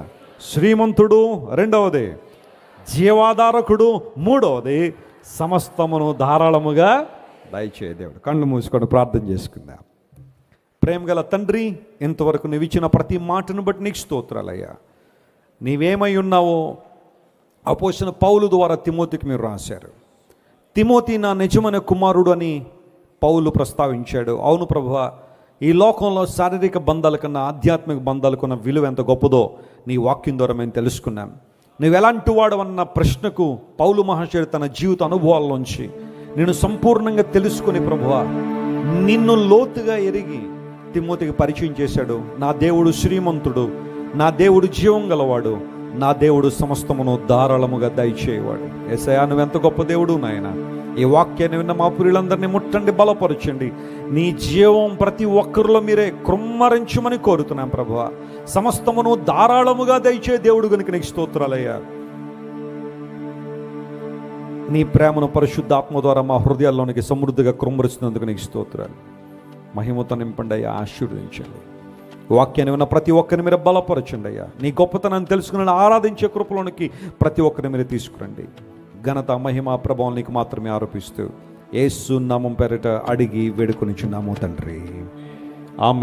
శ్రీమంతుడు, 2వది జీవాధారకుడు, 3వది సమస్తమును ధారాళముగా దయచేయ దేవుడు. కళ్ళు మూసుకొని ప్రార్థన చేసుకుందాం. ప్రేమగల తండ్రి, ఇంతవరకు నువ్వు ఇచ్చిన ప్రతి మాటను బట్టి నీకు స్తోత్రాలయ్యా. నీవేమై ఉన్నావో అపోస్తలుడైన పౌలు ద్వారా తిమోతికి మీరు రాశారు. తిమోతి నా నిజమైన కుమారుడు అని పౌలు ప్రస్తావించాడు. అవును ప్రభువా, ఈ లోకంలో శారీరక బంధాల కన్నా ఆధ్యాత్మిక బంధాలకున్న విలువ ఎంత గొప్పదో నీ వాక్యం ద్వారా మేము తెలుసుకున్నాం. నువ్వు ఎలాంటి వాడు అన్న ప్రశ్నకు పౌలు మహాశయుడు తన జీవిత అనుభవాల్లోంచి నేను సంపూర్ణంగా తెలుసుకుని ప్రభువా నిన్ను లోతుగా ఎరిగి తిమోతికి పరిచయం చేశాడు. నా దేవుడు శ్రీమంతుడు, నా దేవుడు జీవం గలవాడు, నా దేవుడు సమస్తమును ధారాళముగా దయచేయవాడు. యేసయ్యా, నువ్వెంత గొప్ప దేవుడు నాయన. ఈ వాక్యాన్ని విన్న మా ప్రియులందరినీ ముట్టండి, బలపరచండి. నీ జీవం ప్రతి ఒక్కరిలో మీరే కృమ్మరించమని కోరుతున్నాం ప్రభువా. సమస్తమును ధారాళముగా దయచే దేవుడు కనుక నీకు స్తోత్రాలయ్యా. నీ ప్రేమను పరిశుద్ధాత్మ ద్వారా మా హృదయాల్లోనికి సమృద్ధిగా కృమ్మరిస్తున్నందుకు నీకు స్తోత్రాలు. మహిమతో నింపండి అయ్యా, ఆశీర్వదించండి. వాక్యాన్ని విన్న ప్రతి ఒక్కరిని మీరు బలపరచండి అయ్యా. నీ గొప్పతనాన్ని తెలుసుకుని ఆరాధించే కృపలోనికి ప్రతి ఒక్కరిని మీరు తీసుకురండి. ఘనత, మహిమ, ప్రభావం నీకు మాత్రమే ఆరోపిస్తూ యేసు నామం పేరిట అడిగి వేడుకొనిచున్నాము తండ్రి. ఆమేన్.